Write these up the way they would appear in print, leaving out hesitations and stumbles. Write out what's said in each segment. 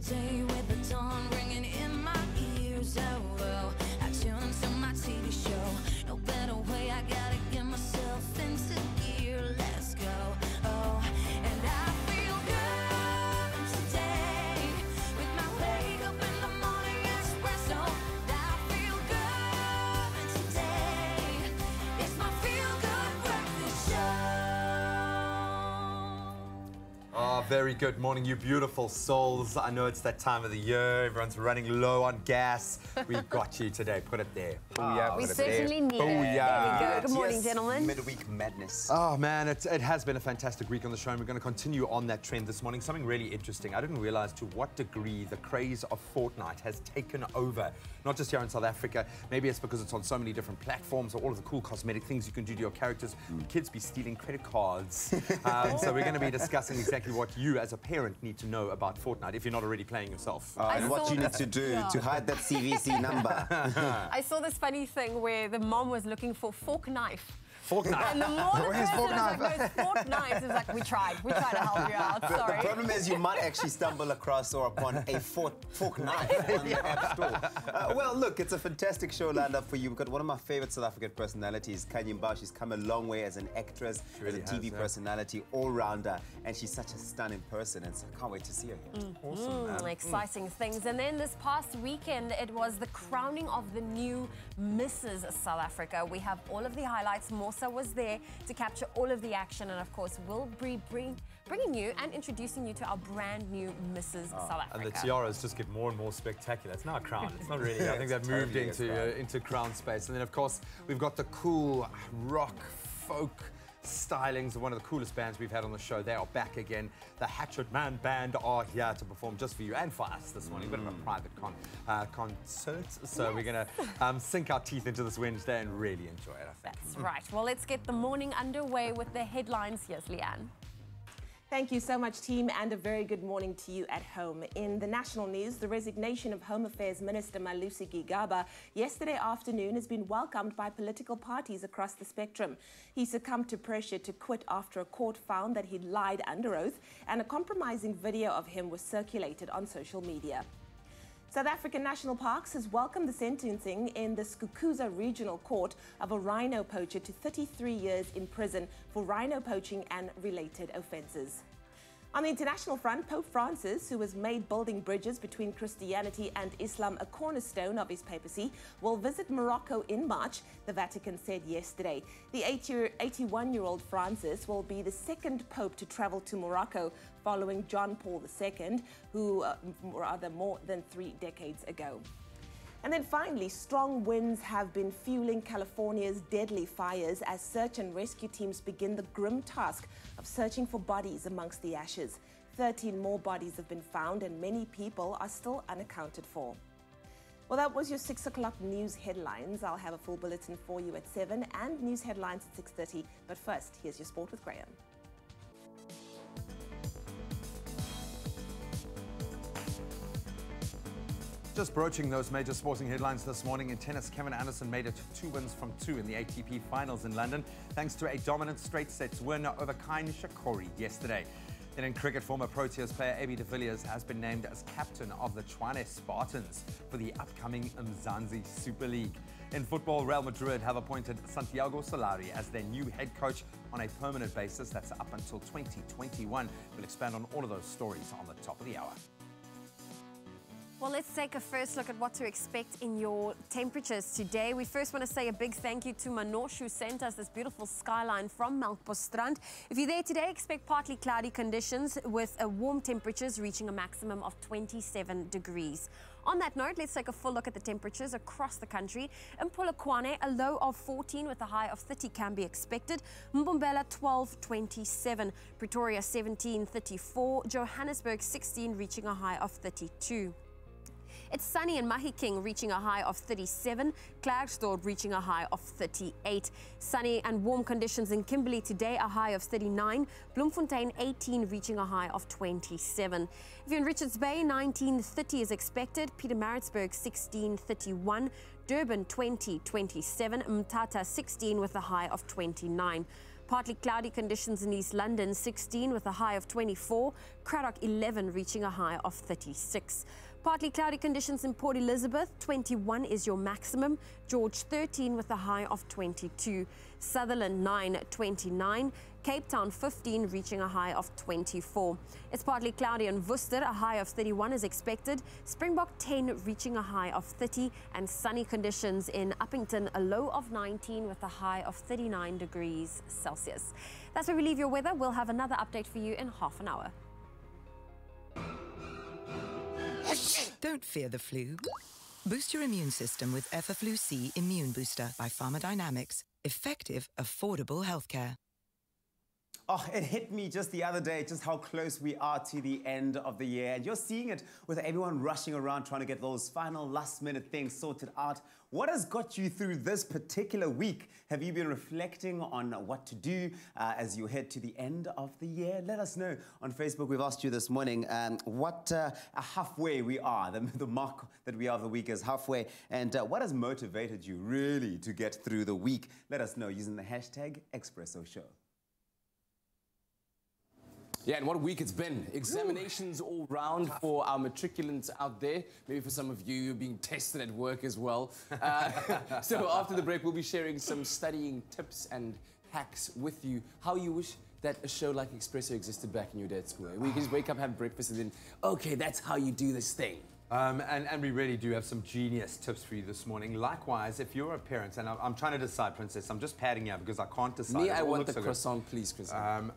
day with the dawn ringing in my ears. Oh, well, I tune into my TV show. No better way, I gotta get myself into gear. Let's go. Oh, and I feel good today with my wake up in the morning espresso. I feel good today. It's my feel good breakfast show. Oh, very good morning, you beautiful souls. I know it's that time of the year. Everyone's running low on gas. We've got you today. Put it there. Booyah, We put it certainly need it. Booyah. There we go. Good morning, gentlemen. Midweek madness. Oh man, it has been a fantastic week on the show, and we're going to continue on that trend this morning. Something really interesting. I didn't realize to what degree the craze of Fortnite has taken over, not just here in South Africa. Maybe it's because it's on so many different platforms, or all of the cool cosmetic things you can do to your characters. Kids be stealing credit cards. So we're going to be discussing exactly what you as a parent need to know about Fortnite if you're not already playing yourself. And what you need to do to hide that CVC number. I saw this funny thing where the mom was looking for fork knife. Fork knife. And the more the Where's person fork was knife? like, no, it's fork knife. It was like, we tried to help you out, sorry. The problem is you might actually stumble across or upon a fork knife on the App Store. Well, look, it's a fantastic show lined up for you. We've got one of my favorite South African personalities, Kanya Mbao. She's come a long way as an actress, really as a TV has, personality, all-rounder, and she's such a stunning person, and so I can't wait to see her here. Awesome, man. Exciting things. And then this past weekend, it was the crowning of the new Mrs. South Africa. We have all of the highlights. Morsa was there to capture all of the action, and of course we'll be bringing you and introducing you to our brand new Mrs. South Africa. And the tiaras just get more and more spectacular. It's now a crown. It's not really. I think they've moved totally into crown space. And then, of course, we've got the cool rock folk stylings of one of the coolest bands we've had on the show. They are back again. The Hatchet Man band are here to perform just for you and for us this morning. A bit of a private concert. So we're going to sink our teeth into this Wednesday and really enjoy it, I think. That's right. Well, let's get the morning underway with the headlines. Here's Leanne. Thank you so much, team, and a very good morning to you at home. In the national news, the resignation of Home Affairs Minister Malusi Gigaba yesterday afternoon has been welcomed by political parties across the spectrum. He succumbed to pressure to quit after a court found that he'd lied under oath, and a compromising video of him was circulated on social media. South African National Parks has welcomed the sentencing in the Skukuza Regional Court of a rhino poacher to 33 years in prison for rhino poaching and related offences. On the international front, Pope Francis, who has made building bridges between Christianity and Islam a cornerstone of his papacy, will visit Morocco in March, the Vatican said yesterday. The 81-year-old Francis will be the second pope to travel to Morocco, following John Paul II, who rather more than 3 decades ago. And then finally, strong winds have been fueling California's deadly fires as search and rescue teams begin the grim task of searching for bodies amongst the ashes. 13 more bodies have been found and many people are still unaccounted for. Well, that was your 6 o'clock news headlines. I'll have a full bulletin for you at 7 and news headlines at 6:30. But first, here's your sport with Graham. Just broaching those major sporting headlines this morning. In tennis, Kevin Anderson made it 2 wins from 2 in the ATP finals in London, thanks to a dominant straight sets win over Kain Shakori yesterday. Then in cricket, former Proteas player AB de Villiers has been named as captain of the Tshwane Spartans for the upcoming Mzansi Super League. In football, Real Madrid have appointed Santiago Solari as their new head coach on a permanent basis. That's up until 2021. We'll expand on all of those stories on the top of the hour. Well, let's take a first look at what to expect in your temperatures today. We first want to say a big thank you to Manosh, who sent us this beautiful skyline from Melkbosstrand. If you're there today, expect partly cloudy conditions with warm temperatures reaching a maximum of 27 degrees. On that note, let's take a full look at the temperatures across the country. In Polokwane, a low of 14 with a high of 30 can be expected. Mbombela, 12.27. Pretoria, 17.34. Johannesburg, 16, reaching a high of 32. It's sunny in Mahikeng, reaching a high of 37. Klerksdorp reaching a high of 38. Sunny and warm conditions in Kimberley today, a high of 39. Bloemfontein 18, reaching a high of 27. If you're in Richards Bay, 19:30 is expected. Pietermaritzburg 16:31. Durban 20:27. Mthatha 16 with a high of 29. Partly cloudy conditions in East London, 16 with a high of 24. Cradock 11 reaching a high of 36. Partly cloudy conditions in Port Elizabeth, 21 is your maximum. George 13 with a high of 22. Sutherland 9, 29. Cape Town 15 reaching a high of 24. It's partly cloudy in Worcester, a high of 31 is expected. Springbok 10 reaching a high of 30, and sunny conditions in Uppington, a low of 19 with a high of 39 degrees Celsius. That's where we leave your weather. We'll have another update for you in half an hour. Don't fear the flu. Boost your immune system with Effaflu-C Immune Booster by Pharmadynamics. Effective, affordable healthcare. Oh, it hit me just the other day, just how close we are to the end of the year. And you're seeing it with everyone rushing around trying to get those final last-minute things sorted out. What has got you through this particular week? Have you been reflecting on what to do as you head to the end of the year? Let us know. On Facebook, we've asked you this morning what halfway we are. The mark that we are of the week is halfway. And what has motivated you really to get through the week? Let us know using the hashtag Expresso Show. Yeah, and what a week it's been. Examinations all round for our matriculants out there. Maybe for some of you being tested at work as well. So after the break, we'll be sharing some studying tips and hacks with you. How you wish that a show like Expresso existed back in your day at school. We can just wake up, have breakfast, and then, okay, that's how you do this thing. And we really do have some genius tips for you this morning. Likewise, if you're a parent, and I'm trying to decide, Princess, I'm just padding here because I can't decide. Me, I want the croissant, please, croissant.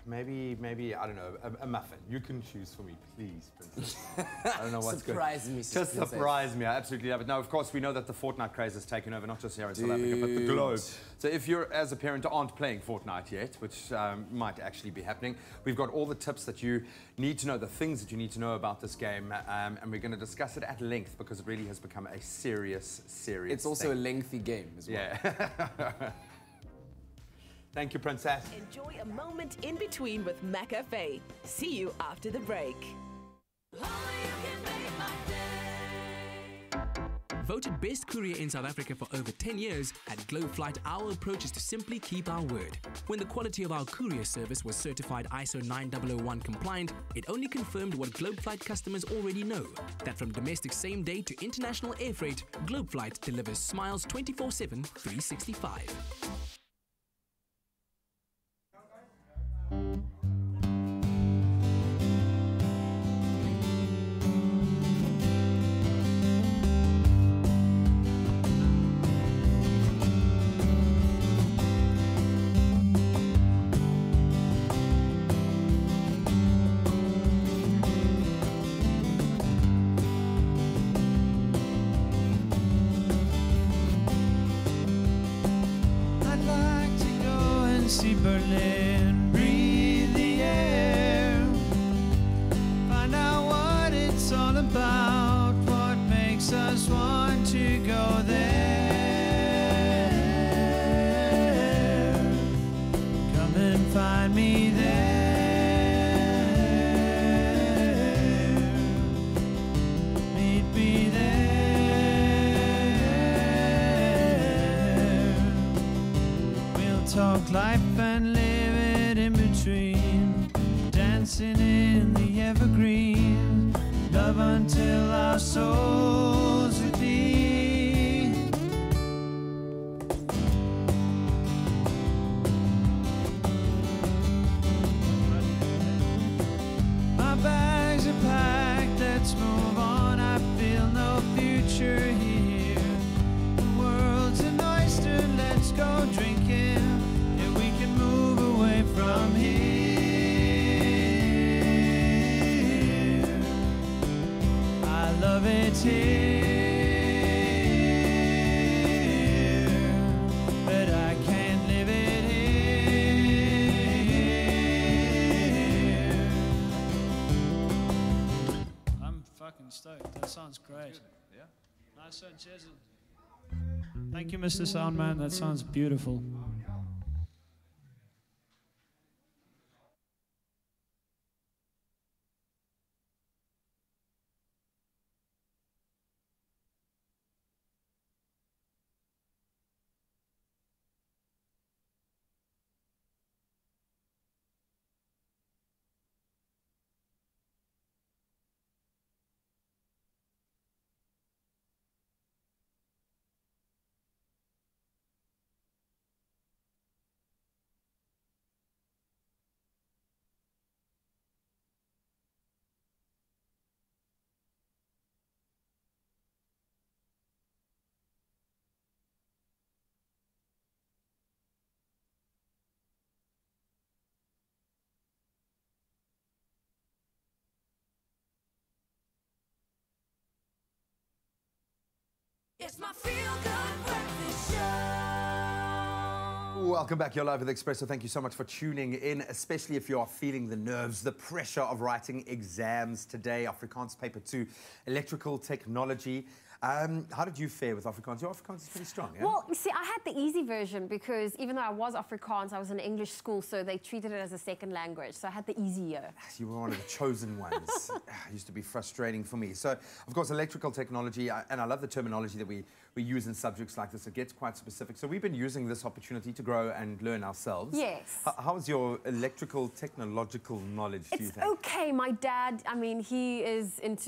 Maybe, I don't know, a muffin. You can choose for me, please, Princess. I don't know what's good. Surprise me, Just surprise me. I absolutely love it. Now, of course, we know that the Fortnite craze has taken over, not just here in South Africa, but the globe. So if you're, as a parent, aren't playing Fortnite yet, which might actually be happening, we've got all the tips that you need to know, the things that you need to know about this game, and we're going to discuss it at length because it really has become a serious It's also thing. a lengthy game as well. Yeah. Thank you, Princess. Enjoy a moment in between with McAfee. See you after the break. Voted best courier in South Africa for over 10 years, at Globe Flight our approach is to simply keep our word. When the quality of our courier service was certified ISO 9001 compliant, it only confirmed what Globe Flight customers already know, that from domestic same day to international air freight, Globe Flight delivers smiles 24/7, 365. Berlin, breathe the air, find out what it's all about, what makes us want to go there. Come and find me there, meet me there. We'll talk life and live it in between, dancing in the evergreen, love until our souls are deep. My bags are packed, let's move on, I feel no future here. The world's an oyster, let's go drinking. From here, I love it here, but I can't live it here. I'm fucking stoked. That sounds great. Yeah. Nice one, cheers. Thank you, Mr. Soundman. That sounds beautiful. It's my feel-good breakfast show. Welcome back. You're live with Expresso. Thank you so much for tuning in, especially if you are feeling the nerves, the pressure of writing exams today. Afrikaans Paper 2, Electrical Technology. How did you fare with Afrikaans? Your Afrikaans is pretty strong, yeah? Well, you see, I had the easy version because even though I was Afrikaans, I was in English school, so they treated it as a second language. So I had the easy year. You were one of the chosen ones. It used to be frustrating for me. So, of course, electrical technology, and I love the terminology that we use in subjects like this. It gets quite specific. So we've been using this opportunity to grow and learn ourselves. Yes. How's your electrical technological knowledge, do you think? It's okay. My dad, I mean, he's an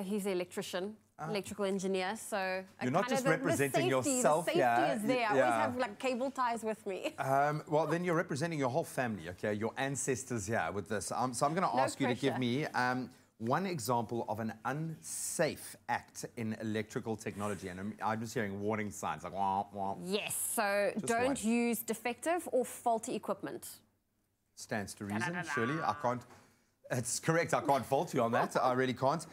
electrician. Electrical engineer, so you're not just representing yourself. The safety is there. I always have like cable ties with me. Well, then you're representing your whole family, okay? Your ancestors here with this. So I'm going to ask you to give me one example of an unsafe act in electrical technology, and I'm just hearing warning signs like wah, wah. Yes. So Just don't one. use defective or faulty equipment. Stands to reason, surely. I can't. It's correct. I can't fault you on that. I really can't.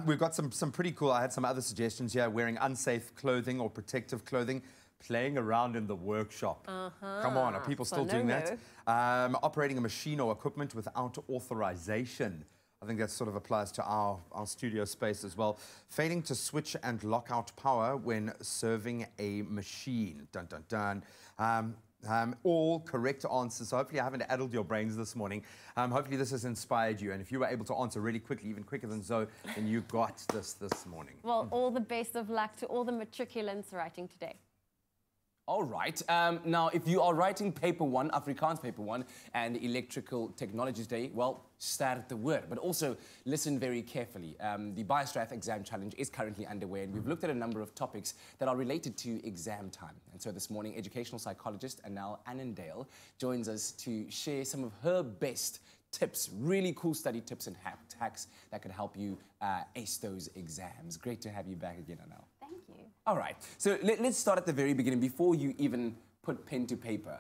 We've got some pretty cool. I had some other suggestions here. Wearing unsafe clothing or protective clothing. Playing around in the workshop. Come on, are people still doing that? Operating a machine or equipment without authorization. I think that sort of applies to our studio space as well. Failing to switch and lock out power when serving a machine. Dun, dun, dun. All correct answers. So hopefully I haven't addled your brains this morning. Hopefully this has inspired you. And if you were able to answer really quickly, even quicker than Zoe, then you got this morning. Well, all the best of luck to all the matriculants writing today. All right. Now, if you are writing paper 1, Afrikaans paper 1, and Electrical Technologies Day, well, start the word. But also, listen very carefully. The Biostrath exam challenge is currently underway, and we've looked at a number of topics that are related to exam time. And so this morning, educational psychologist Anel Annandale joins us to share some of her best tips, really cool study tips and hacks that could help you ace those exams. Great to have you back again, Anel. Thank you. All right, so let's start at the very beginning, before you even put pen to paper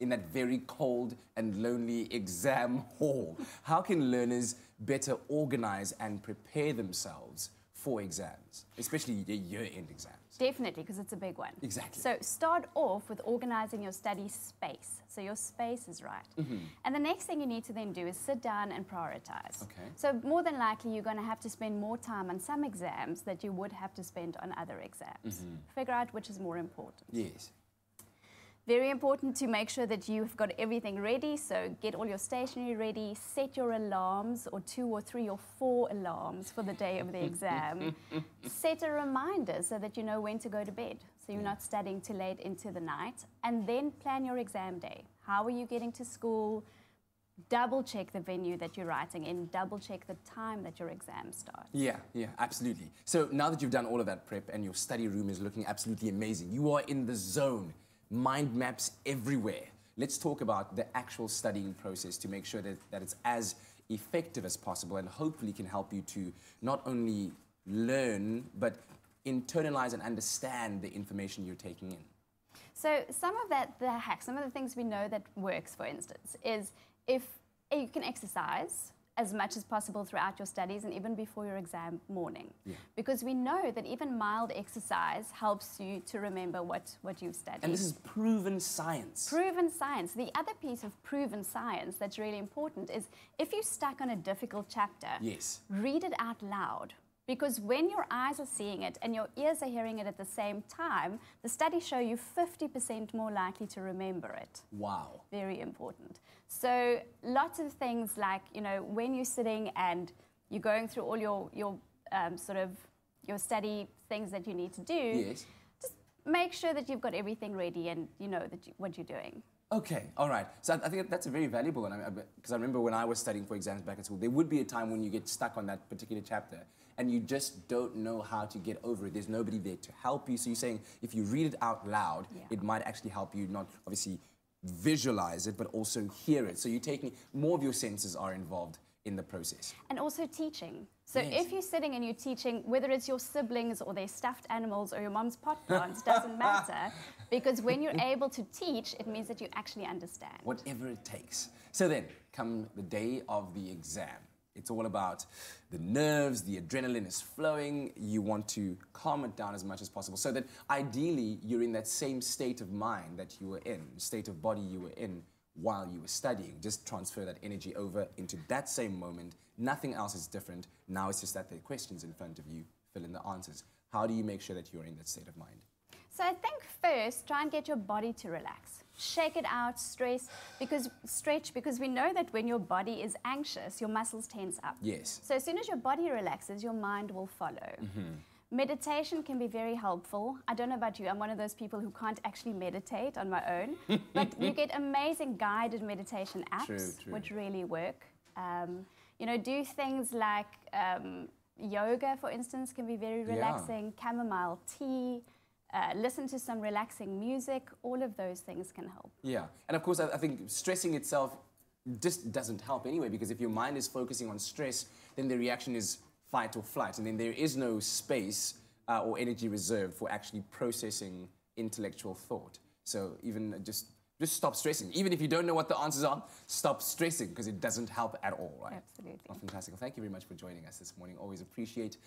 in that very cold and lonely exam hall. How can learners better organize and prepare themselves for exams, especially the year-end exams? Definitely, because it's a big one. Exactly. So start off with organizing your study space, so your space is right. And the next thing you need to then do is sit down and prioritize. Okay. So more than likely, you're going to have to spend more time on some exams that you would have to spend on other exams. Figure out which is more important. Yes. Very important to make sure that you've got everything ready, so get all your stationery ready, set your alarms, or 2 or 3 or 4 alarms for the day of the exam. Set a reminder so that you know when to go to bed, so you're not studying too late into the night, and then plan your exam day. How are you getting to school? Double check the venue that you're writing in, double check the time that your exam starts. Yeah, absolutely. So now that you've done all of that prep and your study room is looking absolutely amazing, you are in the zone. Mind maps everywhere. Let's talk about the actual studying process to make sure that it's as effective as possible and hopefully can help you to not only learn, but internalize and understand the information you're taking in. So some of the hacks, some of the things we know that works, for instance, is if you can exercise as much as possible throughout your studies and even before your exam morning. Because we know that even mild exercise helps you to remember what you've studied. And this is proven science. Proven science. The other piece of proven science that's really important is if you're stuck on a difficult chapter, read it out loud. Because when your eyes are seeing it and your ears are hearing it at the same time, the studies show you 50% more likely to remember it. Wow. Very important. So lots of things like, you know, when you're sitting and you're going through all your study things that you need to do, just make sure that you've got everything ready and you know what you're doing. Okay, all right. So I think that's a very valuable one, because I remember when I was studying for exams back at school, there would be a time when you get stuck on that particular chapter and you just don't know how to get over it. There's nobody there to help you. So you're saying if you read it out loud, it might actually help you not obviously visualize it, but also hear it. So you're taking, more of your senses are involved in the process. And also teaching. So if you're sitting and you're teaching, whether it's your siblings or their stuffed animals or your mom's pot plants, doesn't matter. Because when you're able to teach, it means that you actually understand. Whatever it takes. So then, come the day of the exam, It's all about the nerves, the adrenaline is flowing. You want to calm it down as much as possible so that ideally you're in that same state of mind that you were in, state of body you were in while you were studying. Just transfer that energy over into that same moment. Nothing else is different. Now it's just that there are questions in front of you. Fill in the answers. How do you make sure that you're in that state of mind? So I think first, try and get your body to relax. Shake it out, stretch, because we know that when your body is anxious, your muscles tense up. Yes. So as soon as your body relaxes, your mind will follow. Meditation can be very helpful. I don't know about you, I'm one of those people who can't actually meditate on my own, but you get amazing guided meditation apps, which really work. You know, do things like yoga, for instance, can be very relaxing, chamomile tea, listen to some relaxing music, all of those things can help. Yeah, and of course I think stressing itself just doesn't help anyway, because if your mind is focusing on stress, then the reaction is fight or flight, and then there is no space or energy reserved for actually processing intellectual thought. So even just stop stressing. Even if you don't know what the answers are, stop stressing, because it doesn't help at all, right? Absolutely. Oh, fantastic. Well, thank you very much for joining us this morning. Always appreciate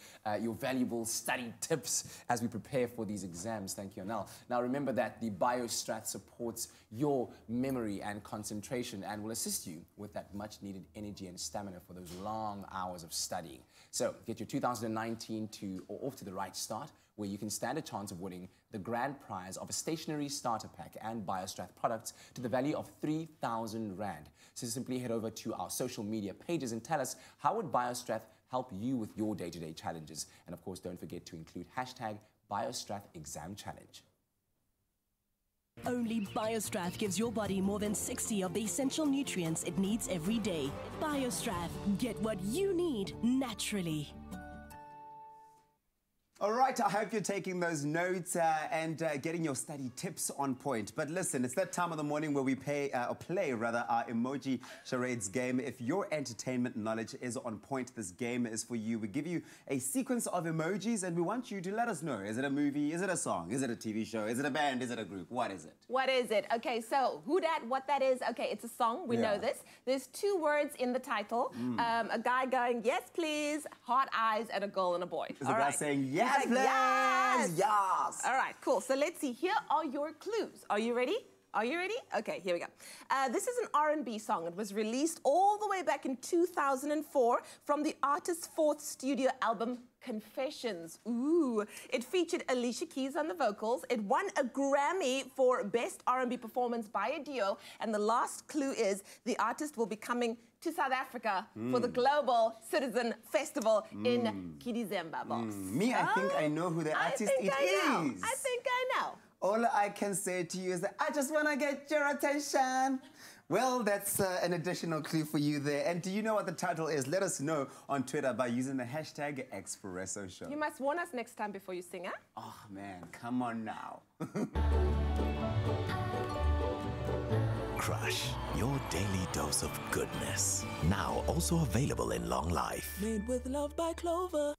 your valuable study tips as we prepare for these exams. Thank you, Anel. Now, remember that the BioStrat supports your memory and concentration and will assist you with that much-needed energy and stamina for those long hours of studying. So, get your 2019 off to the right start, where you can stand a chance of winning the grand prize of a stationery starter pack and BioStrat products to the value of 3,000 Rand. So simply head over to our social media pages and tell us how would BioStrat help you with your day-to-day challenges. And of course, don't forget to include hashtag BioStrat Exam Challenge. Only BioStrat gives your body more than 60 of the essential nutrients it needs every day. BioStrat, get what you need naturally. All right, I hope you're taking those notes and getting your study tips on point. But listen, it's that time of the morning where we play our emoji charades game. If your entertainment knowledge is on point, this game is for you. We give you a sequence of emojis and we want you to let us know. Is it a movie? Is it a song? Is it a TV show? Is it a band? Is it a group? What is it? What is it? Okay, so who dat, what that is. Okay, it's a song. We know this. There's 2 words in the title. A guy going, yes, please, heart eyes, and a girl and a boy. Is the guy saying, yes, please? Yes. Yes. All right, cool. So let's see. Here are your clues. Are you ready? Are you ready? Okay, here we go. This is an R&B song. It was released all the way back in 2004 from the artist's 4th studio album, Confessions. Ooh. It featured Alicia Keys on the vocals. It won a Grammy for Best R&B Performance by a Duo. And the last clue is the artist will be coming to South Africa for the Global Citizen Festival in Kidizemba, boss. Me, I think I know who the artist is. I think I know. All I can say to you is that I just want to get your attention. Well, that's an additional clue for you there. And do you know what the title is? Let us know on Twitter by using the hashtag Expresso Show. You must warn us next time before you sing, huh? Oh, man, come on now. Crush, your daily dose of goodness. Now also available in long life. Made with love by Clover.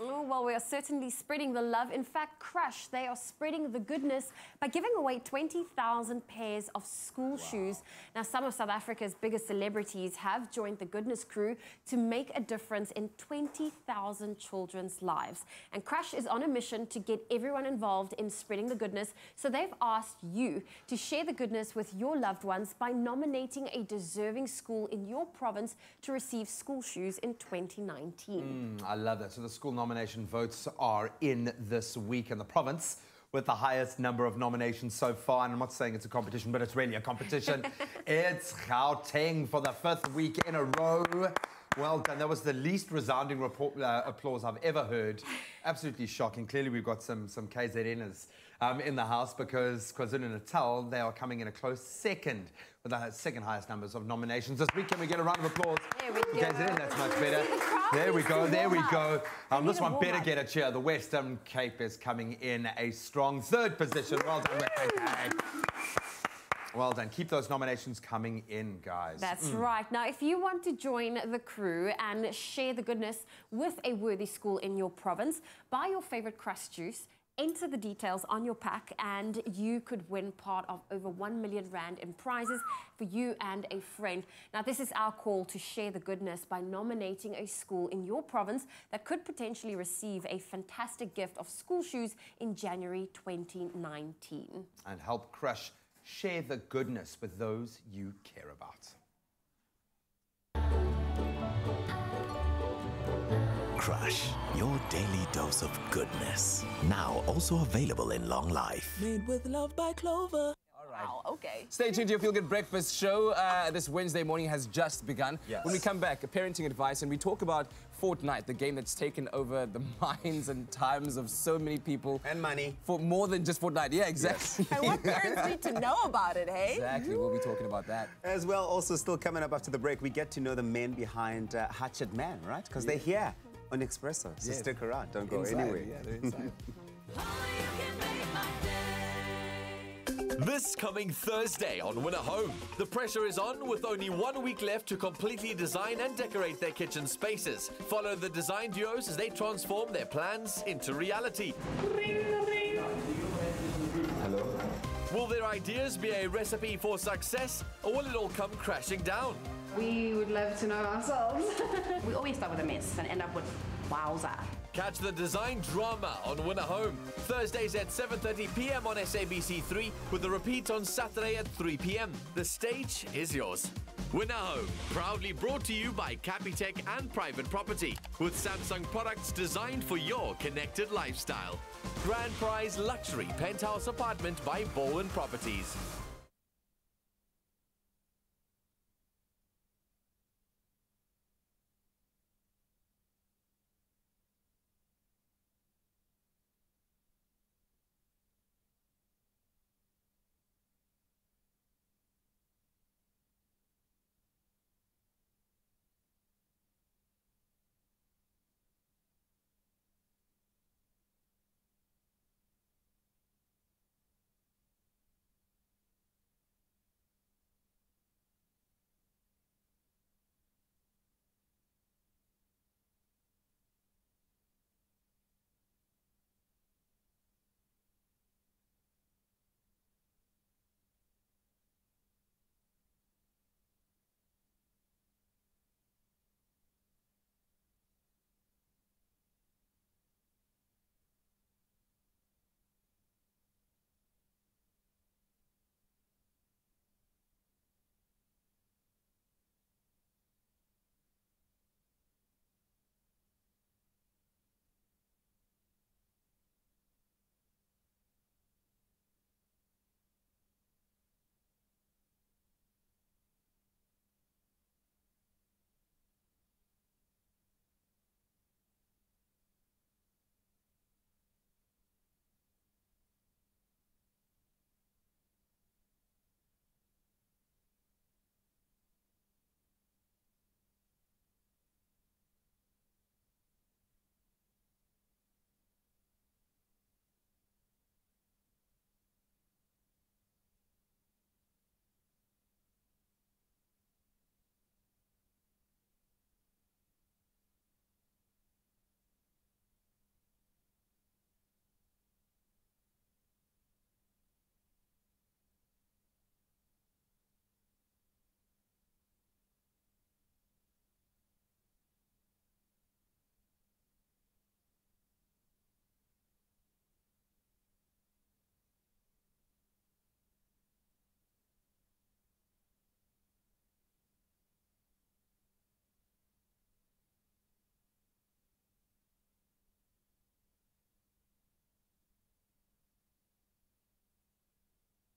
Oh, well, we are certainly spreading the love. In fact, Crush, they are spreading the goodness by giving away 20,000 pairs of school shoes. Now, some of South Africa's biggest celebrities have joined the Goodness crew to make a difference in 20,000 children's lives. And Crush is on a mission to get everyone involved in spreading the goodness. So they've asked you to share the goodness with your loved ones by nominating a deserving school in your province to receive school shoes in 2019. I love that. So the school nomination votes are in this week, and the province with the highest number of nominations so far, and I'm not saying it's a competition, but it's really a competition. It's Gauteng for the 5th week in a row. Well done. That was the least resounding applause I've ever heard. Absolutely shocking. Clearly, we've got some KZNers in the house, because KwaZulu-Natal, they are coming in a close second with the second highest numbers of nominations this week. Can we get a round of applause? There we go. KZN, that's much better. There we go, there we go. This one better get a cheer. The Western Cape is coming in a strong 3rd position. Well done, Western Cape. Well done. Keep those nominations coming in, guys. That's right. Now, if you want to join the crew and share the goodness with a worthy school in your province, buy your favorite Crush juice, Enter the details on your pack and you could win part of over 1 million rand in prizes for you and a friend. Now, this is our call to share the goodness by nominating a school in your province that could potentially receive a fantastic gift of school shoes in January 2019. And help crush share the goodness with those you care about. Crush, your daily dose of goodness. Now also available in long life. Made with love by Clover. Wow, okay. Stay tuned to your Feel Good Breakfast show. This Wednesday morning has just begun. Yes. When we come back, parenting advice, and we talk about Fortnite, the game that's taken over the minds and times of so many people. And money. For more than just Fortnite. Yeah, exactly. And what parents need to know about it, hey? Exactly, we'll be talking about that. As well, also still coming up after the break, we get to know the men behind Hatchet Man, right? Because they're here on Expresso. So stick around, don't go anywhere. Yeah, they're inside. This coming Thursday on Winner Home, the pressure is on with only 1 week left to completely design and decorate their kitchen spaces. Follow the design duos as they transform their plans into reality. Hello? Will their ideas be a recipe for success, or will it all come crashing down? We would love to know ourselves. We always start with a mess and end up with wowza. Catch the design drama on Winner Home. Thursdays at 7:30 p.m. on SABC3 with a repeat on Saturday at 3 p.m. The stage is yours. Winner Home, proudly brought to you by Capitec and Private Property, with Samsung products designed for your connected lifestyle. Grand prize luxury penthouse apartment by Bowen Properties.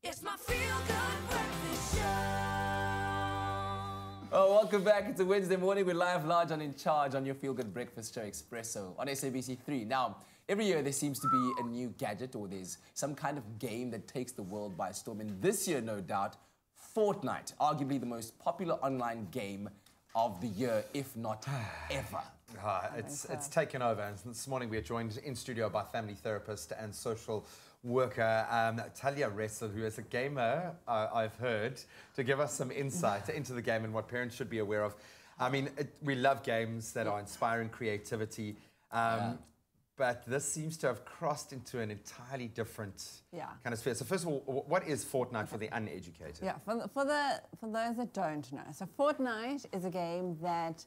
It's my feel-good breakfast show. Oh, welcome back. It's a Wednesday morning. We're live, large, and in charge on your Feel Good Breakfast show, Expresso, on SABC3. Now, every year there seems to be a new gadget or there's some kind of game that takes the world by storm. And this year, no doubt, Fortnite, arguably the most popular online game of the year, if not ever. It's taken over. And this morning we are joined in studio by family therapist and social worker Talia Ressel, who is a gamer, I've heard, to give us some insight into the game and what parents should be aware of. I mean, we love games that are inspiring creativity. but this seems to have crossed into an entirely different Yeah. kind of sphere. So first of all, what is Fortnite for the uneducated? Yeah, for those that don't know. So Fortnite is a game that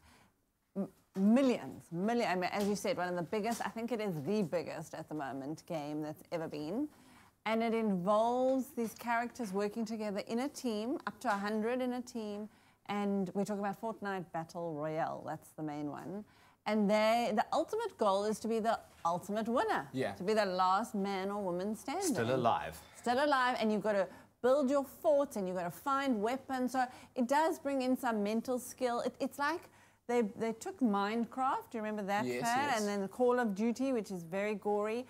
millions, I mean, as you said, one of the biggest, I think it is the biggest at the moment game that's ever been. And it involves these characters working together in a team, up to 100 in a team. And we're talking about Fortnite Battle Royale, that's the main one. And the ultimate goal is to be the ultimate winner. Yeah. To be the last man or woman standing. Still alive. Still alive, and you've got to build your forts, and you've got to find weapons. So it does bring in some mental skill. It's like they took Minecraft, do you remember that? Yes, Fad? yes. And then Call of Duty, which is very gory.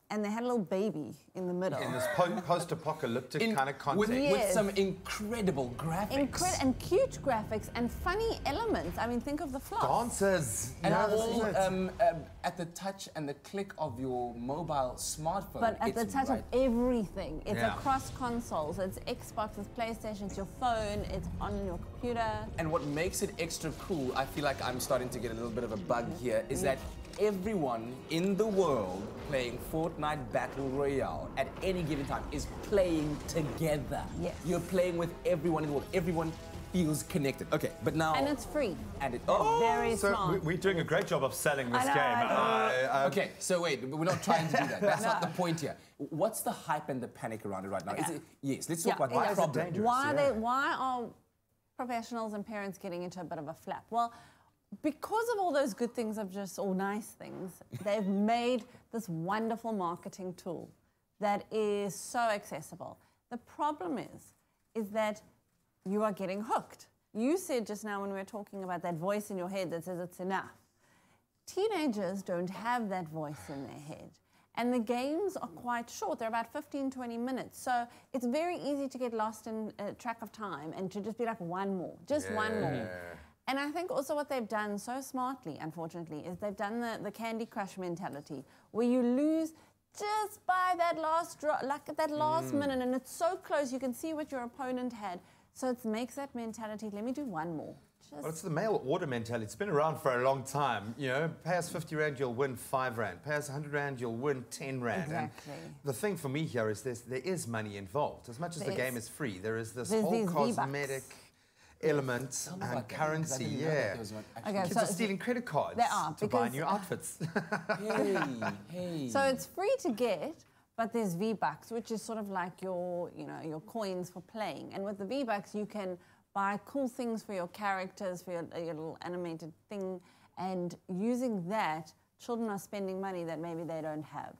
And they had a little baby in the middle. In this post-apocalyptic kind of context. With some incredible graphics. And cute graphics and funny elements. I mean, think of the floss. Dancers. And Yeah, all this is it. at the touch and the click of your mobile smartphone. But at the touch of everything. It's Yeah. across consoles. It's Xbox, it's PlayStation, it's your phone, it's on your computer. And what makes it extra cool, I feel like I'm starting to get a little bit of a bug here, is that everyone in the world playing Fortnite Battle Royale at any given time is playing together. Yes. You're playing with everyone in the world. Everyone feels connected. Okay, but now... And it's free. And it... Very so smart. we're doing a great job of selling this I know. game. Okay, so wait, we're not trying to do that. That's not the point here. What's the hype and the panic around it right now? Is it, yes, let's talk about the problem. Why are professionals and parents getting into a bit of a flap? Well, because of all those good things all nice things, they've made this wonderful marketing tool that is so accessible. The problem is that you are getting hooked. You said just now when we were talking about that voice in your head that says it's enough. Teenagers don't have that voice in their head. And the games are quite short. They're about 15, 20 minutes. So it's very easy to get lost in track of time and to just be like, one more, just one more. And I think also what they've done so smartly, unfortunately, is they've done the Candy Crush mentality, where you lose just by that last drop, like that last minute, and it's so close, you can see what your opponent had. So it makes that mentality, let me do one more. Well, it's the mail order mentality. It's been around for a long time. You know, pay us 50 Rand, you'll win 5 Rand. Pay us 100 Rand, you'll win 10 Rand. Exactly. And the thing for me here is there is money involved. As much as the game is free, there is this whole these cosmetic element and currency. Yeah. Okay, Kids are stealing credit cards to buy new outfits. So it's free to get, but there's V-Bucks, which is sort of like your coins for playing. And with the V-Bucks, you can buy cool things for your characters, for your little animated thing. And using that, children are spending money that maybe they don't have.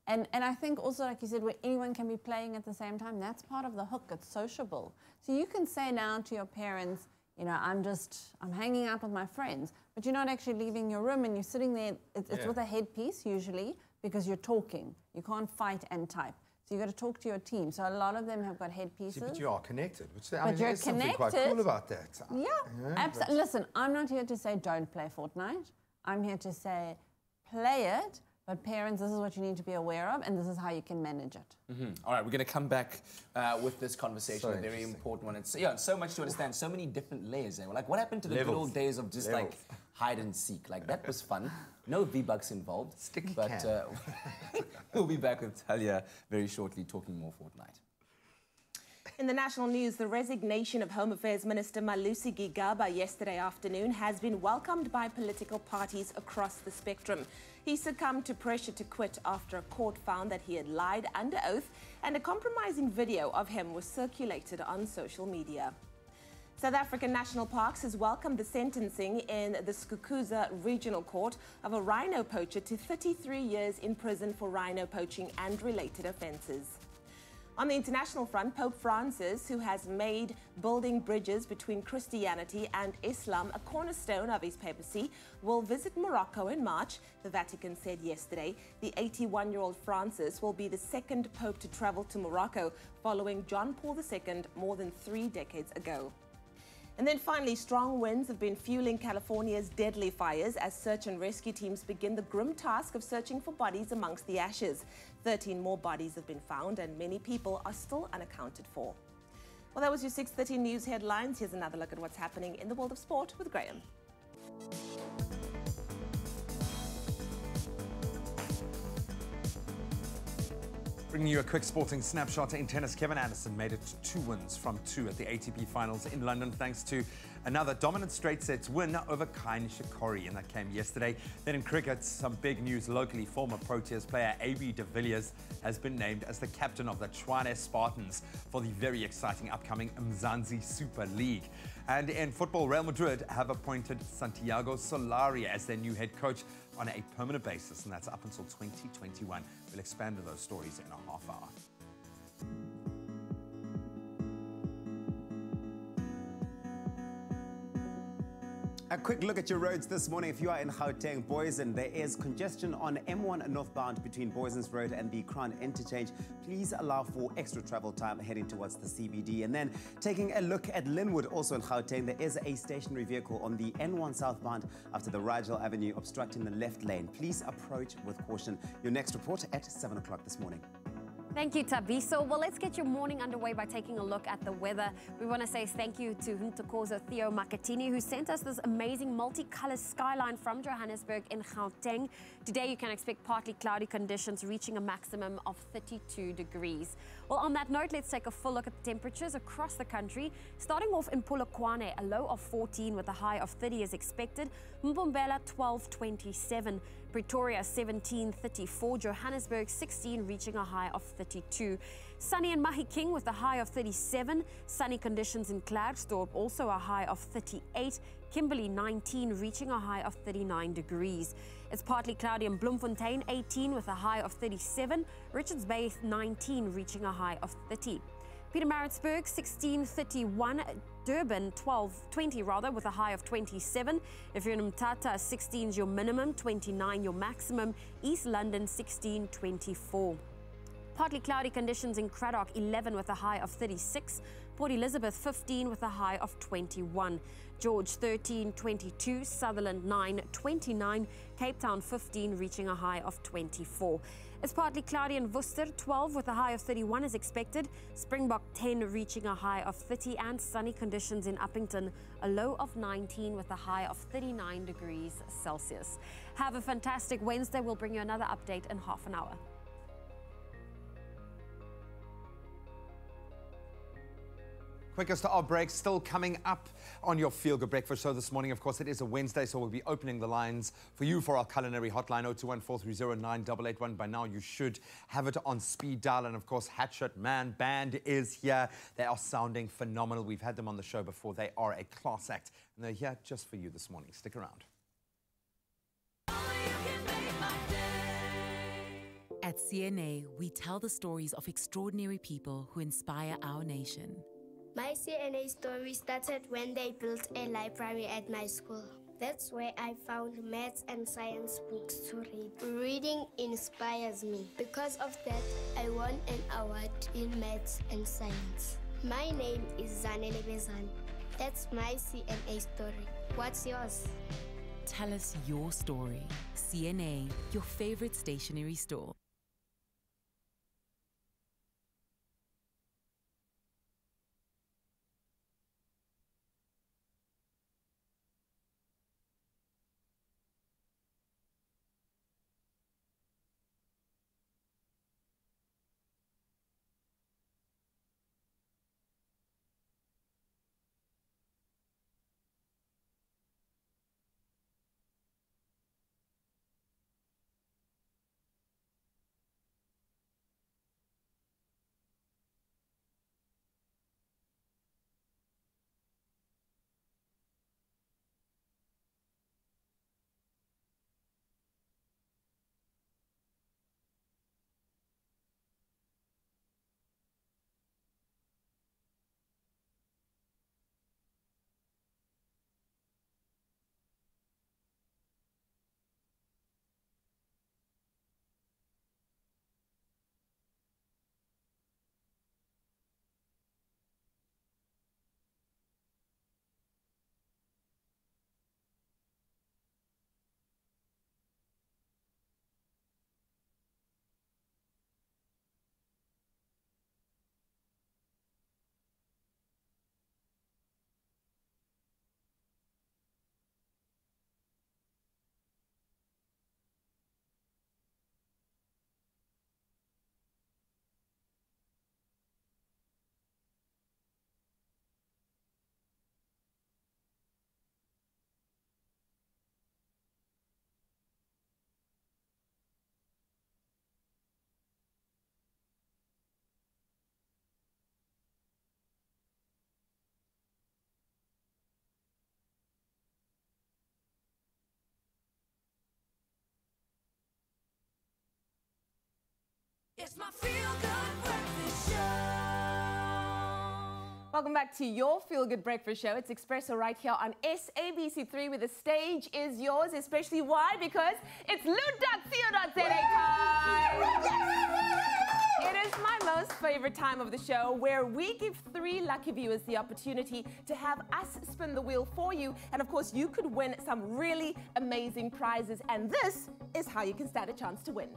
And I think also, like you said, where anyone can be playing at the same time, that's part of the hook. It's sociable. So you can say now to your parents, you know, I'm hanging out with my friends, but you're not actually leaving your room and you're sitting there. It's with a headpiece usually because you're talking. You can't fight and type. So you've got to talk to your team. So a lot of them have got headpieces. See, but you are connected. But you're there's something quite cool about that. Yeah, absolutely. Listen, I'm not here to say don't play Fortnite. I'm here to say play it. But parents, this is what you need to be aware of, and this is how you can manage it. All right, we're going to come back with this conversation, a very important one. It's so much to understand, so many different layers there. Like, what happened to the good old days of just like hide and seek? Like, that was fun. No V-Bucks involved. But we'll be back with Talia very shortly, talking more Fortnite. In the national news, the resignation of Home Affairs Minister Malusi Gigaba yesterday afternoon has been welcomed by political parties across the spectrum. He succumbed to pressure to quit after a court found that he had lied under oath, and a compromising video of him was circulated on social media. South African National Parks has welcomed the sentencing in the Skukuza Regional Court of a rhino poacher to 33 years in prison for rhino poaching and related offences. On the international front, Pope Francis, who has made building bridges between Christianity and Islam a cornerstone of his papacy, will visit Morocco in March, the Vatican said yesterday. The 81-year-old Francis will be the second pope to travel to Morocco, following John Paul II more than 3 decades ago. And then finally, strong winds have been fueling California's deadly fires as search and rescue teams begin the grim task of searching for bodies amongst the ashes. 13 more bodies have been found and many people are still unaccounted for. Well, that was your 6:30 news headlines. Here's another look at what's happening in the world of sport with Graham. Bringing you a quick sporting snapshot. In tennis, Kevin Anderson made it 2 wins from 2 at the ATP finals in London thanks to another dominant straight sets win over Kyle Shikori, and that came yesterday. Then in cricket, some big news locally. Former Proteas player A.B. de Villiers has been named as the captain of the Tshwane Spartans for the very exciting upcoming Mzansi Super League. And in football, Real Madrid have appointed Santiago Solari as their new head coach on a permanent basis, and that's up until 2021. We'll expand on those stories in a half hour. A quick look at your roads this morning. If you are in Gauteng, Boysen, there is congestion on M1 northbound between Boysens Road and the Crown Interchange. Please allow for extra travel time heading towards the CBD. And then taking a look at Linwood, also in Gauteng, there is a stationary vehicle on the N1 southbound after the Rigel Avenue obstructing the left lane. Please approach with caution. Your next report at 7 o'clock this morning. Thank you, Tabiso. Well, let's get your morning underway by taking a look at the weather. We want to say thank you to Huntokozo Theo Makatini, who sent us this amazing multicolored skyline from Johannesburg in Gauteng. Today, you can expect partly cloudy conditions reaching a maximum of 32 degrees. Well, on that note, let's take a full look at the temperatures across the country. Starting off in Polokwane, a low of 14 with a high of 30 is expected. Mbombela, 12.27. Pretoria 17.34, Johannesburg 16 reaching a high of 32. Sunny in Mahikeng with a high of 37. Sunny conditions in Klerksdorp, also a high of 38. Kimberley 19 reaching a high of 39 degrees. It's partly cloudy in Bloemfontein 18 with a high of 37. Richards Bay 19 reaching a high of 30. Pietermaritzburg 16.31, Durban 12.20 with a high of 27. If you're in Mthatha, 16 is your minimum, 29 your maximum. East London 16.24. Partly cloudy conditions in Cradock 11 with a high of 36. Port Elizabeth 15 with a high of 21. George 13.22, Sutherland 9.29, Cape Town 15 reaching a high of 24. It's partly cloudy in Worcester, 12 with a high of 31 is expected. Springbok 10 reaching a high of 30, and sunny conditions in Uppington, a low of 19 with a high of 39 degrees Celsius. Have a fantastic Wednesday. We'll bring you another update in half an hour. Quickest our break still coming up on your Feel Good Breakfast show this morning. Of course, it is a Wednesday, so we'll be opening the lines for you for our culinary hotline 021-430-9881. By now, you should have it on speed dial. And of course, Hatchet Man band is here. They are sounding phenomenal. We've had them on the show before. They are a class act, and they're here just for you this morning. Stick around. At CNA, we tell the stories of extraordinary people who inspire our nation. My CNA story started when they built a library at my school. That's where I found maths and science books to read. Reading inspires me. Because of that, I won an award in maths and science. My name is Zanele Bezan. That's my CNA story. What's yours? Tell us your story. CNA, your favorite stationery store. It's my feel-good breakfast show. Welcome back to your Feel Good Breakfast Show. It's Expresso right here on SABC3 where the stage is yours, especially why? Because it's loot.co.za time. It is my most favorite time of the show where we give 3 lucky viewers the opportunity to have us spin the wheel for you. And of course, you could win some really amazing prizes. And this is how you can stand a chance to win.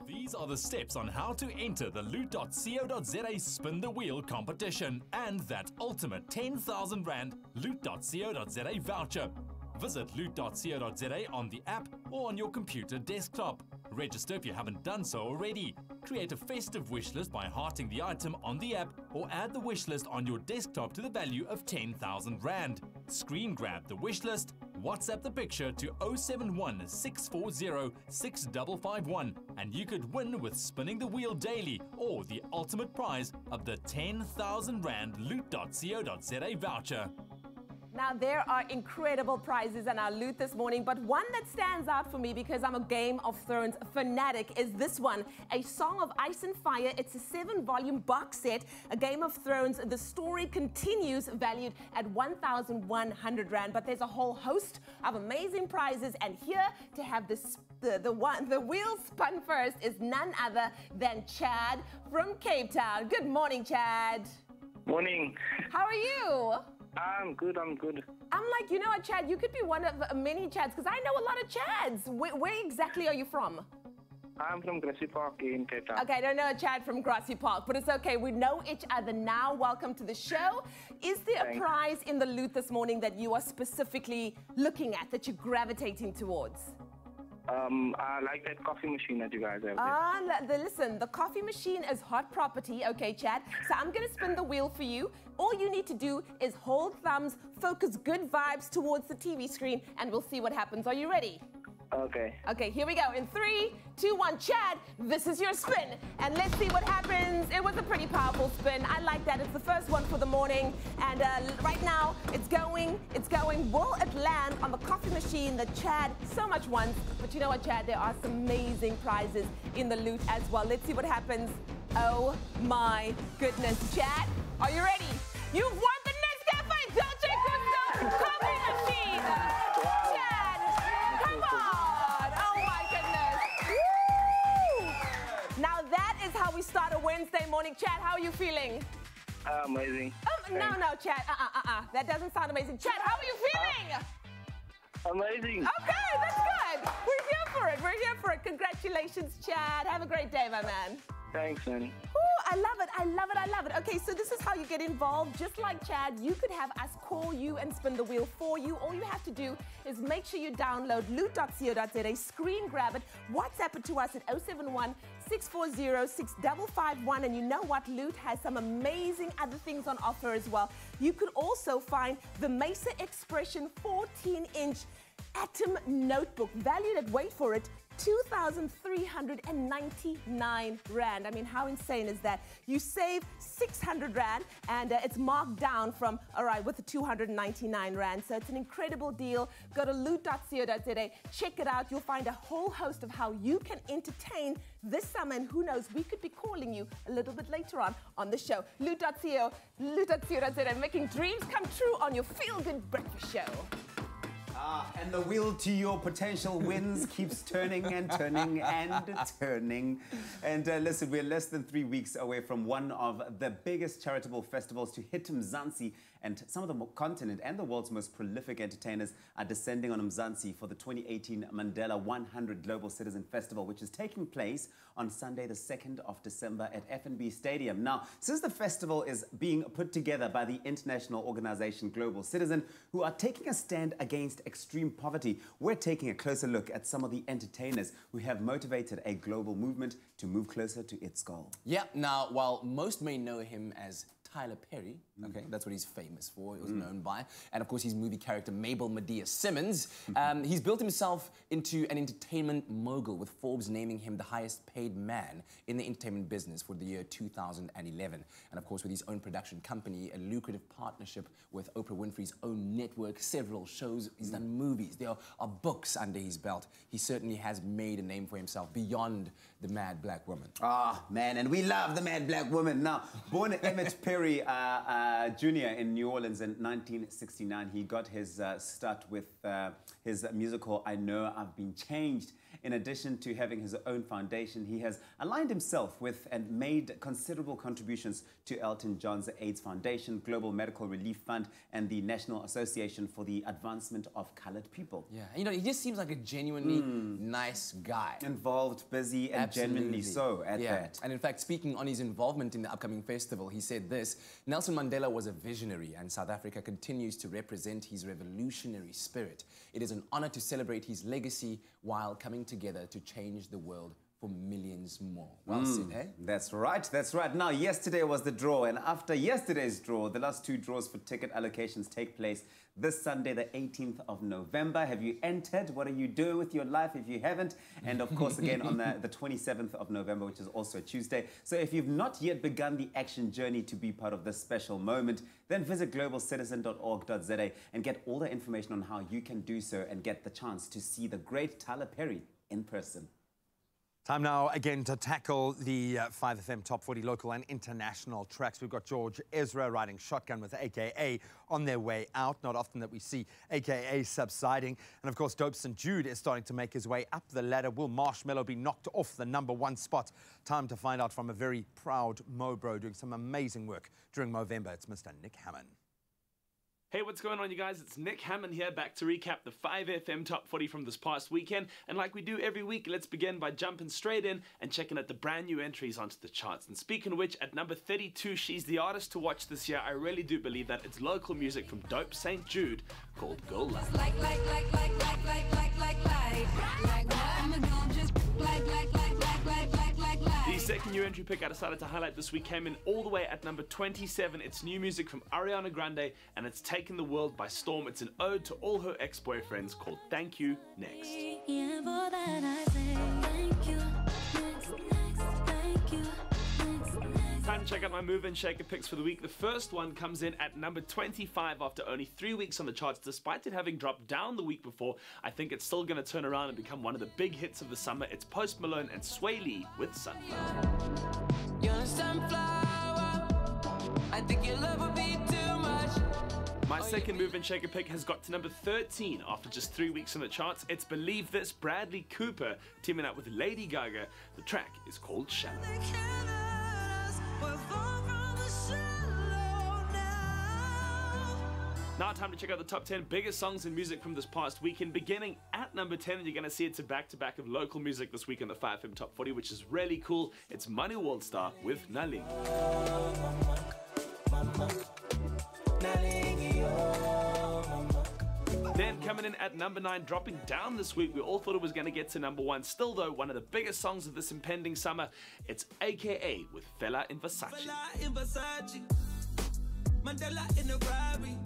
These are the steps on how to enter the loot.co.za Spin the Wheel competition and that ultimate 10,000 Rand loot.co.za voucher. Visit loot.co.za on the app or on your computer desktop. Register if you haven't done so already. Create a festive wish list by hearting the item on the app or add the wish list on your desktop to the value of 10,000 Rand. Screen grab the wish list, WhatsApp the picture to 071 640 6551 and you could win with spinning the wheel daily or the ultimate prize of the 10,000 Rand loot.co.za voucher. Now, there are incredible prizes in our loot this morning, but one that stands out for me because I'm a Game of Thrones fanatic is this one, A Song of Ice and Fire. It's a 7-volume box set, A Game of Thrones. The story continues, valued at 1,100 Rand, but there's a whole host of amazing prizes, and here to have the wheel spun first is none other than Chad from Cape Town. Good morning, Chad. Morning. How are you? I'm good. I'm like, you know what, Chad, you could be one of many Chads, because I know a lot of Chads. Where exactly are you from? I'm from Grassy Park in Cape Town. Okay, I don't know a Chad from Grassy Park, but it's okay. We know each other now. Welcome to the show. Is there a prize in the loot this morning that you are specifically looking at, that you're gravitating towards? I like that coffee machine that you guys have there. Listen, the coffee machine is hot property, okay, Chad? So I'm going to spin the wheel for you. All you need to do is hold thumbs, focus good vibes towards the TV screen, and we'll see what happens. Are you ready? Okay. Okay, here we go. In 3, 2, 1, Chad, this is your spin. And let's see what happens. It was a pretty powerful spin. I like that. It's the first one for the morning. And right now, it's going. Will it land on the coffee machine that Chad so much wants? But you know what, Chad? There are some amazing prizes in the loot as well. Let's see what happens. Oh, my goodness. Chad, are you ready? You've won the Nescafe Dolce Gusto coffee machine. Chad, come on. Oh, my goodness. Woo! Now, that is how we start a Wednesday morning. Chad, how are you feeling? Amazing. No, Chad. That doesn't sound amazing. Chad, how are you feeling? Amazing. Okay, that's good. We're here for it. Congratulations, Chad. Have a great day, my man. Thanks, man. Ooh, I love it. Okay, so this is how you get involved. Just like Chad, you could have us call you and spin the wheel for you. All you have to do is make sure you download loot.co.za, screen grab it, WhatsApp it to us at 071 640 6551. And you know what? Loot has some amazing other things on offer as well. You could also find the Mesa Expression 14-inch Atom notebook, valued at, wait for it, 2,399 Rand. I mean, how insane is that? You save 600 Rand, and it's marked down from, all right, with the 299 Rand. So it's an incredible deal. Go to loot.co.za, check it out. You'll find a whole host of how you can entertain this summer, and who knows, we could be calling you a little bit later on the show. Loot.co.za, making dreams come true on your feel-good breakfast show. And the wheel to your potential wins keeps turning and turning and turning. And listen, we're less than 3 weeks away from one of the biggest charitable festivals to hit Mzansi, and some of the continent and the world's most prolific entertainers are descending on Mzansi for the 2018 Mandela 100 Global Citizen Festival, which is taking place on Sunday, the 2nd of December at FNB Stadium. Now, since the festival is being put together by the international organization Global Citizen, who are taking a stand against extreme poverty, we're taking a closer look at some of the entertainers who have motivated a global movement to move closer to its goal. Yeah, now, while most may know him as Tyler Perry, Okay, that's what he's famous for. He was known by. And of course, his movie character, Mabel Medea Simmons. He's built himself into an entertainment mogul, with Forbes naming him the highest paid man in the entertainment business for the year 2011. And of course, with his own production company, a lucrative partnership with Oprah Winfrey's own network, several shows, he's done movies, there are books under his belt. He certainly has made a name for himself beyond the mad black woman. Ah, man, and we love the mad black woman. Now, born Emmett Perry Jr. in New Orleans in 1969, he got his start with his musical I Know I've Been Changed. In addition to having his own foundation, he has aligned himself with and made considerable contributions to Elton John's AIDS Foundation, Global Medical Relief Fund, and the National Association for the Advancement of Colored People. Yeah, you know, he just seems like a genuinely nice guy. Involved, busy, and genuinely so at that. And in fact, speaking on his involvement in the upcoming festival, he said this: Nelson Mandela was a visionary, and South Africa continues to represent his revolutionary spirit. It is an honor to celebrate his legacy while coming together to change the world for millions more. Well said, eh? That's right, that's right. Now, yesterday was the draw, and after yesterday's draw, the last two draws for ticket allocations take place this Sunday, the 18th of November. Have you entered? What are you doing with your life if you haven't? And of course, again, on the 27th of November, which is also a Tuesday. So if you've not yet begun the action journey to be part of this special moment, then visit globalcitizen.org.za and get all the information on how you can do so and get the chance to see the great Tyler Perry in person. Time now again to tackle the 5FM Top 40 local and international tracks. We've got George Ezra riding shotgun with AKA on their way out. Not often that we see AKA subsiding. And of course, Dope St. Jude is starting to make his way up the ladder. Will Marshmello be knocked off the #1 spot? Time to find out from a very proud Mobro doing some amazing work during Movember. It's Mr. Nick Hammond. Hey, what's going on, you guys? It's Nick Hammond here, back to recap the 5FM Top 40 from this past weekend. And like we do every week, let's begin by jumping straight in and checking out the brand new entries onto the charts. And speaking of which, at number 32, she's the artist to watch this year. I really do believe that it's local music from Dope St. Jude called Girl Love. The second new entry pick I decided to highlight this week came in all the way at number 27. It's new music from Ariana Grande, and it's taken the world by storm. It's an ode to all her ex-boyfriends called Thank You, Next. Time to check out my move and shaker picks for the week. The first one comes in at number 25 after only 3 weeks on the charts. Despite it having dropped down the week before, I think it's still going to turn around and become one of the big hits of the summer. It's Post Malone and Sway Lee with Sunflower. You're a sunflower. I think your love would be too much. My second move and shaker pick has got to number 13 after just 3 weeks on the charts. It's Believe This, Bradley Cooper teaming up with Lady Gaga. The track is called Shallow. Now time to check out the top 10 biggest songs in music from this past weekend. Beginning at number 10, and you're going to see it's a back-to-back of local music this week on the 5FM Top 40, which is really cool. It's Money Worldstar with Naling. Then coming in at number 9, dropping down this week, we all thought it was going to get to number 1. Still though, one of the biggest songs of this impending summer, it's AKA with Fella in Versace. Mandela in a Rari,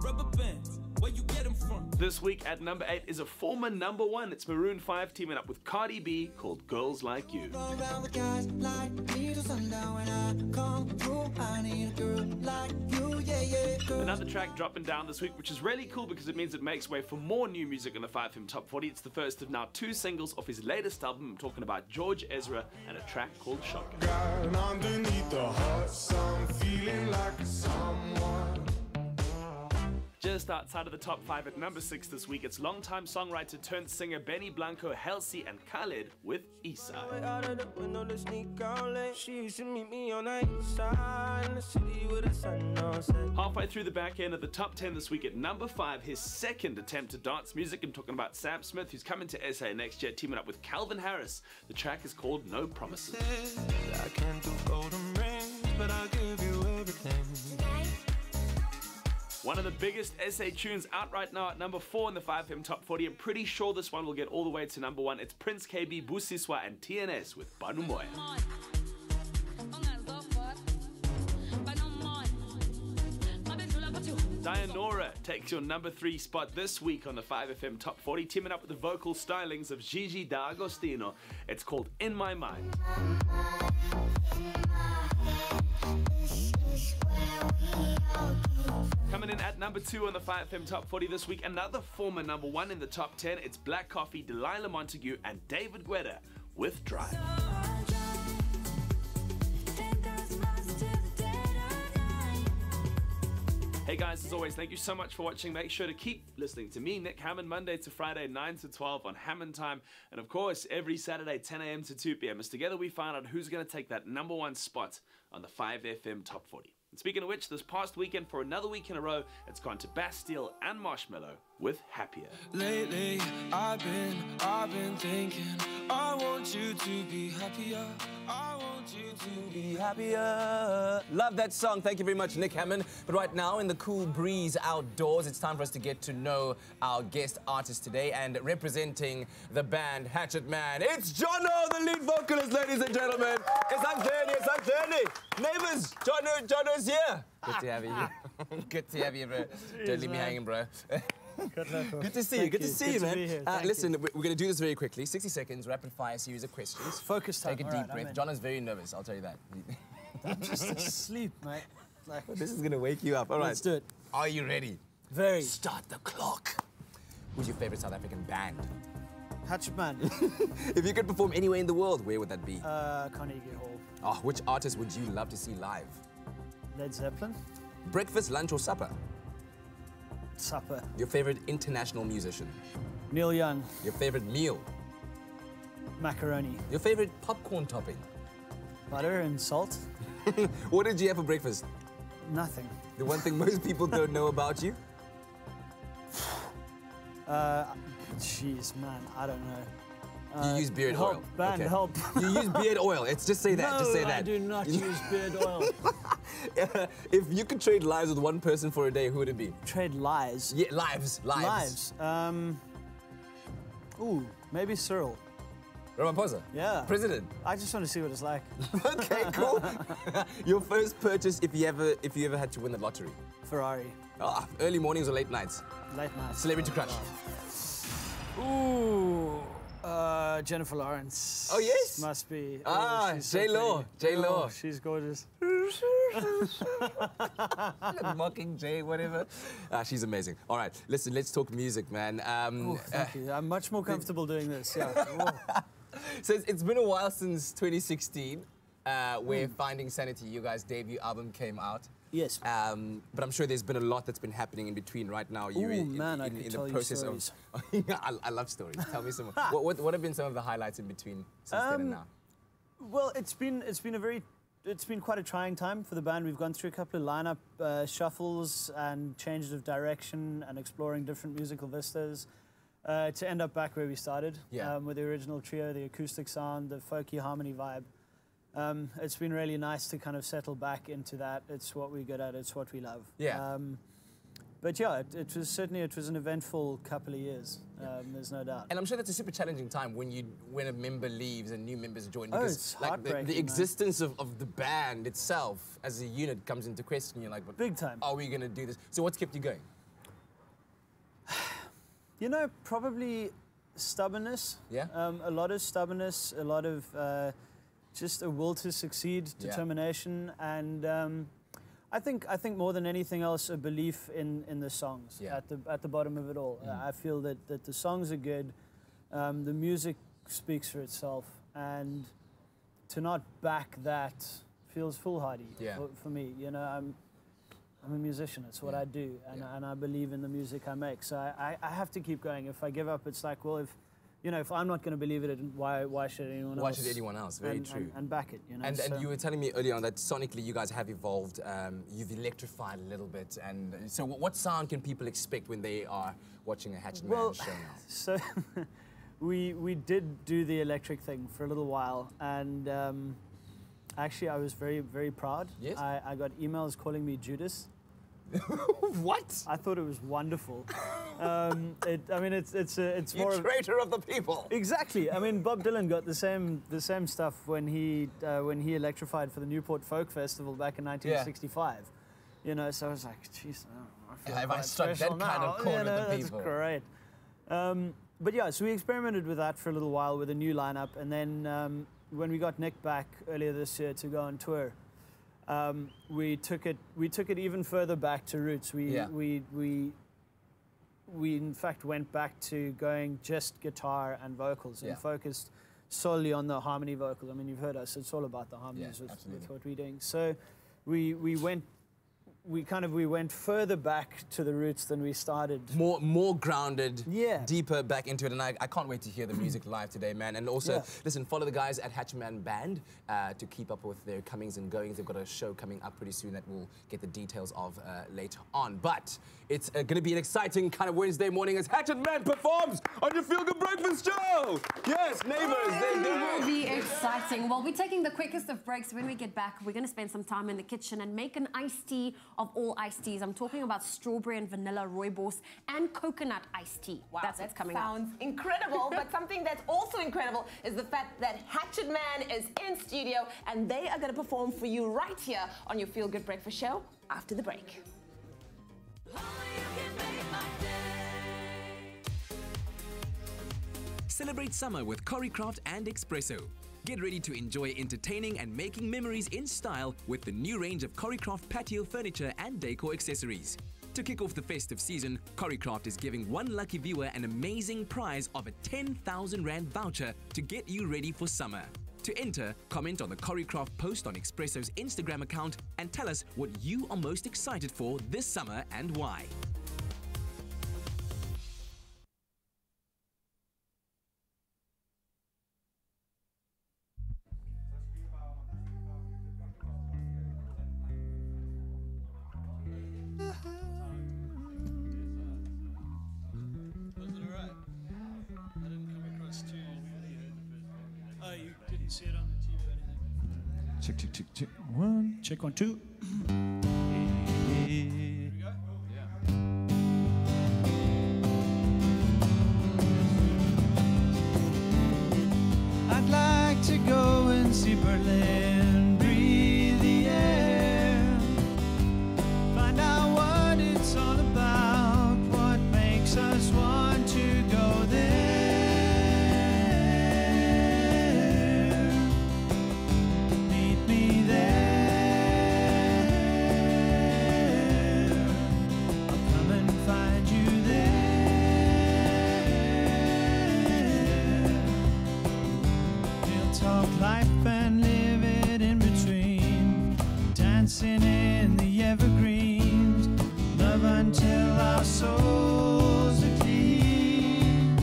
rubber bands, where you get them from? This week at number 8 is a former number 1. It's Maroon 5 teaming up with Cardi B called Girls Like You. Another track dropping down this week, which is really cool because it means it makes way for more new music on the 5FM Top 40. It's the first of now 2 singles off his latest album. I'm talking about George Ezra and a track called Shotgun. Underneath the hot sun, feeling like someone. Just outside of the top 5 at number 6 this week, it's longtime songwriter turned singer Benny Blanco, Halsey, and Khaled with Eastside. Halfway through the back end of the top 10 this week at number 5, his second attempt at dance music. I'm talking about Sam Smith, who's coming to SA next year, teaming up with Calvin Harris. The track is called No Promises. I can't do golden rings, but I'll give you everything. One of the biggest SA tunes out right now at number 4 in the 5FM Top 40. I'm pretty sure this one will get all the way to number 1. It's Prince KB, Busiswa, and TNS with Banumoya. Sayonara takes your number 3 spot this week on the 5FM Top 40, teaming up with the vocal stylings of Gigi D'Agostino. It's called In My Mind. Coming in at number 2 on the 5FM Top 40 this week, another former number 1 in the top 10. It's Black Coffee, Delilah Montague, and David Guetta with Drive. Hey guys, as always, thank you so much for watching. Make sure to keep listening to me, Nick Hammond, Monday to Friday, 9 to 12 on Hammond Time. And of course, every Saturday, 10 a.m. to 2 p.m. As together we find out who's going to take that number 1 spot on the 5FM Top 40. And speaking of which, this past weekend, for another week in a row, it's gone to Bastille and Marshmello with Happier. Lately, I've been thinking, I want you to be happier. I want you to be Happier. Love that song. Thank you very much, Nick Hammond. But right now, in the cool breeze outdoors, it's time for us to get to know our guest artist today. And representing the band Hatchet Man, it's Jono, the lead vocalist, ladies and gentlemen. It's Anthony. Neighbors, Jono's here. Good to have you here. Good to have you, bro. Don't leave me hanging, bro. Good to see you. Good to see you, man. Listen, we're going to do this very quickly. 60 seconds, rapid fire series of questions. Focus time. Take a deep breath. John is very nervous, I'll tell you that. I'm just asleep, mate. Like, this is going to wake you up. All right. Let's do it. Are you ready? Very. Start the clock. Who's your favorite South African band? Hatchet Man. If you could perform anywhere in the world, where would that be? Carnegie Hall. Oh, which artist would you love to see live? Led Zeppelin. Breakfast, lunch, or supper? Supper. Your favorite international musician? Neil Young. Your favorite meal? Macaroni. Your favorite popcorn topping? Butter and salt. What did you have for breakfast? Nothing. The one thing most people don't know about you? Jeez, man, I don't know. You use beard oil. Band, okay. help. You use beard oil. It's just say that. No, just say that. I do not use beard oil. If you could trade lives with one person for a day, who would it be? Trade lives? Yeah, lives. Ooh, maybe Cyril. Ramaphosa? Yeah. President? I just want to see what it's like. Okay, cool. Your first purchase if you ever had to win the lottery? Ferrari. Oh, early mornings or late nights? Late nights. Celebrity crush? Ooh, Jennifer Lawrence. Oh, yes? Must be. Ah, J-Lo. J-Lo. Oh, she's gorgeous. Mockingjay, whatever. She's amazing. All right, listen, let's talk music, man. Thank you. I'm much more comfortable doing this, yeah. So it's been a while since 2016, where Finding Sanity, you guys' debut album came out. Yes. But I'm sure there's been a lot that's been happening in between right now. You're in the process of. I love stories. Tell me some. What have been some of the highlights in between since then and now? Well, it's been quite a trying time for the band. We've gone through a couple of lineup shuffles and changes of direction and exploring different musical vistas to end up back where we started with the original trio, the acoustic sound, the folky harmony vibe. It's been really nice to kind of settle back into that. It's what we're good at. It's what we love. Yeah. But yeah, it was an eventful couple of years. There's no doubt. And I'm sure that's a super challenging time when a member leaves and new members join. Oh, Because it's like heartbreaking, the existence of the band itself as a unit comes into question. You're like, but big time. Are we going to do this? So what's kept you going? You know, probably stubbornness. Yeah. A lot of stubbornness. A lot of just a will to succeed, determination, and I think more than anything else, a belief in the songs at the bottom of it all. I feel that the songs are good, the music speaks for itself, and to not back that feels foolhardy for me. You know, I'm a musician. It's what I do, and I believe in the music I make. So I have to keep going. If I give up, it's like, well, if I'm not going to believe it, why should anyone else? Why should anyone else? Very true. And back it, you know. And you were telling me earlier on that sonically you guys have evolved. You've electrified a little bit. And so what sound can people expect when they are watching a Hatchet Man show now? So we did do the electric thing for a little while. And actually, I was very, very proud. Yes? I got emails calling me Judas. What? I thought it was wonderful. I mean, it's you more traitor of the people. Exactly. I mean, Bob Dylan got the same stuff when he electrified for the Newport Folk Festival back in 1965. You know, so I was like, geez, I feel Have I quite struck that special kind of now. chord You know, with the that's people? great. But yeah, so we experimented with that for a little while with a new lineup, and then when we got Nick back earlier this year to go on tour, we took it even further back to roots. We in fact went back to going just guitar and vocals and focused solely on the harmony vocals. I mean, you've heard us; it's all about the harmonies with what we're doing. So we went further back to the roots than we started. More grounded, deeper back into it, and I can't wait to hear the music live today, man. And also, listen, follow the guys at Hatchet Man Band to keep up with their comings and goings. They've got a show coming up pretty soon that we'll get the details of later on. But it's going to be an exciting kind of Wednesday morning as Hatchet Man performs on your Feel Good Breakfast Show. Yes, neighbors. It will be exciting. Well, we're taking the quickest of breaks. When we get back, we're going to spend some time in the kitchen and make an iced tea of all iced teas. I'm talking about strawberry and vanilla rooibos and coconut iced tea. Wow, that's what's coming up. Sounds incredible, but something that's also incredible is the fact that Hatchet Man is in studio and they are going to perform for you right here on your Feel Good Breakfast Show after the break. Celebrate summer with Choreographed and Expresso. Get ready to enjoy entertaining and making memories in style with the new range of Choreographed patio furniture and decor accessories. To kick off the festive season, Choreographed is giving one lucky viewer an amazing prize of a 10,000 Rand voucher to get you ready for summer. To enter, comment on the Choreographed post on Expresso's Instagram account and tell us what you are most excited for this summer and why. Oh, you didn't see it on the TV or anything? Check, check, check, check. One. Check, 1, 2. Here we go? Yeah. I'd like to go and see Berlin, breathe the air, find out what it's all about, what makes us want to go there. Life and live it in between, dancing in the evergreens, love until our souls are clean.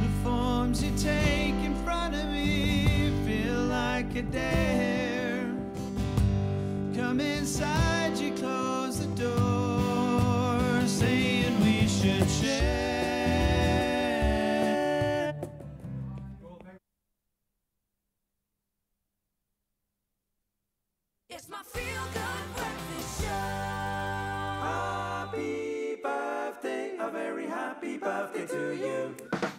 The forms you take in front of me feel like a dare. Come inside, you close the door, saying we should share. It's my Feel Good Breakfast Show. Happy birthday, a very happy birthday to you.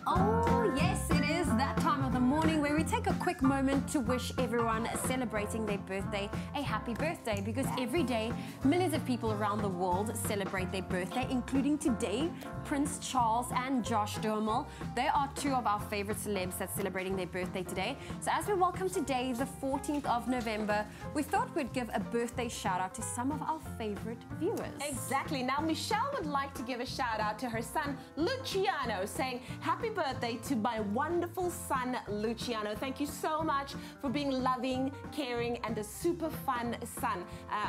Oh, yes, it is that time of the morning where we take a quick moment to wish everyone celebrating their birthday a happy birthday, because every day millions of people around the world celebrate their birthday, including today Prince Charles and Josh Duhamel. They are two of our favorite celebs that's celebrating their birthday today. So as we welcome today, the 14th of November, we thought we'd give a birthday shout out to some of our favorite viewers. Exactly. Now, Michelle would like to give a shout out to her son, Luciano, saying happy birthday to my wonderful son, Luciano. Thank you so much for being loving, caring, and a super fun son.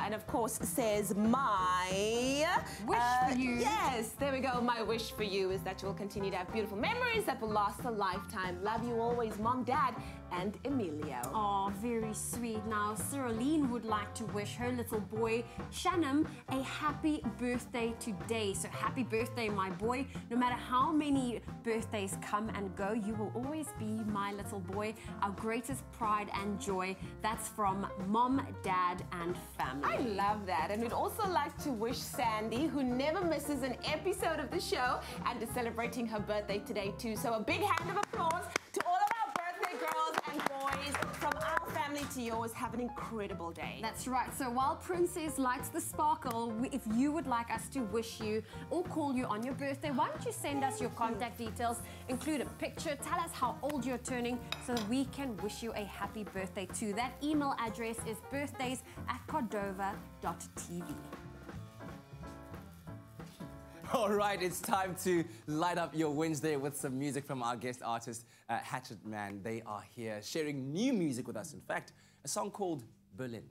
And of course, says my wish for you. Yes, there we go. My wish for you is that you will continue to have beautiful memories that will last a lifetime. Love you always, Mom, Dad, and Emilio. Oh, very sweet. Now, Cyriline would like to wish her little boy, Shannon, a happy birthday today. So happy birthday, my boy. No matter how many birthdays come and go, you will always be my little boy. our greatest pride and joy. That's from Mom, Dad, and family. I love that. And we'd also like to wish Sandy, who never misses an episode of the show, and is celebrating her birthday today too. So a big hand of applause to all of our birthday girls and boys. From our family to yours, have an incredible day. That's right. So while Princess lights the sparkle, if you would like us to wish you or call you on your birthday, why don't you send us your contact details, include a picture, tell us how old you're turning so that we can wish you a happy birthday too. That email address is birthdays@cordova.tv. All right, it's time to light up your Wednesday with some music from our guest artist, Hatchet Man. They are here sharing new music with us. In fact, a song called Berlin.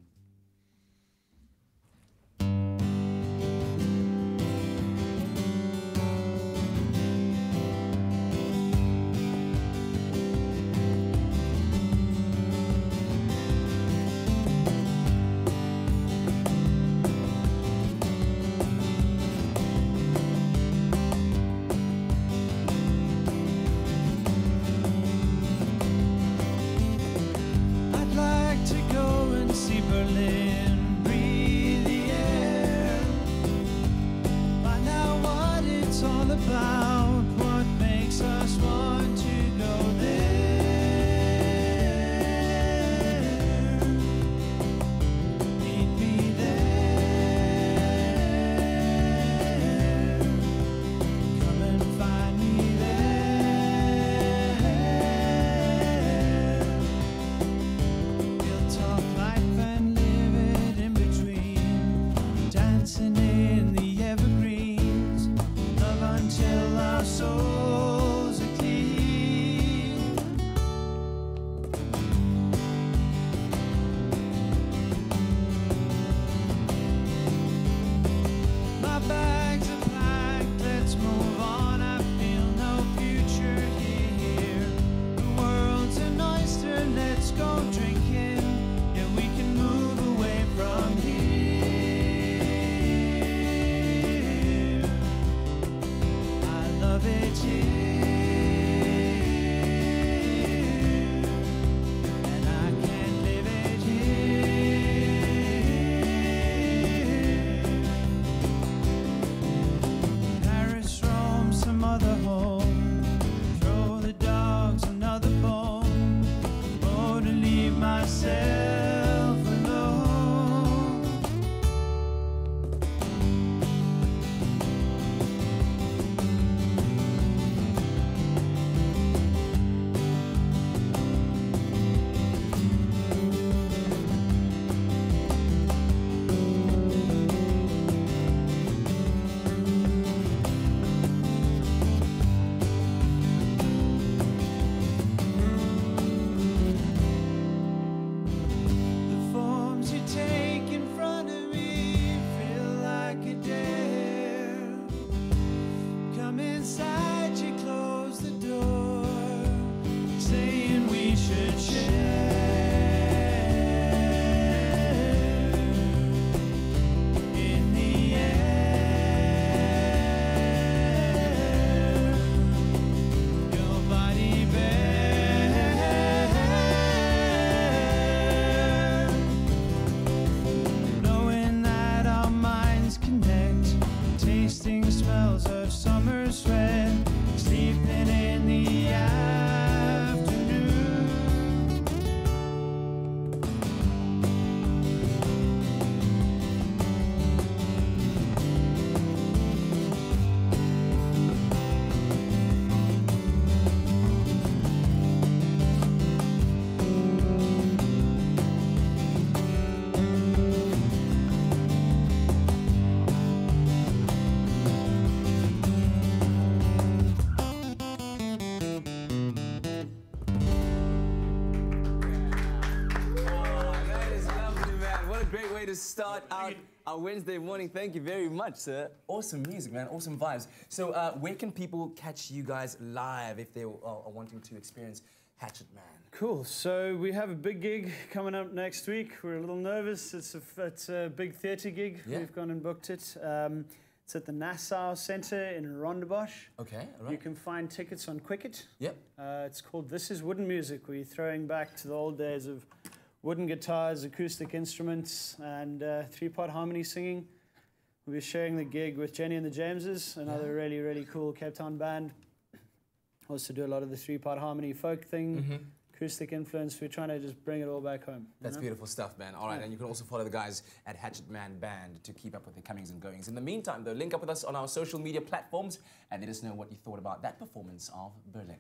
To start out our Wednesday morning. Thank you very much, sir. Awesome music, man. Awesome vibes. So where can people catch you guys live if they are wanting to experience Hatchet Man? Cool. So we have a big gig coming up next week. We're a little nervous. It's a big theatre gig. Yeah. We've gone and booked it. It's at the Nassau Center in Rondebosch. Okay, all right. You can find tickets on Quicket. Yep. It's called This is Wooden Music. We're throwing back to the old days of wooden guitars, acoustic instruments, and three-part harmony singing. We'll be sharing the gig with Jenny and the Jameses, another really, really cool Cape Town band. Also do a lot of the three-part harmony folk thing, acoustic influence. We're trying to just bring it all back home. That's beautiful stuff, man. All right, and you can also follow the guys at Hatchet Man Band to keep up with their comings and goings. In the meantime, though, link up with us on our social media platforms and let us know what you thought about that performance of Berlin.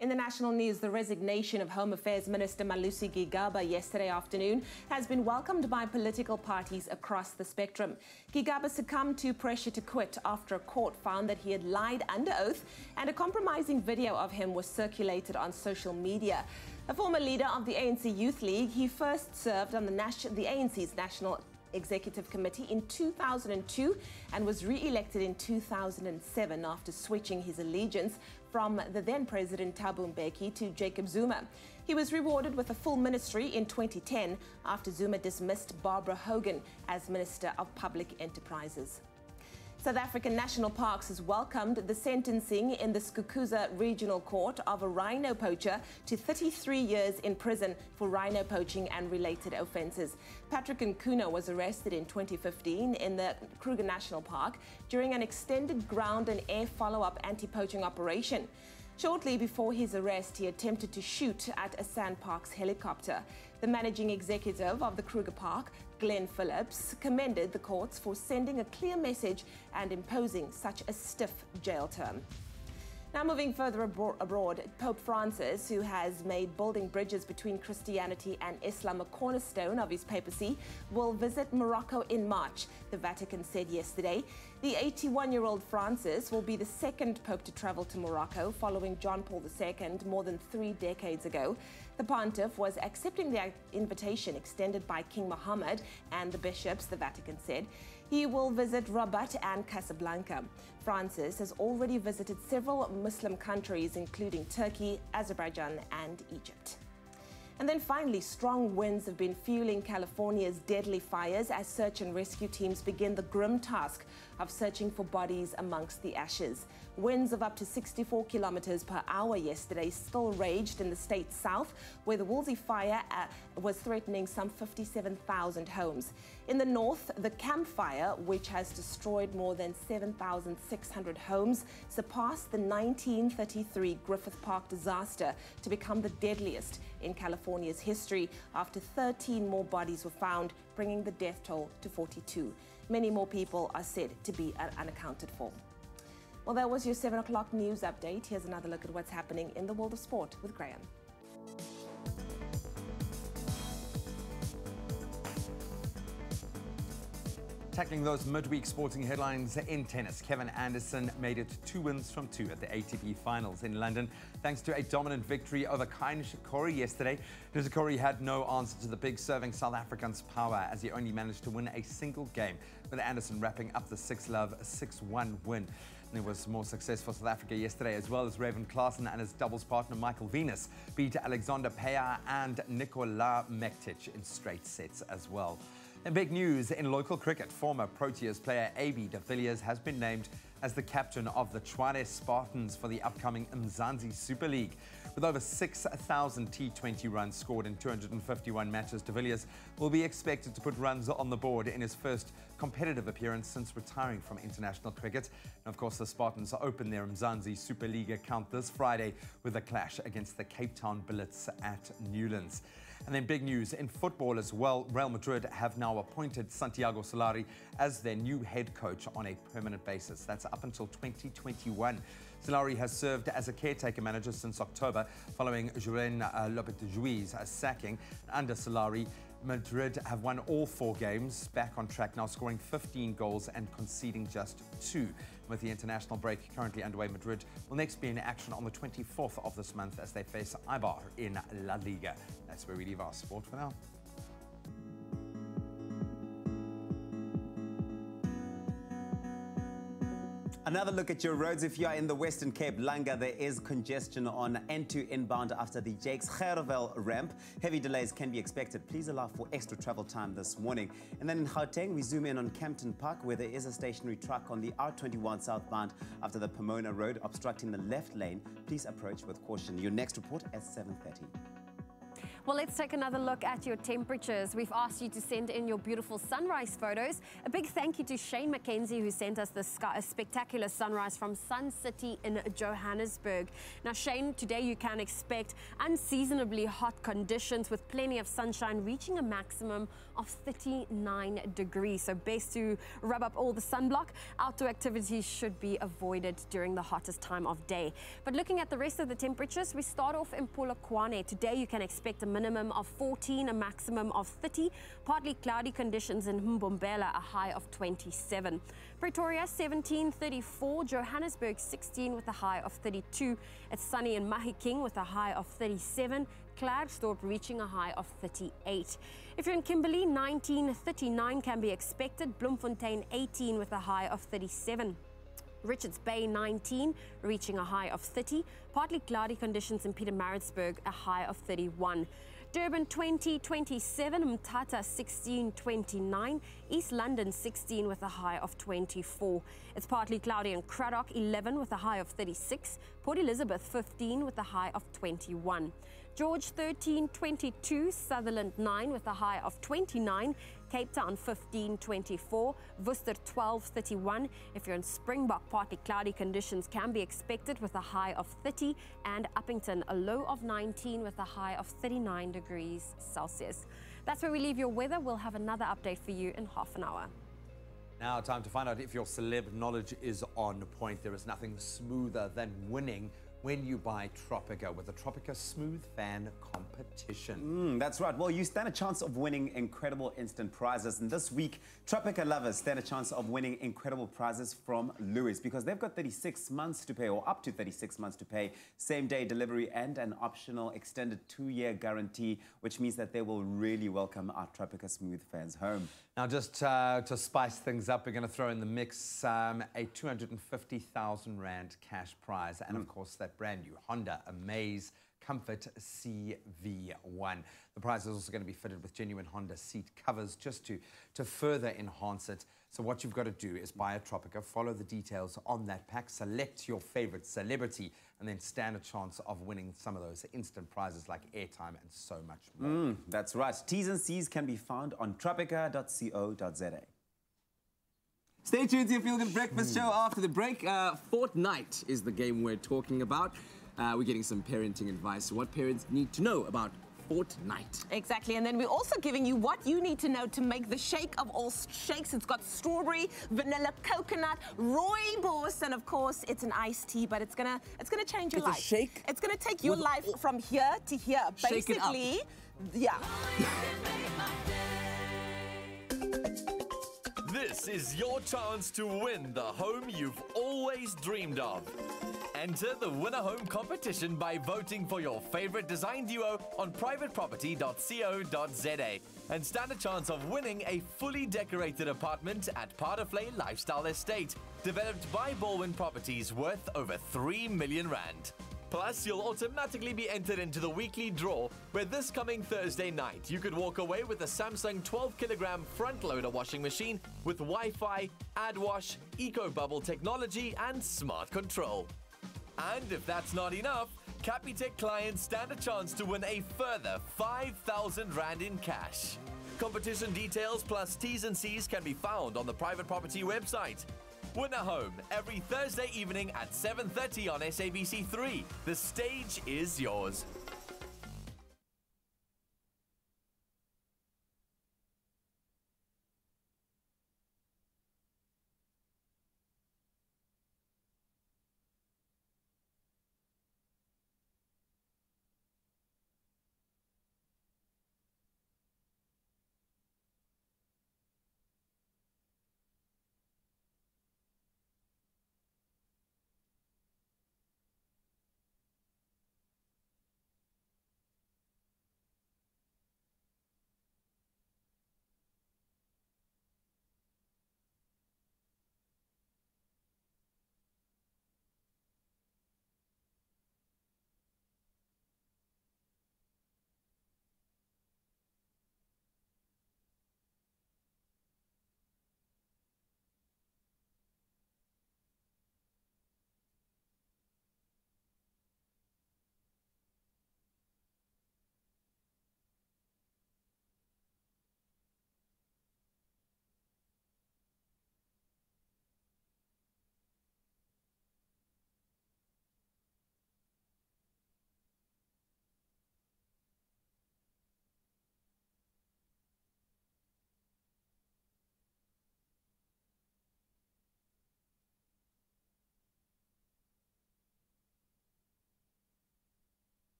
In the national news, the resignation of Home Affairs Minister Malusi Gigaba yesterday afternoon has been welcomed by political parties across the spectrum. Gigaba succumbed to pressure to quit after a court found that he had lied under oath, and a compromising video of him was circulated on social media. A former leader of the ANC Youth League, he first served on the ANC's National Executive Committee in 2002 and was re-elected in 2007 after switching his allegiance from the then President Thabo Mbeki to Jacob Zuma. He was rewarded with a full ministry in 2010 after Zuma dismissed Barbara Hogan as Minister of Public Enterprises. South African National Parks has welcomed the sentencing in the Skukuza Regional Court of a rhino poacher to 33 years in prison for rhino poaching and related offences. Patrick Nkuna was arrested in 2015 in the Kruger National Park during an extended ground and air follow-up anti-poaching operation. Shortly before his arrest, he attempted to shoot at a Sandparks helicopter. The managing executive of the Kruger Park, Glenn Phillips, commended the courts for sending a clear message and imposing such a stiff jail term. Now moving further abroad, Pope Francis, who has made building bridges between Christianity and Islam a cornerstone of his papacy, will visit Morocco in March, the Vatican said yesterday. The 81-year-old Francis will be the second pope to travel to Morocco following John Paul II more than 3 decades ago. The pontiff was accepting the invitation extended by King Mohammed and the bishops, the Vatican said. He will visit Rabat and Casablanca. Francis has already visited several Muslim countries, including Turkey, Azerbaijan, and Egypt. And then finally, strong winds have been fueling California's deadly fires as search and rescue teams begin the grim task of searching for bodies amongst the ashes. Winds of up to 64 kilometers per hour yesterday still raged in the state's south, where the Woolsey fire was threatening some 57,000 homes. In the north, the Camp Fire, which has destroyed more than 7,600 homes, surpassed the 1933 Griffith Park disaster to become the deadliest in California's history after 13 more bodies were found, bringing the death toll to 42. Many more people are said to be unaccounted for. Well, that was your 7 o'clock news update. Here's another look at what's happening in the world of sport with Graham. Tackling those midweek sporting headlines in tennis, Kevin Anderson made it 2 wins from 2 at the ATP Finals in London, thanks to a dominant victory over Nishikori yesterday. Nishikori had no answer to the big serving South African's power as he only managed to win a single game, with Anderson wrapping up the 6-love 6-1 win. And it was more success for South Africa yesterday, as well as Raven Klaasen and his doubles partner Michael Venus beat Alexander Paya and Nikola Mektic in straight sets as well. In big news in local cricket, former Proteas player AB de Villiers has been named as the captain of the Charades Spartans for the upcoming Mzansi Super League. With over 6,000 T20 runs scored in 251 matches, de Villiers will be expected to put runs on the board in his first competitive appearance since retiring from international cricket. And of course, the Spartans open their Mzansi Super League account this Friday with a clash against the Cape Town Bullets at Newlands. And then big news in football as well. Real Madrid have now appointed Santiago Solari as their new head coach on a permanent basis. That's up until 2021. Solari has served as a caretaker manager since October following Julen Lopetegui's sacking. Under Solari, Madrid have won all 4 games, back on track now, scoring 15 goals and conceding just 2. With the international break currently underway, Madrid will next be in action on the 24th of this month as they face Eibar in La Liga. That's where we leave our sport for now. Another look at your roads. If you are in the Western Cape, Langa, there is congestion on N2 inbound after the Jakes Gerwel ramp. Heavy delays can be expected. Please allow for extra travel time this morning. And then in Gauteng, we zoom in on Campton Park, where there is a stationary truck on the R21 southbound after the Pomona Road, obstructing the left lane. Please approach with caution. Your next report at 7:30. Well, let's take another look at your temperatures. We've asked you to send in your beautiful sunrise photos. A big thank you to Shane McKenzie, who sent us this spectacular sunrise from Sun City in Johannesburg. Now, Shane, today you can expect unseasonably hot conditions with plenty of sunshine, reaching a maximum of 39 degrees. So best to rub up all the sunblock. Outdoor activities should be avoided during the hottest time of day. But looking at the rest of the temperatures, we start off in Polokwane. Today you can expect a minimum of 14, a maximum of 30. Partly cloudy conditions in Mbombela, a high of 27. Pretoria 17, 34. Johannesburg 16 with a high of 32. It's sunny in Mahikeng with a high of 37. Klerksdorp reaching a high of 38. If you're in Kimberley, 19, 39 can be expected. Bloemfontein 18 with a high of 37. Richards Bay 19, reaching a high of 30. Partly cloudy conditions in Pietermaritzburg, a high of 31. Durban 20, 27. Mthatha 16, 29. East London 16 with a high of 24. It's partly cloudy in Cradock 11 with a high of 36. Port Elizabeth 15 with a high of 21. George 13, 22, Sutherland 9 with a high of 29, Cape Town 15, 24, Worcester 12, 31. If you're in Springbok, partly cloudy conditions can be expected with a high of 30, and Uppington a low of 19 with a high of 39 degrees Celsius. That's where we leave your weather. We'll have another update for you in half an hour. Now, time to find out if your celeb knowledge is on point. There is nothing smoother than winning when you buy Tropica with the Tropica Smooth Fan Competition. That's right. Well, you stand a chance of winning incredible instant prizes. And this week, Tropica lovers stand a chance of winning incredible prizes from Louis, because they've got 36 months to pay, or up to 36 months to pay, same-day delivery and an optional extended 2-year guarantee, which means that they will really welcome our Tropica Smooth fans home. Now, just to spice things up, we're going to throw in the mix a 250,000 Rand cash prize, and of course that brand new Honda Amaze Comfort CV1. The prize is also going to be fitted with genuine Honda seat covers just to further enhance it. So what you've got to do is buy a Tropica, follow the details on that pack, select your favorite celebrity, and then stand a chance of winning some of those instant prizes like airtime and so much more. That's right. T's and C's can be found on tropica.co.za. Stay tuned to your Feel Good Breakfast show after the break. Fortnite is the game we're talking about. We're getting some parenting advice, what parents need to know about Fortnite. Exactly, and then we're also giving you what you need to know to make the shake of all shakes. It's got strawberry, vanilla, coconut, Rooibos, and of course it's an iced tea, but it's gonna change your life. It's a shake? It's gonna take your life from here to here. Shake it up. Basically, yeah. This is your chance to win the home you've always dreamed of. Enter the Win a Home competition by voting for your favorite design duo on privateproperty.co.za and stand a chance of winning a fully decorated apartment at Paardenvlei Lifestyle Estate, developed by Baldwin Properties, worth over 3 million Rand. Plus, you'll automatically be entered into the weekly draw, where this coming Thursday night, you could walk away with a Samsung 12-kilogram front-loader washing machine with Wi-Fi, AdWash, EcoBubble technology, and smart control. And if that's not enough, Capitec clients stand a chance to win a further 5,000 Rand in cash. Competition details plus T's and C's can be found on the Private Property website. Win a Home every Thursday evening at 7:30 on SABC3. The stage is yours.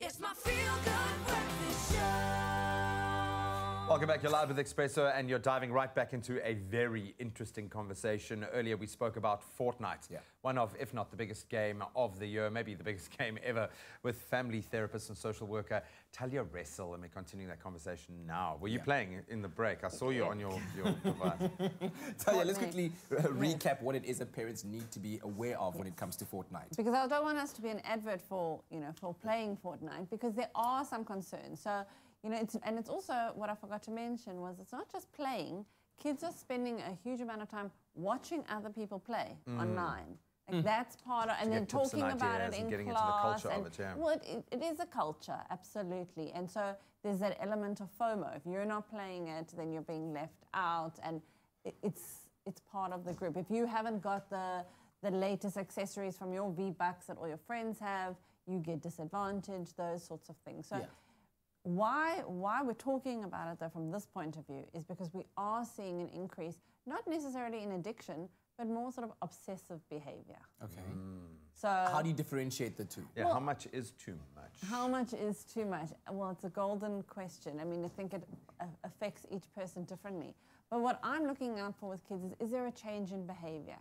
It's my feel-good breakfast show. Welcome back. You're live with Expresso, and you're diving right back into a very interesting conversation. Earlier, we spoke about Fortnite, one of, if not the biggest game of the year, maybe the biggest game ever, with family therapist and social worker Talia Wrestle, and we're continuing that conversation now. Were you playing in the break? I saw you on your device. Talia, let's quickly recap what it is that parents need to be aware of when it comes to Fortnite. Because I don't want us to be an advert for, for playing Fortnite, because there are some concerns. So, it's also, what I forgot to mention was it's not just playing. Kids are spending a huge amount of time watching other people play online. Like that's part of, and then talking about it in getting class. Into the culture of it, yeah. Well, it is a culture, absolutely. And so there's that element of FOMO. If you're not playing it, then you're being left out, and it's part of the group. If you haven't got the latest accessories from your V-Bucks that all your friends have, you get disadvantaged, those sorts of things. So why we're talking about it, though, from this point of view, is because we are seeing an increase, not necessarily in addiction, but more sort of obsessive behavior. Okay. So how do you differentiate the two? Yeah, how much is too much? How much is too much? Well, it's a golden question. I mean, I think it affects each person differently. But what I'm looking out for with kids is there a change in behavior?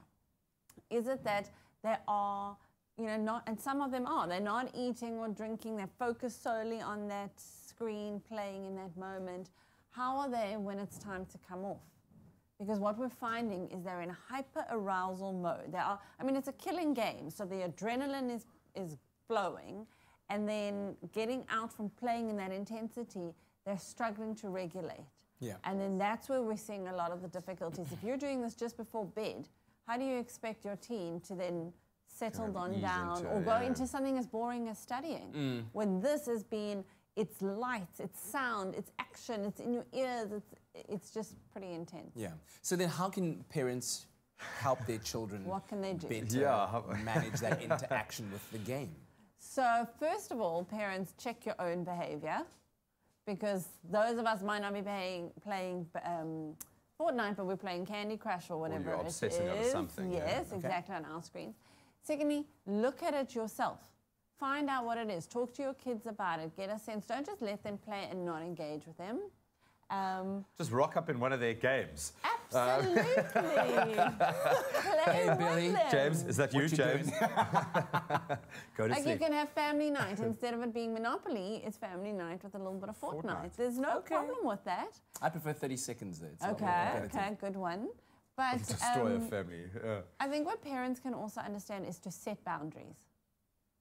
Is it that they are, not, and some of them are, they're not eating or drinking, they're focused solely on that screen, playing in that moment. How are they when it's time to come off? Because what we're finding is they're in a hyper-arousal mode. It's a killing game, so the adrenaline is flowing, and then getting out from playing in that intensity, they're struggling to regulate. Yeah. And then that's where we're seeing a lot of the difficulties. If you're doing this just before bed, how do you expect your teen to then settle on down or go into something as boring as studying? When this has been, it's lights, it's sound, it's action, it's in your ears, it's just pretty intense. Yeah. So then how can parents help their children what can they do? better manage that interaction with the game? So first of all, parents, check your own behavior, because those of us might not be playing Fortnite, but we're playing Candy Crush or whatever you're obsessing over something. Yes, exactly, on our screens. Secondly, look at it yourself. Find out what it is. Talk to your kids about it. Get a sense. Don't just let them play and not engage with them. Just rock up in one of their games. Absolutely. Hey, Billy. James, is that you, James? Go to like sleep. you can have family night. Instead of it being Monopoly, it's family night with a little bit of Fortnite. There's no problem with that. I prefer 30 seconds, though. It's okay, good one. But destroy a family. I think what parents can also understand is to set boundaries.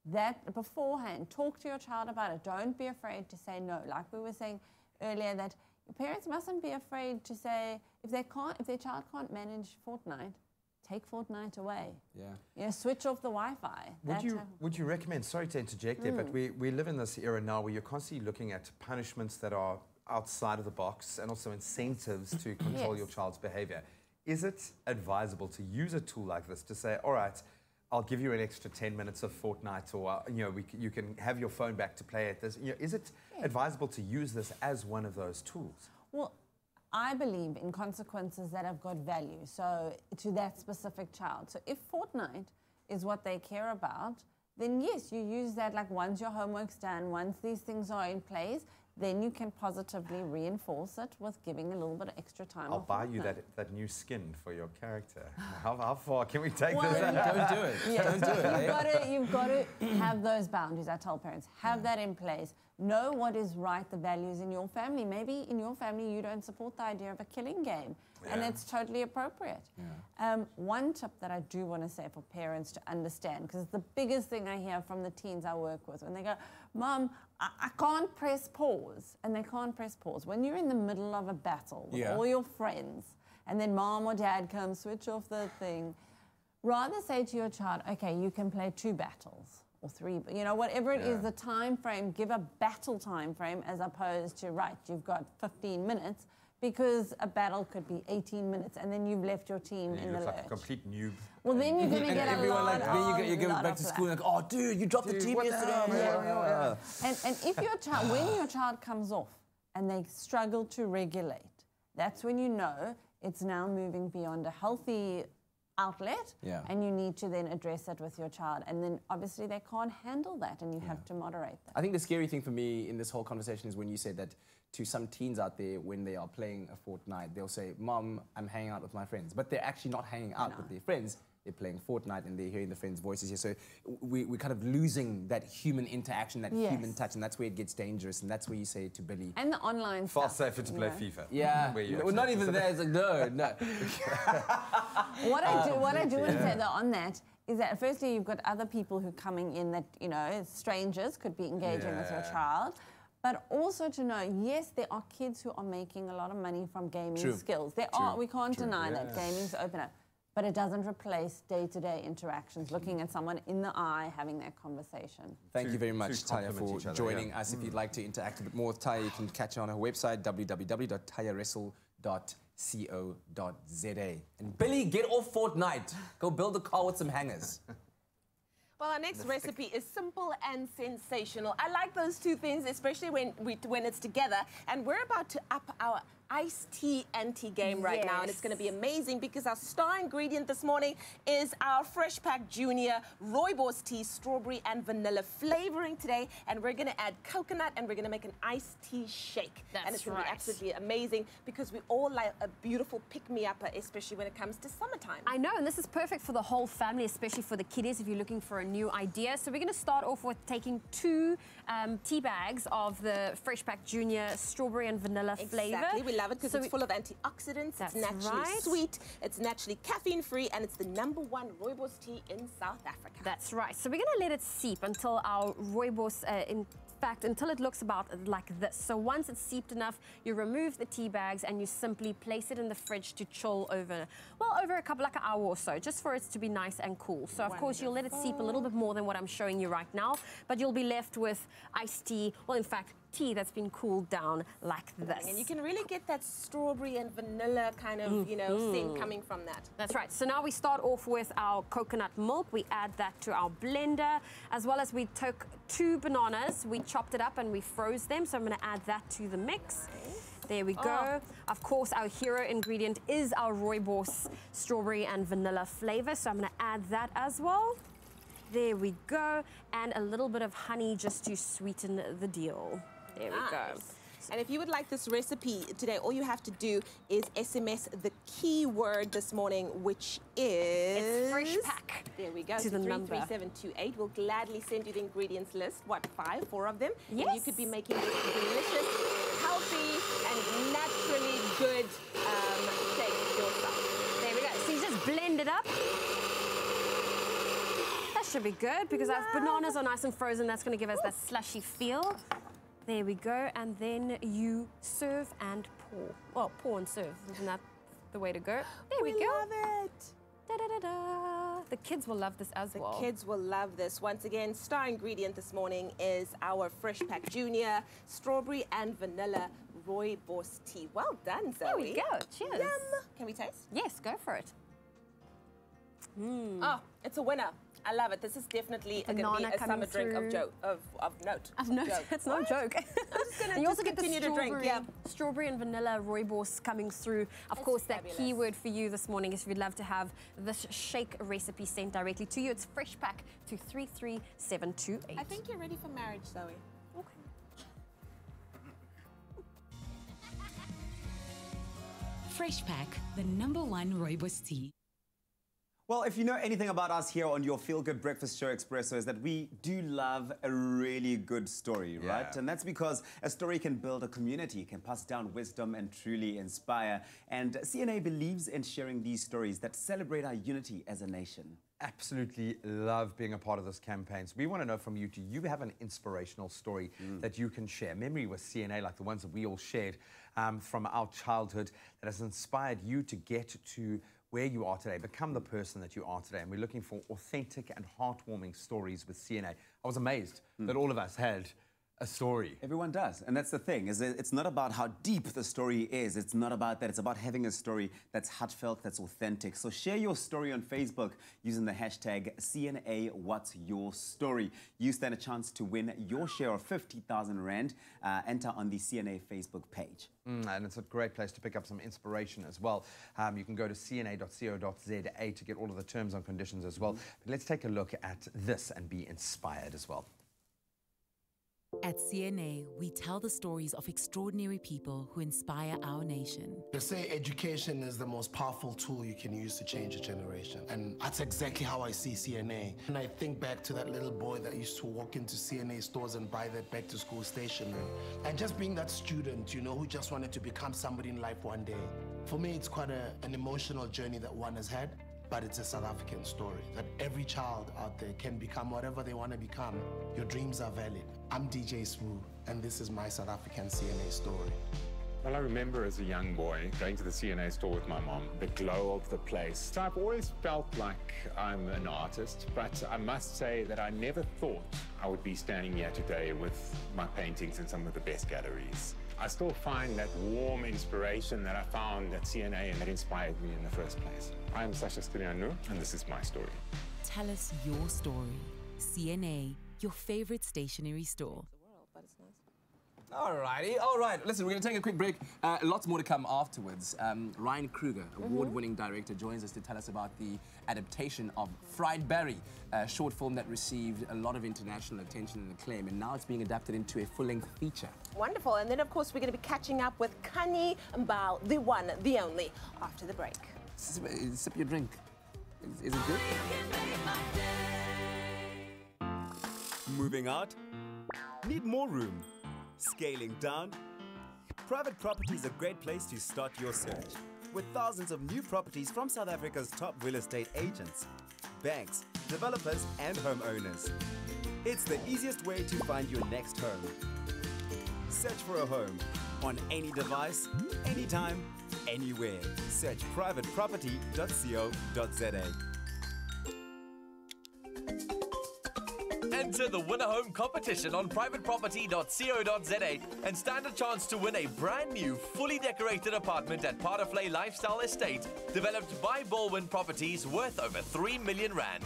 That beforehand, talk to your child about it. Don't be afraid to say no. Like we were saying earlier, that parents mustn't be afraid to say, if their child can't manage Fortnite, take Fortnite away. Yeah. Switch off the Wi-Fi. Would you recommend, sorry to interject there, but we live in this era now where you're constantly looking at punishments that are outside of the box and also incentives to control your child's behavior. Is it advisable to use a tool like this to say, all right, I'll give you an extra 10 minutes of Fortnite, or you can have your phone back to play at this. Is it advisable to use this as one of those tools? Well, I believe in consequences that have got value, so to that specific child. So if Fortnite is what they care about, then yes, you use that, like once your homework's done, once these things are in place, then you can positively reinforce it with giving a little bit of extra time. I'll buy you that new skin for your character. How far can we take this? Don't do it. Yes, don't do it. You've got to have those boundaries. I tell parents, have that in place. Know what is right, the values in your family. Maybe in your family you don't support the idea of a killing game, and it's totally appropriate. One tip that I do want to say for parents to understand, because it's the biggest thing I hear from the teens I work with, when they go, Mom, I can't press pause, and they can't press pause. When you're in the middle of a battle with all your friends, and then mom or dad comes, switch off the thing, rather say to your child, okay, you can play 2 battles or 3, whatever it is, the time frame, give a battle time frame as opposed to, right, you've got 15 minutes, because a battle could be 18 minutes, and then you've left your team in the lurch. Like a complete noob. Well, then you're going to get a lot of you go back to school like, oh, dude, you dropped the team yesterday. And if your child, when your child comes off and they struggle to regulate, that's when you know it's now moving beyond a healthy outlet, and you need to then address it with your child. And then obviously they can't handle that, and you have to moderate that. I think the scary thing for me in this whole conversation is when you said that to some teens out there, when they are playing a Fortnite, they'll say, Mom, I'm hanging out with my friends. But they're actually not hanging out with their friends. They're playing Fortnite and they're hearing the friends' voices here. So we're kind of losing that human interaction, that human touch, and that's where it gets dangerous. And that's where you say to Billy. And the online far stuff, safer to play FIFA. Yeah, well, not even there. It's like, no. What I do want to say though on that is that firstly you've got other people who are coming in that, you know, strangers could be engaging with your child. But also to know, yes, there are kids who are making a lot of money from gaming skills. There are, we can't deny that gaming's open up. But it doesn't replace day-to-day interactions, looking at someone in the eye, having that conversation. Thank you very much, Taya, for joining us. If you'd like to interact a bit more with Taya, you can catch her on her website, www.tayawrestle.co.za. And Billy, get off Fortnite. Go build a car with some hangers. Well, our next recipe is simple and sensational. I like those two things, especially when it's together. And we're about to up our iced tea game right now, and it's going to be amazing because our star ingredient this morning is our Fresh Pack Junior Rooibos tea, strawberry and vanilla flavoring today, and we're going to add coconut and we're going to make an iced tea shake. And it's going to be absolutely amazing because we all like a beautiful pick-me-upper, especially when it comes to summertime. I know, and this is perfect for the whole family, especially for the kiddies if you're looking for a new idea. So we're going to start off with taking 2 tea bags of the Fresh Pack Junior strawberry and vanilla flavor. Exactly, we love it because it's full of antioxidants, it's naturally sweet, it's naturally caffeine-free, and it's the #1 Rooibos tea in South Africa. That's right. So we're going to let it seep until our Rooibos, in fact, until it looks about like this. So once it's seeped enough, you remove the tea bags and you simply place it in the fridge to chill over, well, over a couple, like an hour or so, just for it to be nice and cool. So of course you'll let it seep a little bit more than what I'm showing you right now, but you'll be left with iced tea, well, in fact, tea that's been cooled down like this. And you can really get that strawberry and vanilla kind of, you know, scent coming from that. That's right. So now we start off with our coconut milk. We add that to our blender, as well as we took 2 bananas. We chopped it up and we froze them. So I'm going to add that to the mix. There we go. Of course, our hero ingredient is our Rooibos strawberry and vanilla flavor. So I'm going to add that as well. There we go. And a little bit of honey just to sweeten the deal. There we go. And if you would like this recipe today, all you have to do is SMS the keyword this morning, which is... It's Fresh Pack. There we go. To the number. 33728. We'll gladly send you the ingredients list. What, 4 of them? Yes. And you could be making this delicious, healthy, and naturally good shake yourself. There we go. So you just blend it up. That should be good because our bananas are nice and frozen. That's going to give us that slushy feel. There we go, and then you serve and pour. Well, pour and serve, isn't that the way to go? There we go. Love it. Da-da-da-da. The kids will love this as well. The kids will love this. Once again, star ingredient this morning is our Fresh Pack Junior Strawberry and Vanilla Rooibos tea. Well done, Zoe. There we go. Cheers. Yum. Can we taste? Yes, go for it. Oh, it's a winner. I love it. This is definitely going to be a summer drink of note. Of note. It's not a joke. I'm just going to you also get the continue to drink. Yeah. Strawberry and vanilla Rooibos coming through. Of course, fabulous. That keyword for you this morning is if you'd love to have this shake recipe sent directly to you. It's Fresh Pack to 33728. I think you're ready for marriage, Zoe. Okay. Fresh Pack, the #1 Rooibos tea. Well, if you know anything about us here on your Feel Good Breakfast Show Expresso, is that we do love a really good story, right? And that's because a story can build a community, can pass down wisdom and truly inspire. And CNA believes in sharing these stories that celebrate our unity as a nation. Absolutely love being a part of this campaign. So we want to know from you, do you have an inspirational story that you can share? Memory with CNA, like the ones that we all shared from our childhood, that has inspired you to get to where you are today, become the person that you are today. And we're looking for authentic and heartwarming stories with CNA. I was amazed that all of us had a story. Everyone does, and that's the thing, is it's not about how deep the story is. It's not about that. It's about having a story that's heartfelt, that's authentic. So share your story on Facebook using the hashtag CNA What's Your Story. You stand a chance to win your share of 50,000 Rand. Enter on the CNA Facebook page. And it's a great place to pick up some inspiration as well. You can go to cna.co.za to get all of the terms and conditions as well. But let's take a look at this and be inspired as well. At CNA, we tell the stories of extraordinary people who inspire our nation. They say education is the most powerful tool you can use to change a generation. And that's exactly how I see CNA. And I think back to that little boy that used to walk into CNA stores and buy that back-to-school stationery. And just being that student, you know, who just wanted to become somebody in life one day. For me, it's quite an emotional journey that one has had. But it's a South African story, that every child out there can become whatever they want to become. Your dreams are valid. I'm DJ Smooth, and this is my South African CNA story. Well, I remember as a young boy going to the CNA store with my mom, the glow of the place. So I've always felt like I'm an artist, but I must say that I never thought I would be standing here today with my paintings in some of the best galleries. I still find that warm inspiration that I found at CNA and that inspired me in the first place. I'm Sasha Stilianu, and this is my story. Tell us your story. CNA, your favorite stationery store. Alrighty, all right. Listen, we're going to take a quick break. Lots more to come afterwards. Ryan Kruger, award-winning director, joins us to tell us about the adaptation of Fried Barry, a short film that received a lot of international attention and acclaim, and now it's being adapted into a full-length feature. Wonderful. And then, of course, we're going to be catching up with Kani Mbao, the one, the only, after the break. Sip your drink. Is it good? Moving out? Need more room? Scaling down? Private property is a great place to start your search. With thousands of new properties from South Africa's top real estate agents, banks, developers, and homeowners. It's the easiest way to find your next home. Search for a home on any device, anytime, anywhere. Search privateproperty.co.za. Enter the Win a Home competition on privateproperty.co.za and stand a chance to win a brand new, fully decorated apartment at Paraflay Lifestyle Estate, developed by Baldwin Properties, worth over 3 million rand.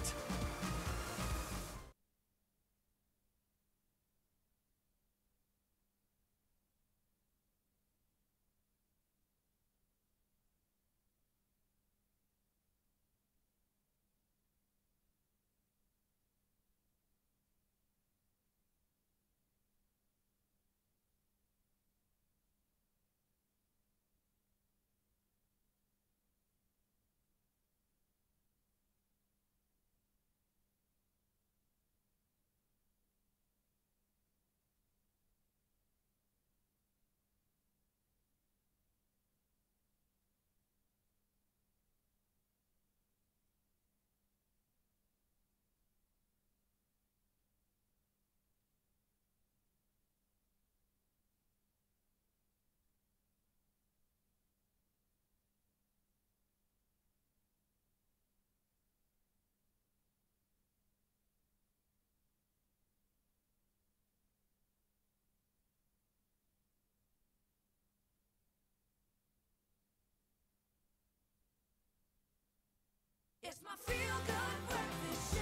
It's my feel-good breakfast show.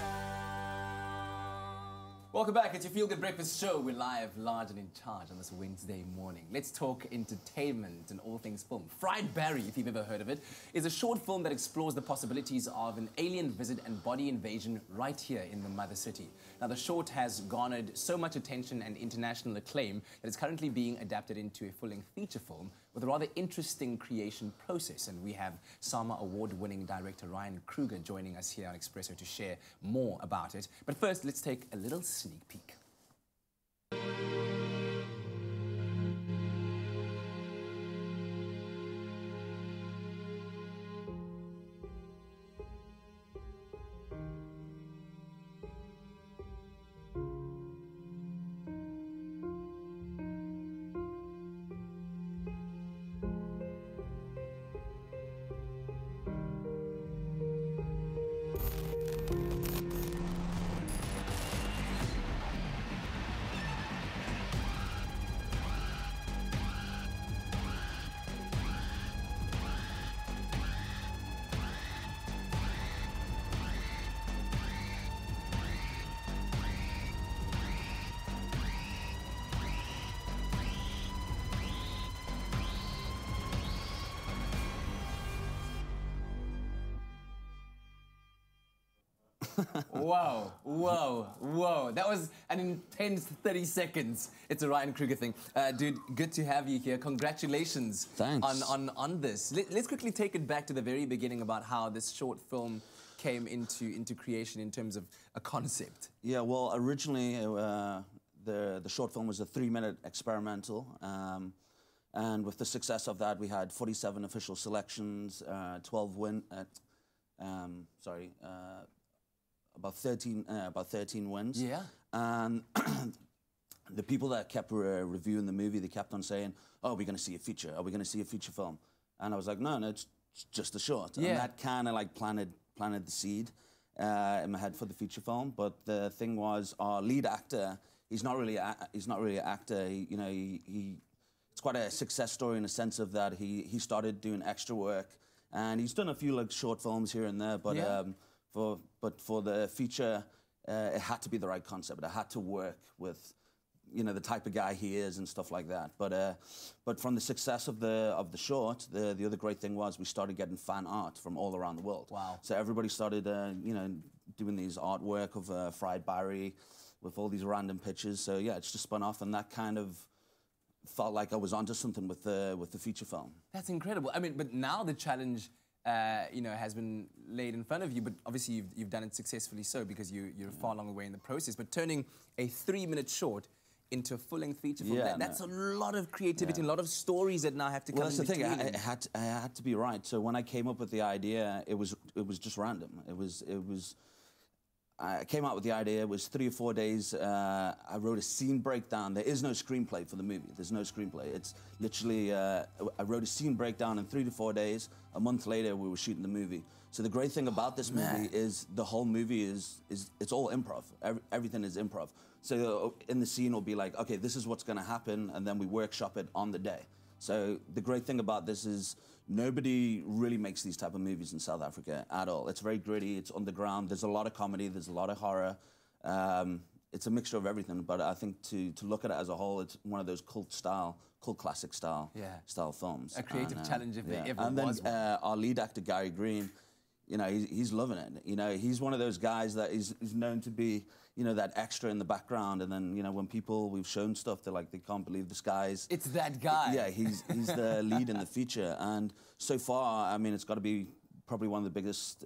Welcome back. It's your Feel Good Breakfast Show. We're live, large and in charge on this Wednesday morning. Let's talk entertainment and all things film. Fried Barry, if you've ever heard of it, is a short film that explores the possibilities of an alien visit and body invasion right here in the mother city. Now, the short has garnered so much attention and international acclaim that it's currently being adapted into a full-length feature film with a rather interesting creation process. And we have SAMA award-winning director Ryan Kruger joining us here on Expresso to share more about it. But first, let's take a little sneak peek. Whoa, whoa, whoa. That was an intense 30 seconds. It's a Ryan Kruger thing. Dude, good to have you here. Congratulations. Thanks. On this. Let's quickly take it back to the very beginning about how this short film came into creation in terms of a concept. Yeah, well, originally the short film was a 3-minute experimental. And with the success of that, we had 47 official selections, 12 about 13 wins. Yeah. And the people that kept reviewing the movie, they kept on saying, "Oh, we're going to see a feature. Are we going to see a feature film?" And I was like, "No, it's just a short." Yeah. And that kind of like planted the seed in my head for the feature film. But the thing was, our lead actor, he's not really an actor. It's quite a success story in the sense of that he started doing extra work, and he's done a few like short films here and there. But yeah. For the feature, it had to be the right concept. It had to work with, the type of guy he is and stuff like that. But from the success of the short, the other great thing was we started getting fan art from all around the world. Wow. So everybody started, doing these artwork of Fried Barry with all these random pictures. So yeah, it's just spun off, and that kind of felt like I was onto something with the feature film. That's incredible. I mean, but now the challenge, has been laid in front of you, but obviously you've done it successfully so because you're far along the way in the process. But turning a 3-minute short into a full-length feature film, that's a lot of creativity, a lot of stories that now have to come in. Well, that's the thing. I had to be right. So when I came up with the idea, it was just random. I came out with the idea. It was 3 or 4 days. I wrote a scene breakdown. There is no screenplay for the movie. There's no screenplay. It's literally, I wrote a scene breakdown in 3 to 4 days. A month later, we were shooting the movie. So the great thing about this movie is the whole movie is it's all improv. Everything is improv. So in the scene, it'll be like, okay, this is what's going to happen, and then we workshop it on the day. So the great thing about this is nobody really makes these type of movies in South Africa at all. It's very gritty, it's underground, there's a lot of comedy, there's a lot of horror. It's a mixture of everything, but I think to look at it as a whole, it's one of those cult classic style films. A creative challenge if there ever was. And then our lead actor, Gary Green, he's loving it. He's one of those guys that is known to be, that extra in the background, and then, when we've shown stuff, they're like, they can't believe this guy's... It's that guy. Yeah, he's the lead in the feature, and so far, I mean, it's got to be probably one of the biggest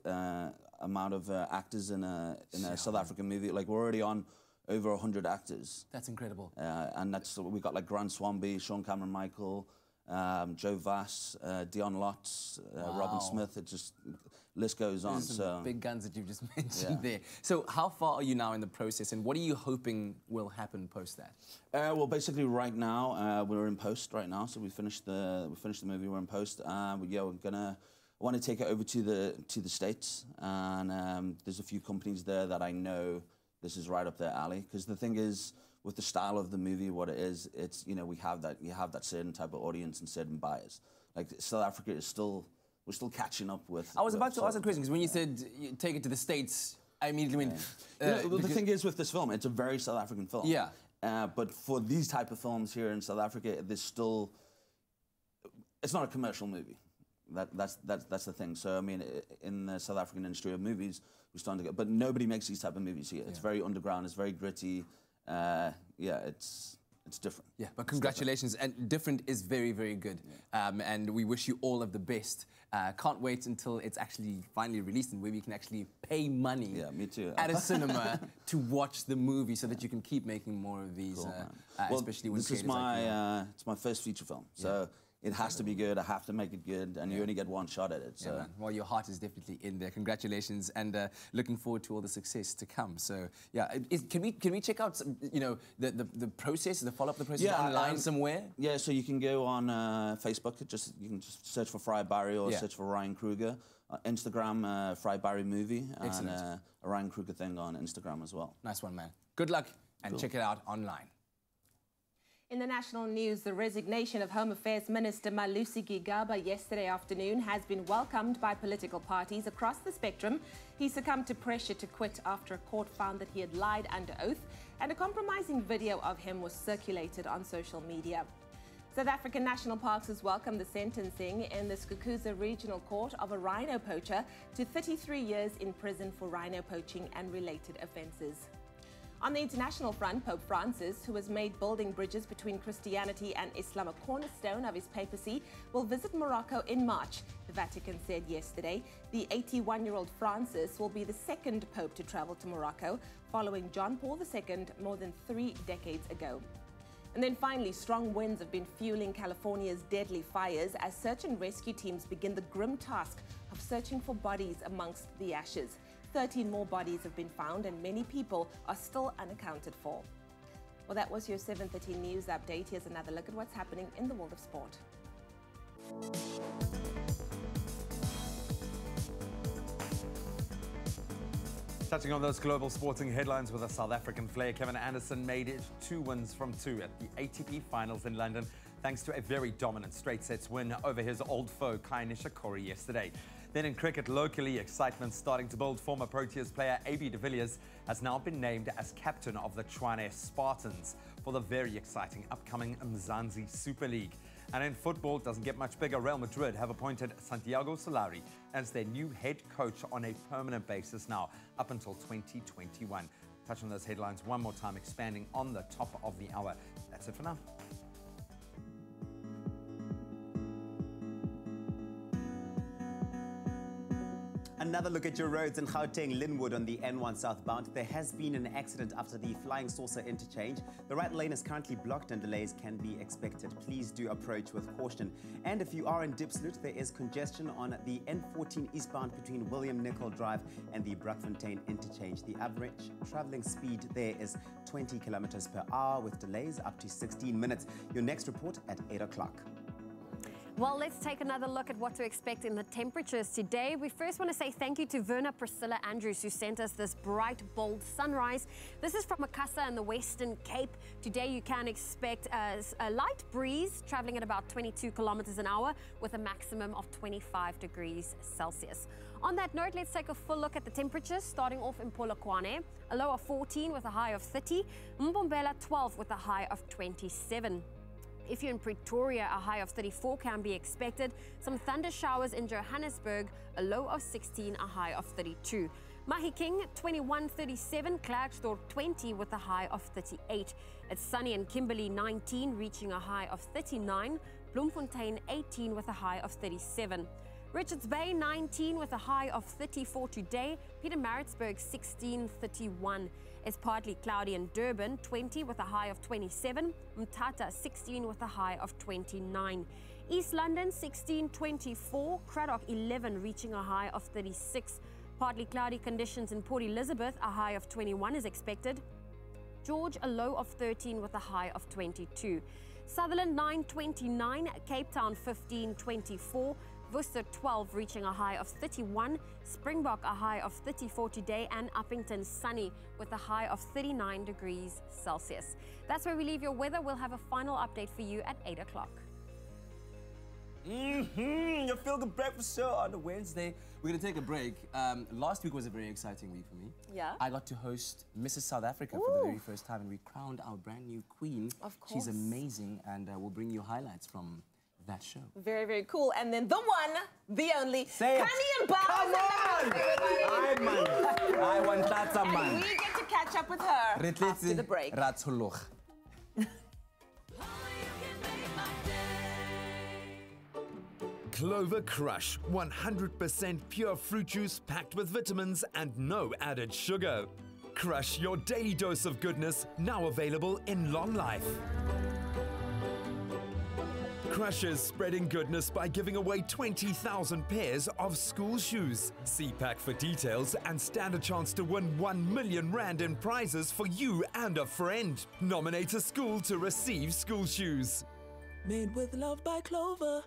amount of actors in a South African movie. Like, we're already on over 100 actors. That's incredible. And we got like Grant Swanby, Sean Cameron Michael, Joe Vass, Dion Lotz, Robin Smith. It just... list goes on. Some big guns that you've just mentioned there. So how far are you now in the process, and what are you hoping will happen post that? Well, basically right now we're in post right now. So we finished the movie. We're in post. I want to take it over to the States, and there's a few companies there that I know this is right up their alley. Because the thing is, with the style of the movie, what it is, it's you have that certain type of audience and certain buyers. Like South Africa is still. We're still catching up with... I was about to ask a question, because when you said you take it to the States, I immediately went... the thing is with this film, it's a very South African film. Yeah. But for these type of films here in South Africa, there's still... It's not a commercial movie. That's the thing. So, I mean, in the South African industry of movies, we're starting to get... But nobody makes these type of movies here. It's very underground, it's very gritty. It's different. Yeah, but congratulations. And different is very, very good. Yeah. And we wish you all of the best. Can't wait until it's actually finally released and where we can actually pay money me too. at a cinema to watch the movie so that you can keep making more of these, well, especially when this is it's my first feature film. So it has to be good. I have to make it good, and you only get one shot at it. So. Yeah, man. Well, your heart is definitely in there. Congratulations, and looking forward to all the success to come. So, yeah, can we check out the process, the follow-up, the process online somewhere? Yeah, so you can go on Facebook. You can just search for Fried Barry or search for Ryan Kruger. Instagram, Fried Barry Movie, and a Ryan Kruger thing on Instagram as well. Nice one, man. Good luck, and check it out online. In the national news, the resignation of Home Affairs Minister Malusi Gigaba yesterday afternoon has been welcomed by political parties across the spectrum. He succumbed to pressure to quit after a court found that he had lied under oath, and a compromising video of him was circulated on social media. South African National Parks has welcomed the sentencing in the Skukuza Regional Court of a rhino poacher to 33 years in prison for rhino poaching and related offences. On the international front, Pope Francis, who has made building bridges between Christianity and Islam a cornerstone of his papacy, will visit Morocco in March, the Vatican said yesterday. The 81-year-old Francis will be the second pope to travel to Morocco, following John Paul II more than 3 decades ago. And then finally, strong winds have been fueling California's deadly fires as search and rescue teams begin the grim task of searching for bodies amongst the ashes. 13 more bodies have been found and many people are still unaccounted for. Well, that was your 7:30 news update. Here's another look at what's happening in the world of sport. Touching on those global sporting headlines with a South African flair, Kevin Anderson made it 2 wins from 2 at the ATP Finals in London, thanks to a very dominant straight sets win over his old foe, Kyle Nishikori, yesterday. Then in cricket locally, excitement starting to build. Former Proteas player AB de Villiers has now been named as captain of the Tshwane Spartans for the very exciting upcoming Mzansi Super League. And in football, it doesn't get much bigger. Real Madrid have appointed Santiago Solari as their new head coach on a permanent basis now, up until 2021. Touch on those headlines one more time, expanding on the top of the hour. That's it for now. Another look at your roads in Gauteng, Linwood on the N1 southbound. There has been an accident after the Flying Saucer interchange. The right lane is currently blocked and delays can be expected. Please do approach with caution. And if you are in Diepsloot, there is congestion on the N14 eastbound between William Nicol Drive and the Brakfontein interchange. The average traveling speed there is 20 kilometers per hour with delays up to 16 minutes. Your next report at 8 o'clock. Well, let's take another look at what to expect in the temperatures today. We first want to say thank you to Verna Priscilla Andrews, who sent us this bright, bold sunrise. This is from Macassar in the Western Cape. Today you can expect a light breeze traveling at about 22 kilometers an hour with a maximum of 25 degrees Celsius. On that note, let's take a full look at the temperatures, starting off in Polokwane. A low of 14 with a high of 30. Mbombela 12 with a high of 27. If you're in Pretoria, a high of 34 can be expected. Some thunder showers in Johannesburg, a low of 16, a high of 32. Mahikeng, 21, 37. Klerksdorp, 20 with a high of 38. It's sunny in Kimberley, 19, reaching a high of 39. Bloemfontein, 18 with a high of 37. Richards Bay, 19 with a high of 34 today. Pietermaritzburg, 16, 31. It's partly cloudy in Durban, 20 with a high of 27. Mthatha, 16 with a high of 29. East London, 16, 24. Cradock, 11, reaching a high of 36. Partly cloudy conditions in Port Elizabeth, a high of 21 is expected. George, a low of 13 with a high of 22. Sutherland, 9, 29. Cape Town, 15, 24. Worcester 12 reaching a high of 31, Springbok a high of 34 today, and Uppington sunny with a high of 39 degrees Celsius. That's where we leave your weather. We'll have a final update for you at 8 o'clock. Your feel-good breakfast show on a Wednesday. We're going to take a break. Last week was a very exciting week for me. Yeah. I got to host Mrs. South Africa for the very first time, and we crowned our brand new queen. Of course. She's amazing, and we'll bring you highlights from that show. Very, very cool. And then the one, the only, Say it. Kani and Bob. Come on! I want that, man. And we get to catch up with her after the break. Clover Crush, 100% pure fruit juice packed with vitamins and no added sugar. Crush your daily dose of goodness, now available in long life. Crushers spreading goodness by giving away 20,000 pairs of school shoes. See pack for details and stand a chance to win 1 million rand in prizes for you and a friend. Nominate a school to receive school shoes. Made with love by Clover.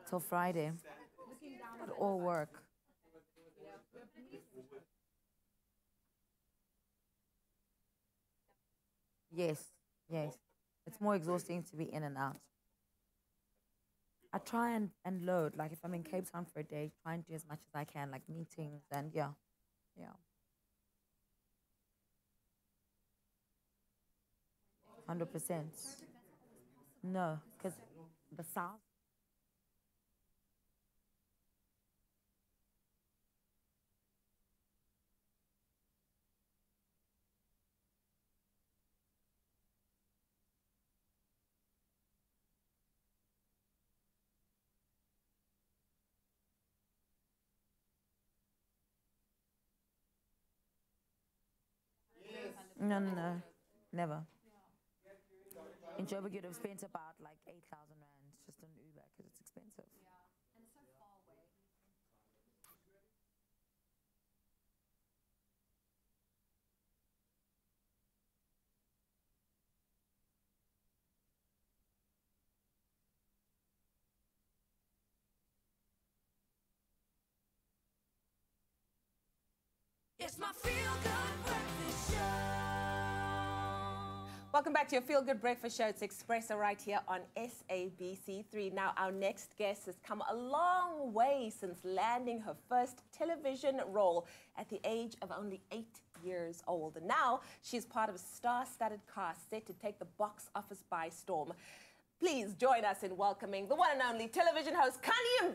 till Friday. It all work. Yes, yes. It's more exhausting to be in and out. I try and load, like if I'm in Cape Town for a day, try and do as much as I can, like meetings and yeah. 100%. No, because the South. No, never. In Joburg, you'd have spent about like 8,000 rand just on Uber because it's expensive. Yeah, and it's so far away. It's my feel-good breakfast show. Welcome back to your Feel Good Breakfast Show. It's Expresso right here on SABC3. Now, our next guest has come a long way since landing her first television role at the age of only 8 years old. And now, she's part of a star-studded cast set to take the box office by storm. Please join us in welcoming the one and only television host, Kanye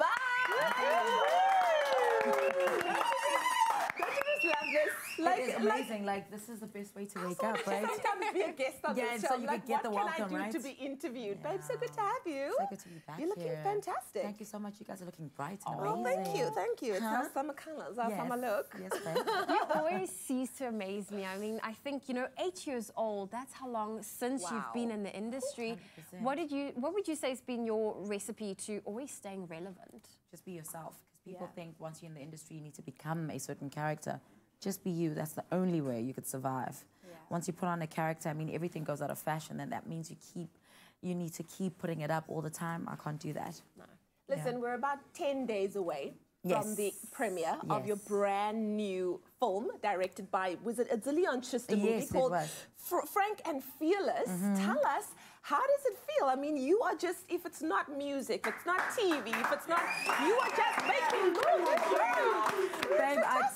Don't you just love this? It is amazing. Like, this is the best way to wake up, right? Sometimes be a guest on the show. So you could get the welcome, what can I do right? to be interviewed? Babe, so good to have you. So good to be back You're looking here. fantastic. Thank you so much. You guys are looking bright and Oh, amazing. thank you. It's our summer colours, our summer look. Yes, babe. You always cease to amaze me. I mean, I think, 8 years old, that's how long since you've been in the industry. 100%. What would you say has been your recipe to always staying relevant? Just be yourself. Because people think once you're in the industry, you need to become a certain character. Just be you. That's the only way you could survive. Yeah. Once you put on a character, I mean, everything goes out of fashion, and that means you need to keep putting it up all the time. I can't do that. No. Listen, we're about 10 days away from the Yes. premiere of your brand new film directed by, was it a Zillion Schuster movie Yes, it called was. Frank and Fearless. Tell us, how does it feel? I mean, you are just, if it's not music, if it's not TV, if it's not, you are just making movies.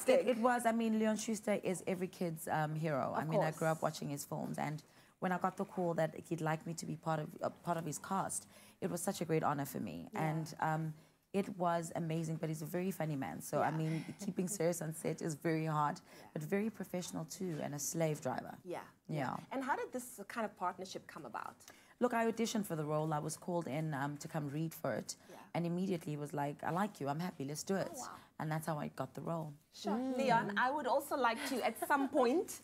Babe, it was. I mean, Leon Schuster is every kid's hero. I mean, I grew up watching his films, and when I got the call that he'd like me to be part of his cast, it was such a great honor for me. Yeah. And it was amazing, but he's a very funny man. So, I mean, keeping serious on set is very hard, but very professional too, and a slave driver. Yeah. And how did this kind of partnership come about? Look, I auditioned for the role. I was called in to come read for it. And immediately was like, I like you, I'm happy, let's do it. And that's how I got the role. Sure. Leon, I would also like to, at some point,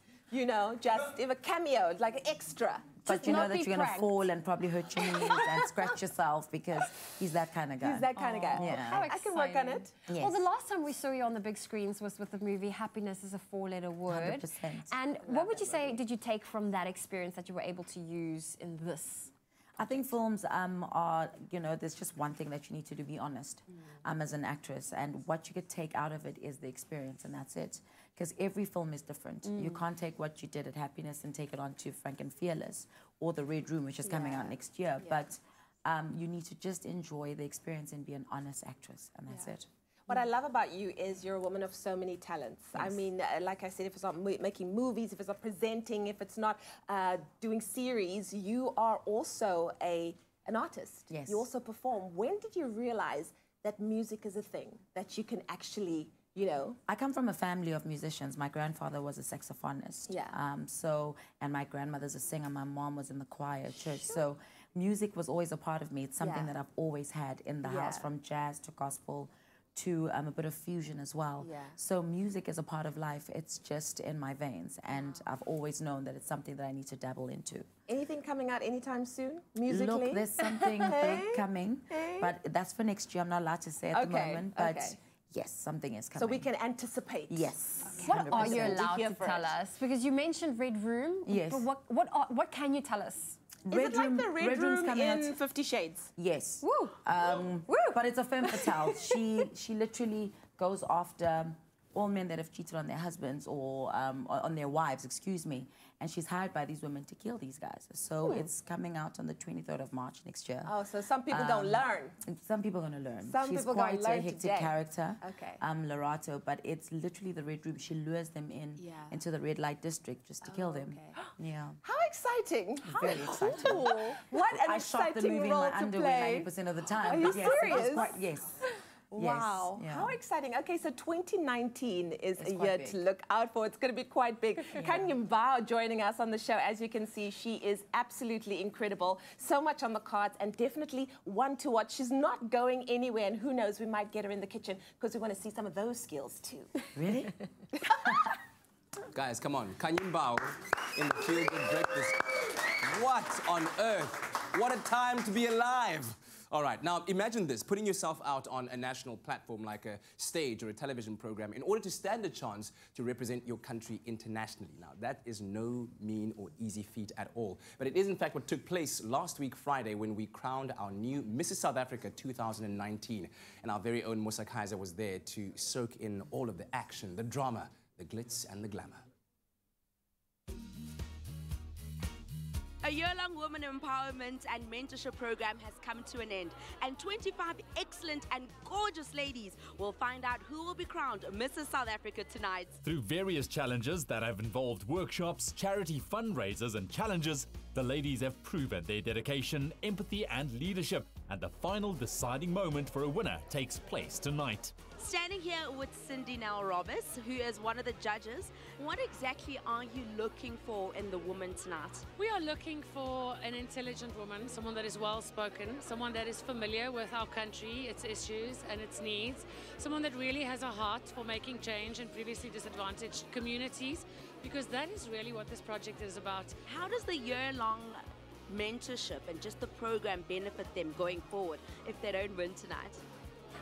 just give a cameo, like an extra. But you know that you're going to fall and probably hurt your knees and scratch yourself because he's that kind of guy. He's that kind of guy. Yeah. I can work on it. Yes. Well, the last time we saw you on the big screens was with the movie Happiness is a 4-letter word. 100%. And what would you say did you take from that experience that you were able to use in this? I think films are, there's just one thing that you need to do, be honest as an actress. And what you could take out of it is the experience, and that's it. Because every film is different. You can't take what you did at Happiness and take it on to Frank and Fearless or The Red Room, which is coming out next year. But you need to just enjoy the experience and be an honest actress, and that's it. What I love about you is you're a woman of so many talents. Yes. I mean, like I said, if it's not making movies, if it's not presenting, if it's not doing series, you are also an artist. Yes. You also perform. When did you realize that music is a thing, that you can actually, I come from a family of musicians. My grandfather was a saxophonist. Yeah. And my grandmother's a singer. My mom was in the choir at church. So music was always a part of me. It's something that I've always had in the house, from jazz to gospel to a bit of fusion as well. Yeah. So music is a part of life. It's just in my veins, and I've always known that it's something that I need to dabble into. Anything coming out anytime soon, musically? Look, there's something big coming, but that's for next year. I'm not allowed to say at the moment, but yes, something is coming. So we can anticipate. Yes. What are you 100%. allowed to tell us? Because you mentioned Red Room. Yes. But what can you tell us? Is it like the Red Room in 50 Shades? Yes. Woo. But it's a femme fatale. She literally goes after all men that have cheated on their husbands or on their wives, excuse me. And she's hired by these women to kill these guys. So it's coming out on the 23rd of March next year. Oh, so some people don't learn. Some people are going to learn. Some she's people quite gonna learn a hectic today. character, Okay. Lorato, but it's literally the Red Room. She lures them into the red light district just to kill them. Yeah. How exciting. Very exciting. Cool. What an I shot the exciting movie in role my to underwear play. 90% of the time. Are you but yes, it was serious? quite, yes. Wow, Yes, yeah. how exciting. Okay, so 2019 is It's a quite year big. to look out for. It's going to be quite big. Kanya Mbao joining us on the show. As you can see, she is absolutely incredible. So much on the cards and definitely one to watch. She's not going anywhere, and who knows, we might get her in the kitchen because we want to see some of those skills too. Really? Guys, come on. Kanya Mbao in the Feel Good Breakfast. What on earth? What a time to be alive. All right, now imagine this, putting yourself out on a national platform like a stage or a television program in order to stand a chance to represent your country internationally. Now, that is no mean or easy feat at all. But it is, in fact, what took place last week, Friday, when we crowned our new Mrs. South Africa 2019. And our very own Musa Kaiser was there to soak in all of the action, the drama, the glitz and the glamour. A year-long women empowerment and mentorship program has come to an end, and 25 excellent and gorgeous ladies will find out who will be crowned Mrs. South Africa tonight. Through various challenges that have involved workshops, charity fundraisers and challenges, the ladies have proven their dedication, empathy and leadership, and the final deciding moment for a winner takes place tonight. Standing here with Cindy Nell Roberts, who is one of the judges, what exactly are you looking for in the woman tonight? We are looking for an intelligent woman, someone that is well-spoken, someone that is familiar with our country, its issues and its needs, someone that really has a heart for making change in previously disadvantaged communities, because that is really what this project is about. How does the year-long mentorship and just the program benefit them going forward if they don't win tonight?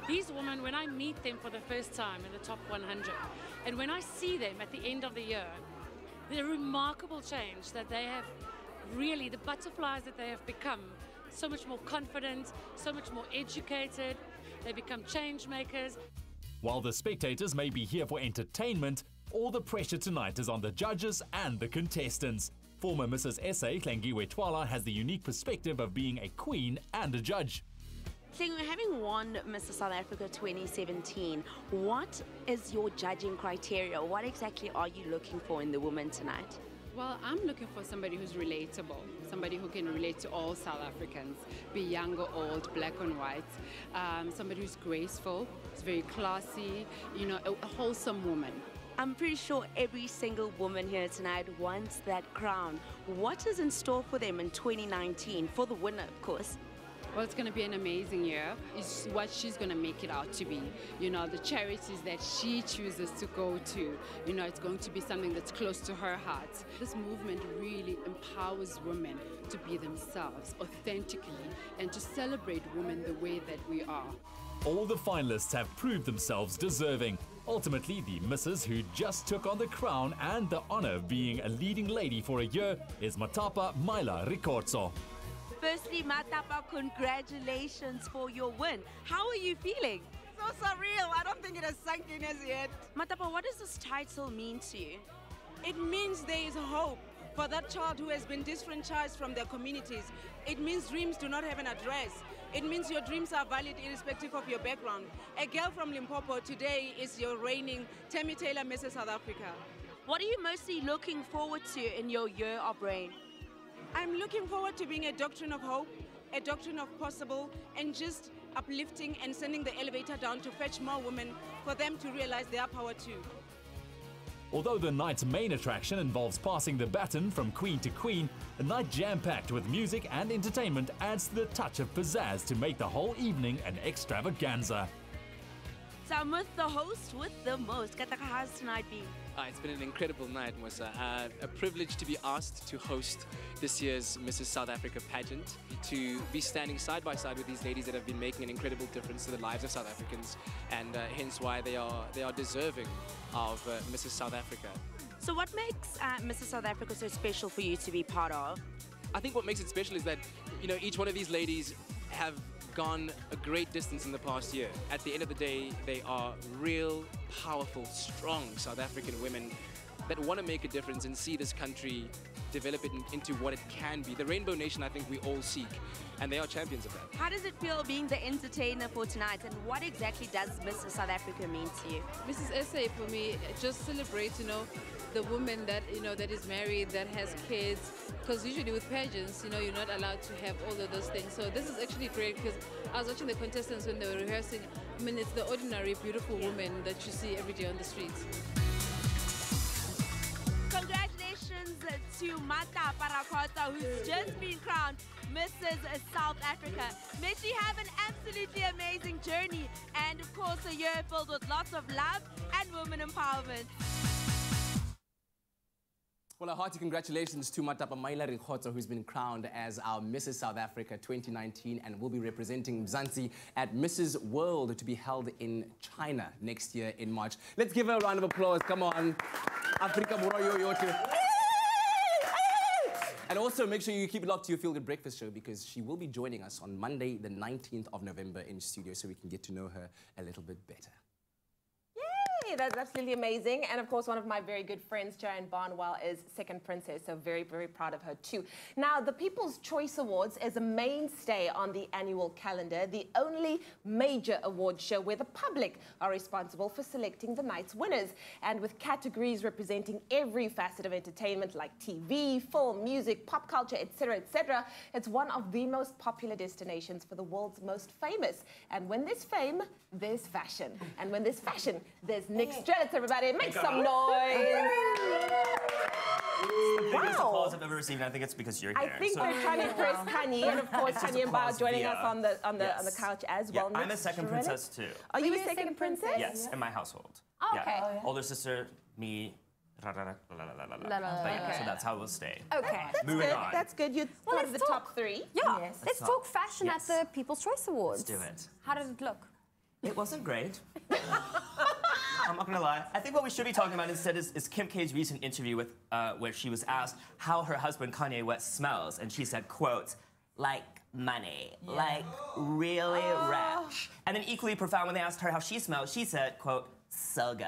These women, when I meet them for the first time in the top 100, and when I see them at the end of the year, the remarkable change that they have, really the butterflies that they have become, so much more confident, so much more educated, they become change makers. While the spectators may be here for entertainment, all the pressure tonight is on the judges and the contestants. Former Mrs. SA Klengiwe Twala has the unique perspective of being a queen and a judge. Having won Mrs. South Africa 2017, what is your judging criteria? What exactly are you looking for in the woman tonight? Well, I'm looking for somebody who's relatable, somebody who can relate to all South Africans, be young or old, black or white, somebody who's graceful, who's very classy, you know, a wholesome woman. I'm pretty sure every single woman here tonight wants that crown. What is in store for them in 2019, for the winner, of course? Well, it's going to be an amazing year. It's what she's going to make it out to be. You know, the charities that she chooses to go to, you know, it's going to be something that's close to her heart. This movement really empowers women to be themselves authentically and to celebrate women the way that we are. All the finalists have proved themselves deserving. Ultimately, the missus who just took on the crown and the honor of being a leading lady for a year is Matapa Maila Ricorzo. Firstly, Matapa, congratulations for your win. How are you feeling? So surreal. I don't think it has sunk in as yet. Matapa, what does this title mean to you? It means there is hope for that child who has been disfranchised from their communities. It means dreams do not have an address. It means your dreams are valid irrespective of your background. A girl from Limpopo today is your reigning Tammy Taylor Mrs. South Africa. What are you mostly looking forward to in your year of reign? I'm looking forward to being a doctrine of hope, a doctrine of possible, and just uplifting and sending the elevator down to fetch more women for them to realize their power too. Although the night's main attraction involves passing the baton from queen to queen, a night jam-packed with music and entertainment adds the touch of pizzazz to make the whole evening an extravaganza. So I'm with the host with the most. How's tonight been? It's been an incredible night, Musa. A privilege to be asked to host this year's Mrs. South Africa pageant, to be standing side by side with these ladies that have been making an incredible difference to the lives of South Africans, and hence why they are deserving of Mrs. South Africa. So what makes Mrs. South Africa so special for you to be part of? I think what makes it special is that, you know, each one of these ladies have gone a great distance in the past year. At the end of the day, they are real, powerful, strong South African women that want to make a difference and see this country develop it into what it can be. The Rainbow Nation, I think we all seek, and they are champions of that. How does it feel being the entertainer for tonight, and what exactly does Mrs. South Africa mean to you? Mrs. SA for me just celebrates, you know, the woman that, you know, that is married, that has kids, because usually with pageants, you know, you're not allowed to have all of those things. So this is actually great, because I was watching the contestants when they were rehearsing. I mean, it's the ordinary, beautiful woman that you see every day on the streets. Congratulations to Mata Parakota, who's just been crowned Mrs. South Africa. May she have an absolutely amazing journey, and of course a year filled with lots of love and women empowerment. Well, a hearty congratulations to Matapa Maila Rikhotso, who's been crowned as our Mrs. South Africa 2019 and will be representing Mzansi at Mrs. World to be held in China next year in March. Let's give her a round of applause. Come on. Africa Moroyo Yotu. And also make sure you keep it locked to your Feel Good Breakfast show, because she will be joining us on Monday, the 19th of November in studio, so we can get to know her a little bit better. That's absolutely amazing. And of course, one of my very good friends, Joanne Barnwell, is second princess, so very, very proud of her too. Now, the People's Choice Awards is a mainstay on the annual calendar, the only major award show where the public are responsible for selecting the night's winners. And with categories representing every facet of entertainment like TV, film, music, pop culture, etc., it's one of the most popular destinations for the world's most famous. And when there's fame, there's fashion. And when there's fashion, there's Nick Strelitz, everybody. Make some noise. The biggest applause I've ever received, and I think it's because you're here. I think they're trying to impress Kanye, and of course Kanye and Bao joining us on the couch as well. I'm a second princess too. Are you a second princess? Yes, in my household. Oh, okay. Yeah. Older sister, me. So that's how we'll stay. Okay. Moving on. That's good. You're part of the top three. Yeah. Yes. Let's talk fashion at the People's Choice Awards. Let's do it. How did it look? It wasn't great. I'm not gonna lie. I think what we should be talking about instead is Kim K's recent interview with, where she was asked how her husband Kanye West smells, and she said, quote, like money, like really rich. And then equally profound, when they asked her how she smelled, she said, quote, so good.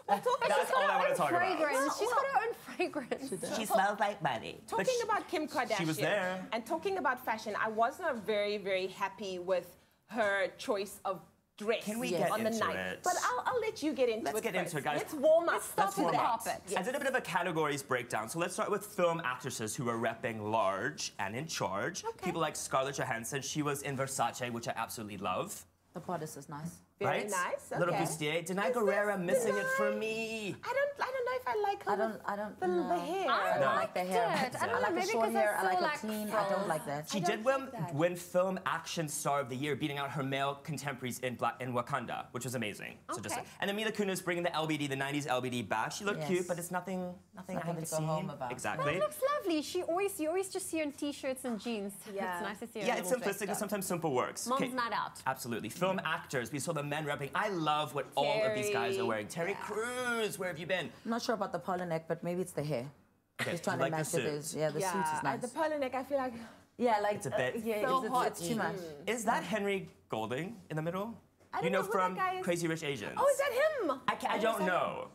Well, that's all I want to talk about. She's got her own fragrance. She smells like money. Talking about Kim Kardashian. She was there. And talking about fashion, I was not very, very happy with her choice of dress Can we get on the into night. it? But I'll let you get into Let's it get first. into it, guys. Let's warm up. Let's Start warm with the up. carpet. I did a bit of a categories breakdown. So let's start with film actresses who are repping large and in charge. People like Scarlett Johansson. She was in Versace, which I absolutely love. The bodice is nice. Very right? nice. Okay. Little bustier. Denai Guerrera missing it for me. I don't know if I like her. I don't the hair. I don't like the hair. I don't know, like maybe the short because hair. I like feel her clean. I don't like that. She did win Film Action Star of the Year, beating out her male contemporaries in Wakanda, which was amazing. So just and then Mila Kunis bringing the LBD, the 90s LBD back. She looked cute, but it's nothing I haven't seen. Exactly. Well, it looks lovely. You always just see her in t-shirts and jeans. Yeah. It's nice to see her. Yeah, it's simplistic, but sometimes simple works. Mom's night out. Absolutely. Film actors. We saw the men repping. I love what all of these guys are wearing. Terry Crews, where have you been? I'm not sure about the polo neck, but maybe it's the hair. Okay, Just trying like to match the it. suit. Yeah, the suit is nice. The polo neck, I feel like... Yeah, like... It's a bit... it's too much. Is that Henry Golding in the middle? I don't you know who from that guy is. Crazy Rich Asians? Oh, is that him? I don't know.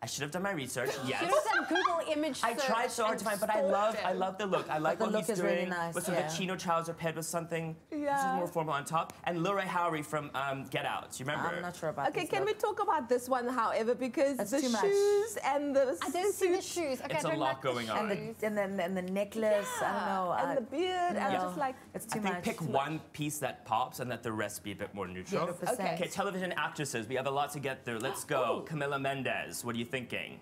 I should have done my research. Yes. You should have done Google image I search tried so hard to find, but I love the look. I like the what look he's is doing really nice, with some chino trouser paired with something this is more formal on top. And Lil Ray Howery from Get Out. You remember? I'm not sure about Okay, this can we talk about this one, however, because That's the too much. shoes and the I don't see the shoes. Okay, It's a lot going on. And the necklace, I don't know. And the beard, no. and just like... It's too I think much. pick one piece that pops and let the rest be a bit more neutral. 100%. Okay, television actresses. We have a lot to get through. Let's go. Camila Mendes. What are you thinking?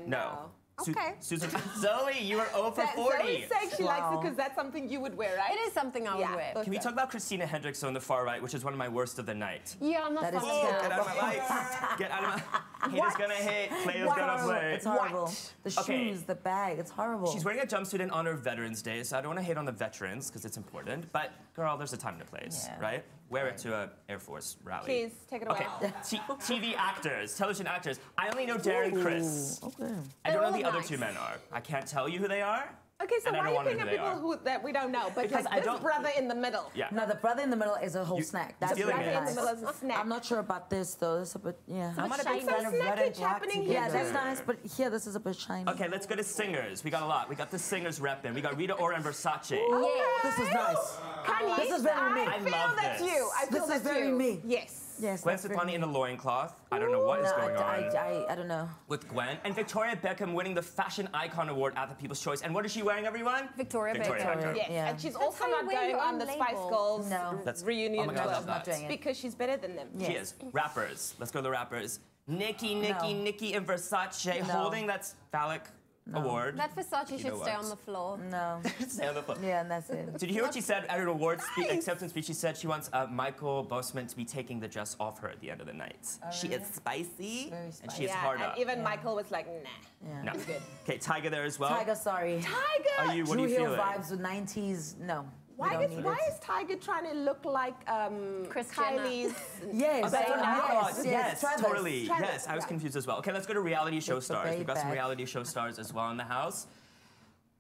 No. Okay. Susan. Zoe, you were 0 for 40. Zoe's saying she likes it because that's something you would wear, right? It is something I would wear. Can we talk about Christina Hendricks on the far right, which is one of my worst of the night? Yeah, I'm not That is fond of Oh, that. get out of my life. Get out of my... Haters gonna hate, players gonna play. It's horrible. The shoes, the bag, it's horrible. She's wearing a jumpsuit in honor of Veterans Day, so I don't want to hate on the veterans because it's important. But girl, there's a time and a place, right? Wear it to a Air Force rally. Please, take it away. Okay, TV actors, television actors. I only know Darren Criss. Okay. I don't know They're the all other nice. two men are. I can't tell you who they are. Okay, so And I why don't are you wanna picking know up who they people that we don't know? But Because like I this don't- brother in the middle. Yeah. No, the brother in the middle is a whole snack. That's the brother really in the nice. middle is a snack. I'm not sure about this though. This is a bit, yeah. I'm not a big fan of red and black Yeah, together. that's nice, but here this is a bit shiny. Okay, let's go to singers. We got a lot. We got the singers repping. We got Rita Ora and Versace. This is nice. Kanye, This is very me. I feel love that's this. you. I feel This that's is very you. me. Yes. Yes. Gwen that's very Stefani me. in a loincloth. I don't know what is going on. I don't know. With Gwen. And Victoria Beckham winning the Fashion Icon Award at the People's Choice. And what is she wearing, everyone? Victoria Beckham. Yes, Yeah. and she's That's also how you not wear going your on own the label. Spice Girls No. reunion Oh my God, I tour love that. doing it. because she's better than them. She is. Rappers. Let's go to the rappers. Nicki and Versace No. holding that phallic award. That Versace You should know stay what? on the floor. No. Stay on the floor. Yeah, and that's it. Did you hear what she said at an award acceptance speech? She said she wants Michael Bosman to be taking the dress off her at the end of the night. She is spicy, and she is hard and up. even Michael was like, nah. No. I'm good. Okay, Tiger there as well. Tiger, sorry. Tiger! Are you? What Drew are you Hill feeling? vibes with 90s. No. Why we don't is, need why it. is Tiger trying to look like Chris Kylie's? Yes. Oh, that's what I thought. yes, Yes, Travis. totally. Travis, Yes, I was yeah. confused as well. Okay, let's go to reality show It's the stars. We've got some babe. reality show stars as well in the house.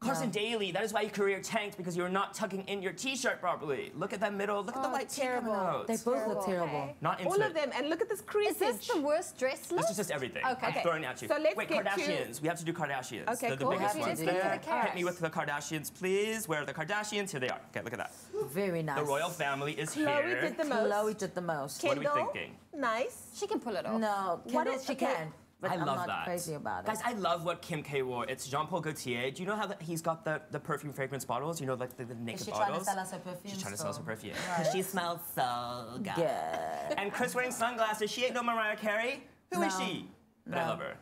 Carson Daly, that is why your career tanked, because you were not tucking in your t-shirt properly. Look at that middle. Look at the white terrible. tee coming out. They both look terrible. Not into All it. of them, and look at this Is creasage. this the worst dress look? This is just everything. Okay. I'm throwing at you. So let's Wait, get to- Kardashians. We have to do Kardashians. Okay, They're the cool. biggest We have to ones do there. the Kardashians. Hit me with the Kardashians, please. Where are the Kardashians? Here they are. Okay, look at that. Very nice. The royal family is Chloe here. did the most. Chloe did the most. What are we Kendall, thinking? nice. She can pull it off. No, What Kendall, is- she okay. can. But I I'm love not that. crazy about it. Guys, I love what Kim K wore. It's Jean-Paul Gaultier. Do you know how he's got the perfume fragrance bottles? You know, like the naked Is she trying to bottles? sell us her perfume? She's trying to sell us her still? perfume. Right. She smells so good. Good. And Chris wearing sunglasses. She ain't no Mariah Carey. Who is No. she? But I love her.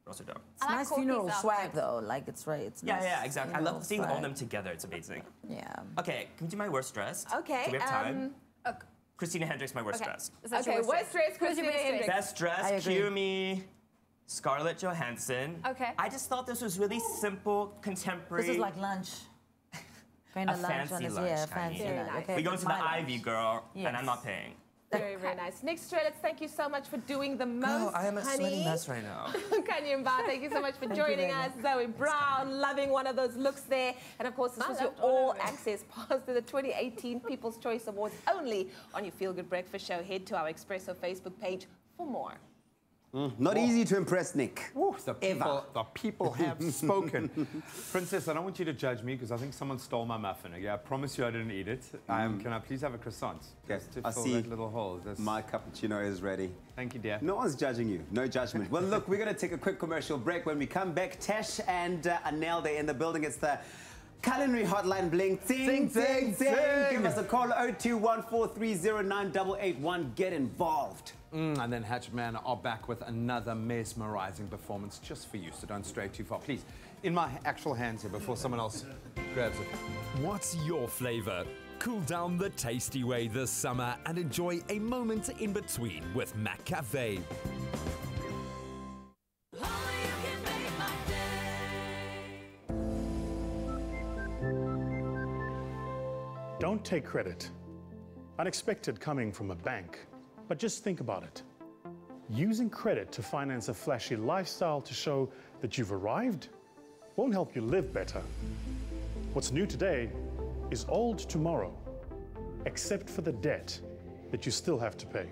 Also dope. It's nice funeral swag though. Like it's right. It's Yeah, nice yeah, exactly. I love funeral seeing all swag. of them together. It's amazing. Yeah. Okay, can we do my worst dressed? Okay, Do we have time? Okay. Christina Hendricks, my worst Okay. dressed. Is that your Okay, worst dress, Who's your Christina best Hendricks. Best I dressed, agree. cue me. Scarlett Johansson. Okay. I just thought this was really simple, contemporary. This is like lunch. Going to a lunch fancy on his lunch. yeah, I fancy mean. lunch. Okay, we go it's to the my lunch. Ivy, girl, Yes. and I'm not paying. Very, very nice. Nick Strelitz, thank you so much for doing the most, Oh, I am a honey. sweaty mess right now. Kanye and Bar, thank you so much for you joining very us. much. Zoe Brown, loving one of those looks there. And of course, this was your all-access pass to the 2018 People's Choice Awards only on your Feel Good Breakfast Show. Head to our Expresso Facebook page for more. Not easy to impress Nick. Ooh, the people have spoken. Princess, I don't want you to judge me because I think someone stole my muffin. Okay? I promise you I didn't eat it. Can I please have a croissant? Okay, Just to I fill see that little hole. my cappuccino is ready. Thank you, dear. No one's judging you. No judgment. Well, look, we're going to take a quick commercial break. When we come back, Tash and Anel, they're in the building. It's the Culinary hotline bling. Ting, ting, ting. Give us a call, 0214309881. Get involved. And then Hatchet Man are back with another mesmerizing performance just for you, so don't stray too far. Please, in my actual hands here before someone else grabs it. What's your flavor? Cool down the tasty way this summer and enjoy a moment in between with Mac Cafe. Don't take credit. Unexpected coming from a bank. But just think about it. Using credit to finance a flashy lifestyle to show that you've arrived won't help you live better. What's new today is old tomorrow, except for the debt that you still have to pay.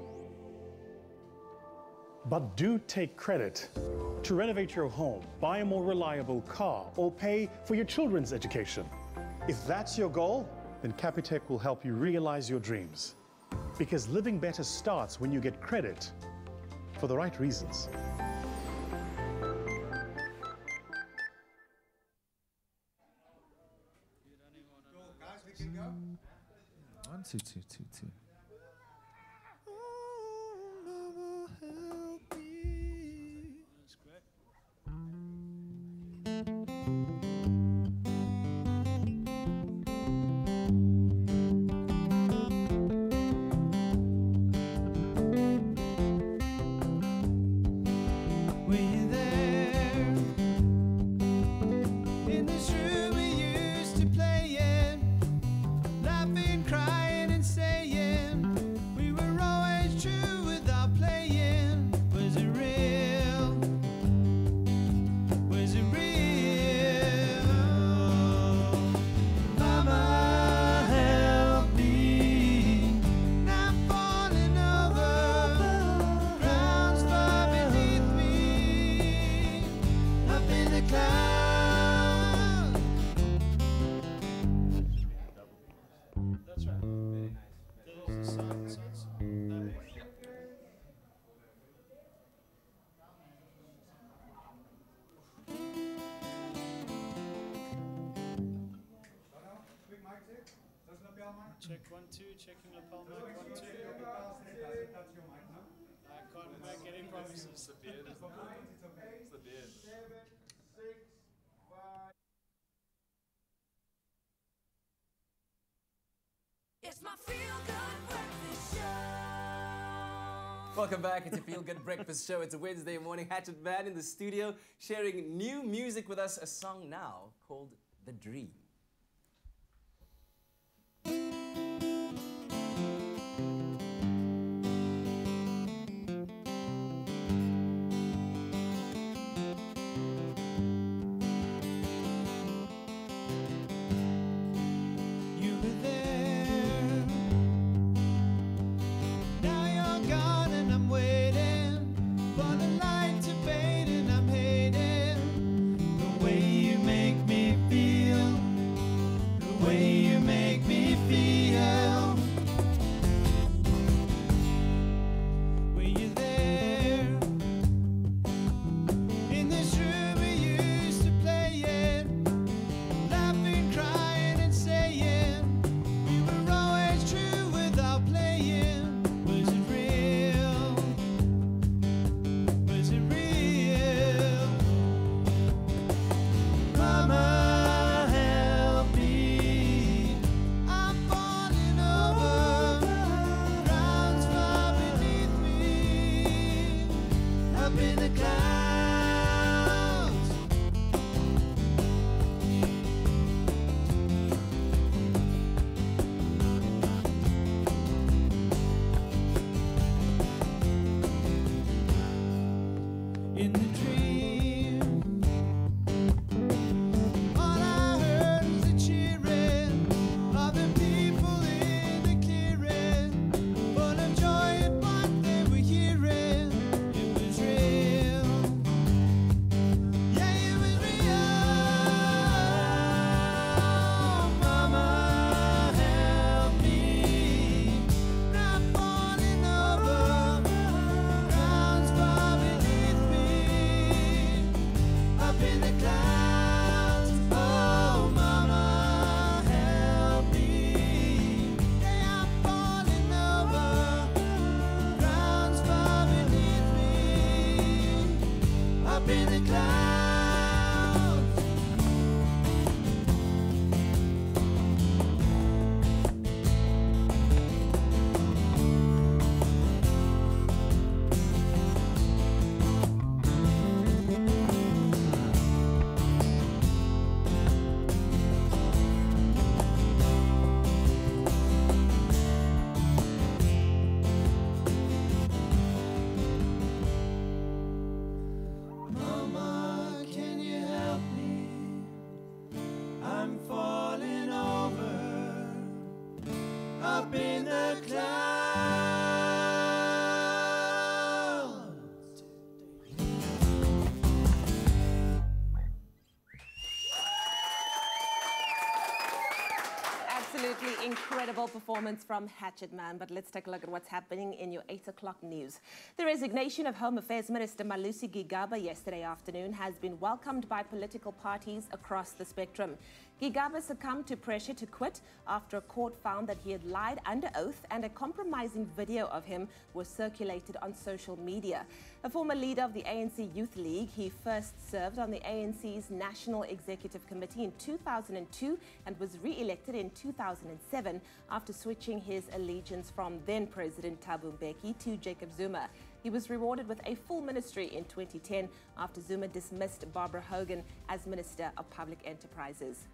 But do take credit to renovate your home, buy a more reliable car, or pay for your children's education. If that's your goal, then Capitec will help you realize your dreams. Because living better starts when you get credit for the right reasons. One, two, two, two, two. Were you there? In this room we used to play in, laughing, crying, and saying can't make any promises. It's the beard, isn't it? It's the beard. It's my feel-good breakfast show. Welcome back. It's a Feel Good Breakfast Show. It's a Wednesday morning. Hatchet Man in the studio sharing new music with us. A song now called The Dream. Absolutely incredible performance from Hatchet Man, but let's take a look at what's happening in your 8 o'clock news. The resignation of Home Affairs Minister Malusi Gigaba yesterday afternoon has been welcomed by political parties across the spectrum. Gigaba succumbed to pressure to quit after a court found that he had lied under oath, and a compromising video of him was circulated on social media. A former leader of the ANC Youth League, he first served on the ANC's National Executive Committee in 2002 and was re-elected in 2007 after switching his allegiance from then-President Thabo Mbeki to Jacob Zuma. He was rewarded with a full ministry in 2010 after Zuma dismissed Barbara Hogan as Minister of Public Enterprises.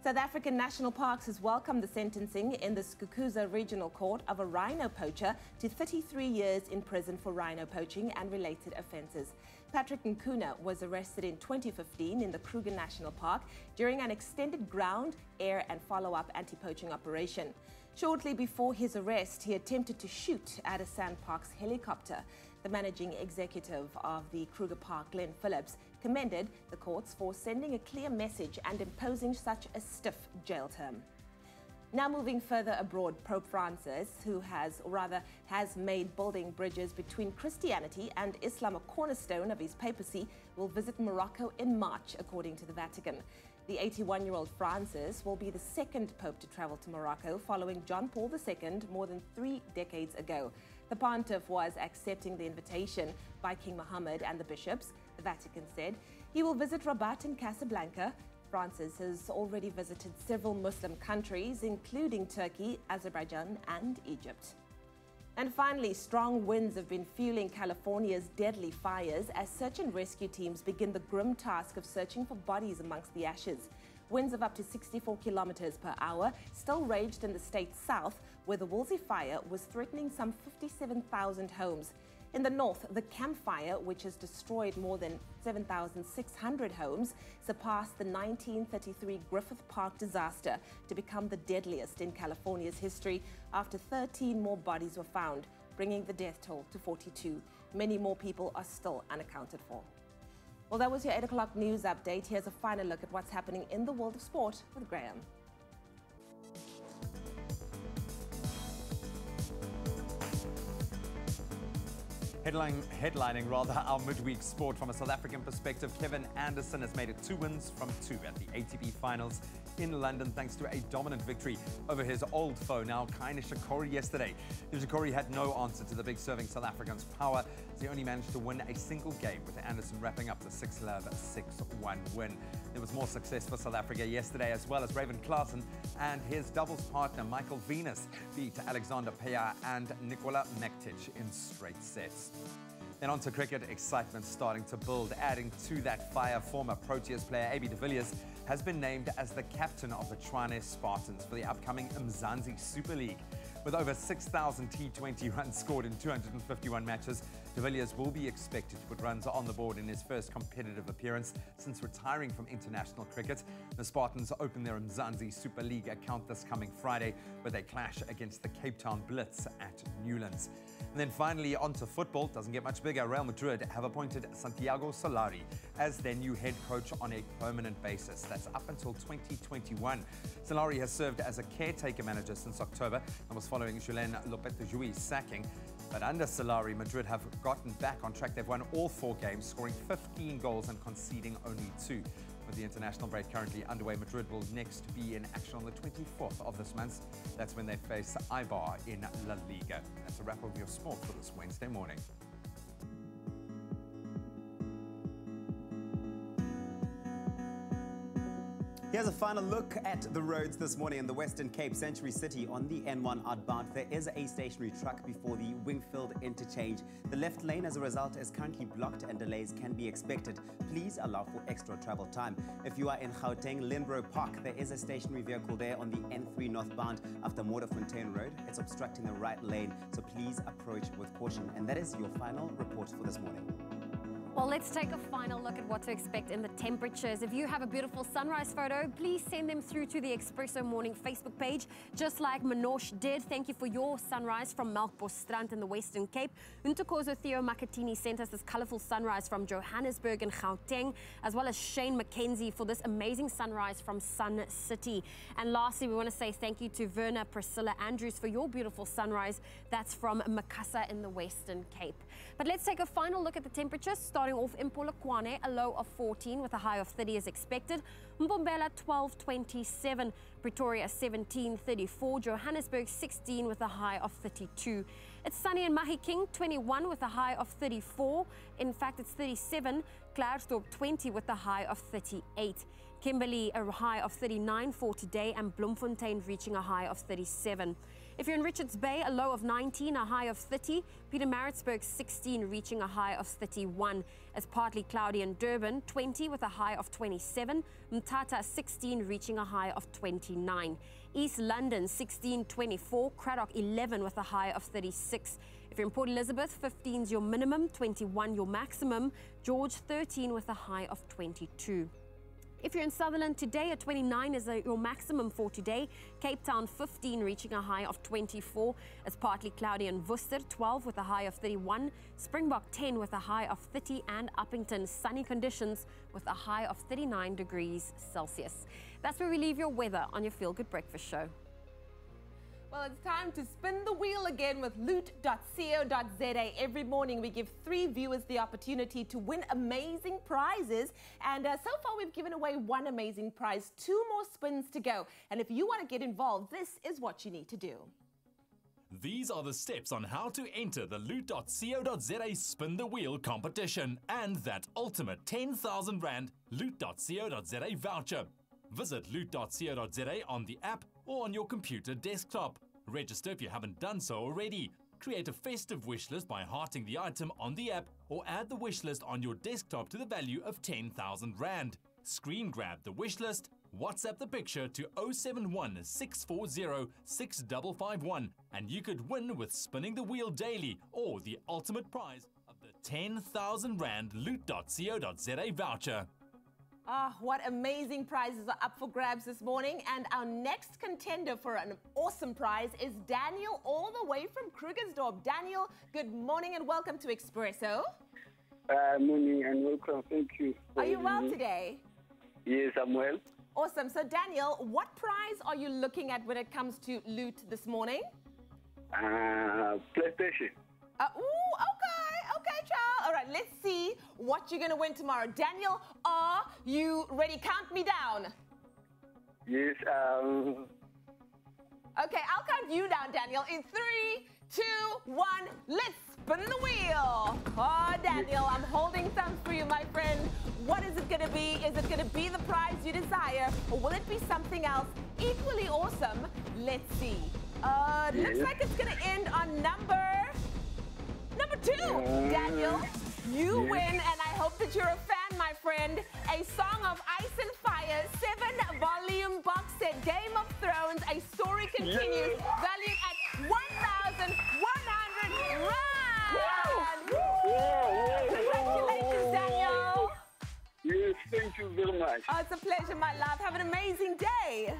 South African National Parks has welcomed the sentencing in the Skukuza Regional Court of a rhino poacher to 33 years in prison for rhino poaching and related offences. Patrick Nkuna was arrested in 2015 in the Kruger National Park during an extended ground, air and follow-up anti-poaching operation. Shortly before his arrest, he attempted to shoot at a SANParks helicopter. The managing executive of the Kruger Park, Glenn Phillips, commended the courts for sending a clear message and imposing such a stiff jail term. Now moving further abroad, Pope Francis, who has made building bridges between Christianity and Islam a cornerstone of his papacy, will visit Morocco in March, according to the Vatican. The 81-year-old Francis will be the second pope to travel to Morocco following John Paul II more than 3 decades ago. The pontiff was accepting the invitation by King Mohammed and the bishops, the Vatican said. He will visit Rabat and Casablanca. Francis has already visited several Muslim countries, including Turkey, Azerbaijan, and Egypt. And finally, strong winds have been fueling California's deadly fires as search and rescue teams begin the grim task of searching for bodies amongst the ashes. Winds of up to 64 kilometers per hour still raged in the state's south, where the Woolsey fire was threatening some 57,000 homes. In the north, the Camp Fire, which has destroyed more than 7,600 homes, surpassed the 1933 Griffith Park disaster to become the deadliest in California's history after 13 more bodies were found, bringing the death toll to 42. Many more people are still unaccounted for. Well, that was your 8 o'clock news update. Here's a final look at what's happening in the world of sport with Graham. Headlining our midweek sport from a South African perspective, Kevin Anderson has made it 2 wins from 2 at the ATP Finals in London thanks to a dominant victory over his old foe, now Nishikori, yesterday. Nishikori had no answer to the big serving South African's power as he only managed to win a single game, with Anderson wrapping up the 6-love 6-1 win. There was more success for South Africa yesterday, as well as Raven Klaasen and his doubles partner Michael Venus beat Alexander Paya and Nikola Mektic in straight sets. Then on to cricket, excitement starting to build. Adding to that fire, former Proteas player AB de Villiers has been named as the captain of the Tshwane Spartans for the upcoming Mzansi Super League. With over 6,000 T20 runs scored in 251 matches, de Villiers will be expected to put runs on the board in his first competitive appearance since retiring from international cricket. The Spartans open their Mzansi Super League account this coming Friday, where they clash against the Cape Town Blitz at Newlands. And then finally, on to football. Doesn't get much bigger. Real Madrid have appointed Santiago Solari as their new head coach on a permanent basis. That's up until 2021. Solari has served as a caretaker manager since October and was following Julien Lopetegui's sacking. But under Solari, Madrid have gotten back on track. They've won all 4 games, scoring 15 goals and conceding only 2. With the international break currently underway, Madrid will next be in action on the 24th of this month. That's when they face Eibar in La Liga. That's a wrap of your sport for this Wednesday morning. Here's a final look at the roads this morning in the Western Cape, Century City on the N1 outbound. There is a stationary truck before the Wingfield interchange. The left lane, as a result, is currently blocked and delays can be expected. Please allow for extra travel time. If you are in Gauteng, Lindbro Park, there is a stationary vehicle there on the N3 northbound after Moederfontein Road. It's obstructing the right lane, so please approach with caution. And that is your final report for this morning. Well, let's take a final look at what to expect in the temperatures. If you have a beautiful sunrise photo, please send them through to the Expresso Morning Facebook page, just like Manosh did. Thank you for your sunrise from Melkbosstrand in the Western Cape. Untokozo Theo Makatini sent us this colorful sunrise from Johannesburg and Gauteng, as well as Shane McKenzie for this amazing sunrise from Sun City. And lastly, we want to say thank you to Verna Priscilla Andrews for your beautiful sunrise. That's from Makassa in the Western Cape. But let's take a final look at the temperatures. Starting off in Polokwane, a low of 14 with a high of 30 as expected. Mbombela 12.27, Pretoria 17.34, Johannesburg 16 with a high of 32. It's sunny in Mahikeng, 21 with a high of 34. In fact, it's 37. Klerksdorp 20 with a high of 38. Kimberley a high of 39 for today, and Bloemfontein reaching a high of 37. If you're in Richards Bay, a low of 19, a high of 30. Pietermaritzburg 16, reaching a high of 31. It's partly cloudy in Durban, 20 with a high of 27. Mthatha 16, reaching a high of 29. East London 16.24, Cradock 11 with a high of 36. If you're in Port Elizabeth, 15 is your minimum, 21 your maximum. George 13 with a high of 22. If you're in Sutherland today, a 29 is your maximum for today. Cape Town 15, reaching a high of 24. It's partly cloudy in Worcester, 12 with a high of 31. Springbok 10 with a high of 30, and Uppington sunny conditions with a high of 39 degrees Celsius. That's where we leave your weather on your Feel Good Breakfast Show. Well, it's time to spin the wheel again with loot.co.za. Every morning we give 3 viewers the opportunity to win amazing prizes. And so far we've given away 1 amazing prize, 2 more spins to go. And if you want to get involved, this is what you need to do. These are the steps on how to enter the loot.co.za Spin the Wheel competition and that ultimate 10,000 Rand loot.co.za voucher. Visit loot.co.za on the app or on your computer desktop. Register if you haven't done so already. Create a festive wish list by hearting the item on the app or add the wish list on your desktop to the value of 10,000 Rand. Screen grab the wish list, WhatsApp the picture to 071 640 6551 and you could win with spinning the wheel daily or the ultimate prize of the 10,000 Rand loot.co.za voucher. Ah, what amazing prizes are up for grabs this morning. And our next contender for an awesome prize is Daniel, all the way from Krugersdorp. Daniel, good morning and welcome to Expresso. Morning and welcome. Thank you. Are you well today? Yes, I'm well. Awesome. So, Daniel, what prize are you looking at when it comes to loot this morning? PlayStation. Okay, child. All right, let's see what you're going to win tomorrow. Daniel, are you ready? Count me down. Yes. Okay, I'll count you down, Daniel. In 3, 2, 1, let's spin the wheel. Oh, Daniel, I'm holding thumbs for you, my friend. What is it going to be? Is it going to be the prize you desire, or will it be something else equally awesome? Let's see. Looks like it's going to end on number 2. Daniel, you win, and I hope that you're a fan, my friend. A Song of Ice and Fire, 7-volume box set, Game of Thrones, A Story Continues, valued at 1,100 Rand. Congratulations, Daniel. Yes, thank you very much. Oh, it's a pleasure, my love. Have an amazing day.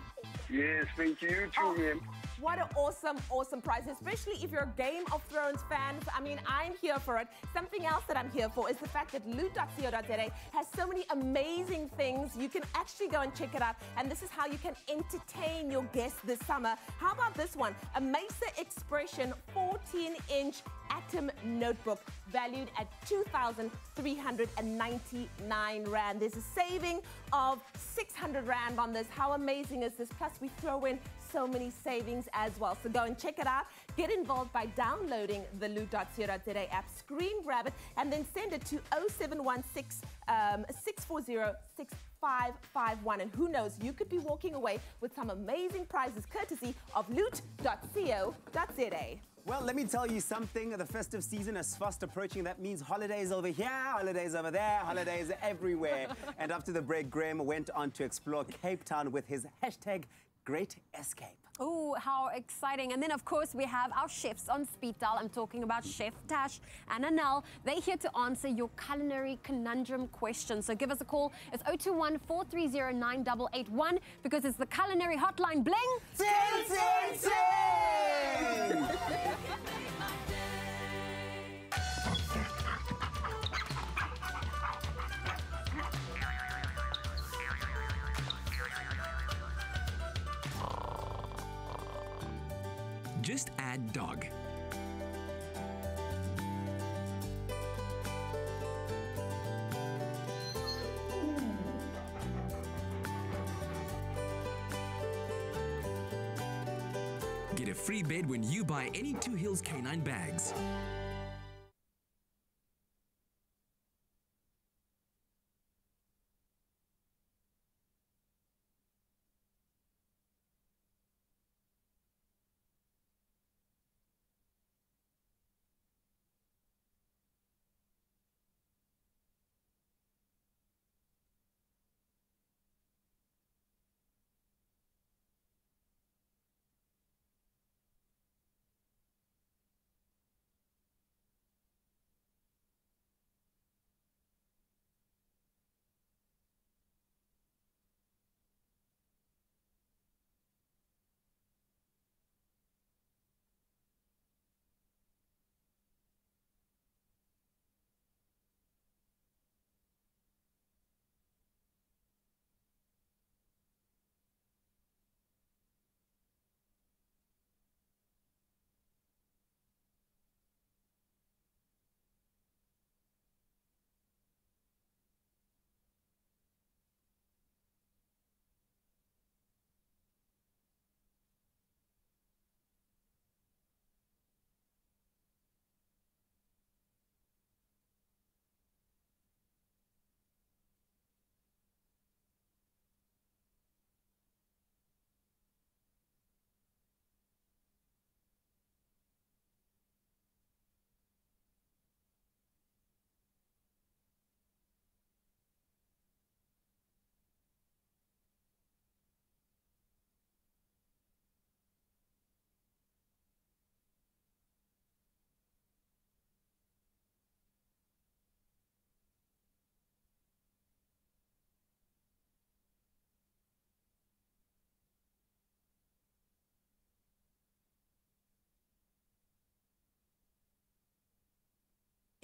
Yes, thank you. You too, ma'am. What an awesome prize, especially if you're a Game of Thrones fan. I mean, I'm here for it. Something else that I'm here for is the fact that loot.co.za has so many amazing things. You can actually go and check it out. And this is how you can entertain your guests this summer. How about this one? A Mesa Expression 14-inch Atom notebook valued at 2,399 Rand. There's a saving of 600 Rand on this. How amazing is this? Plus, we throw in so many savings as well. So go and check it out. Get involved by downloading the loot.co.za app, screen grab it, and then send it to 0716 640 6551. And who knows, you could be walking away with some amazing prizes courtesy of loot.co.za. Well, let me tell you something. The festive season is fast approaching. That means holidays over here, holidays over there, holidays everywhere. And after the break, Graham went on to explore Cape Town with his hashtag Great Escape. Oh, how exciting. And then, of course, we have our chefs on speed dial. I'm talking about Chef Tash and Anel. They're here to answer your culinary conundrum questions. So give us a call. It's 021-430-9881 because it's the culinary hotline. Bling! Ting, ting, ting! Just add dog. Get a free bed when you buy any 2 Hills Canine bags.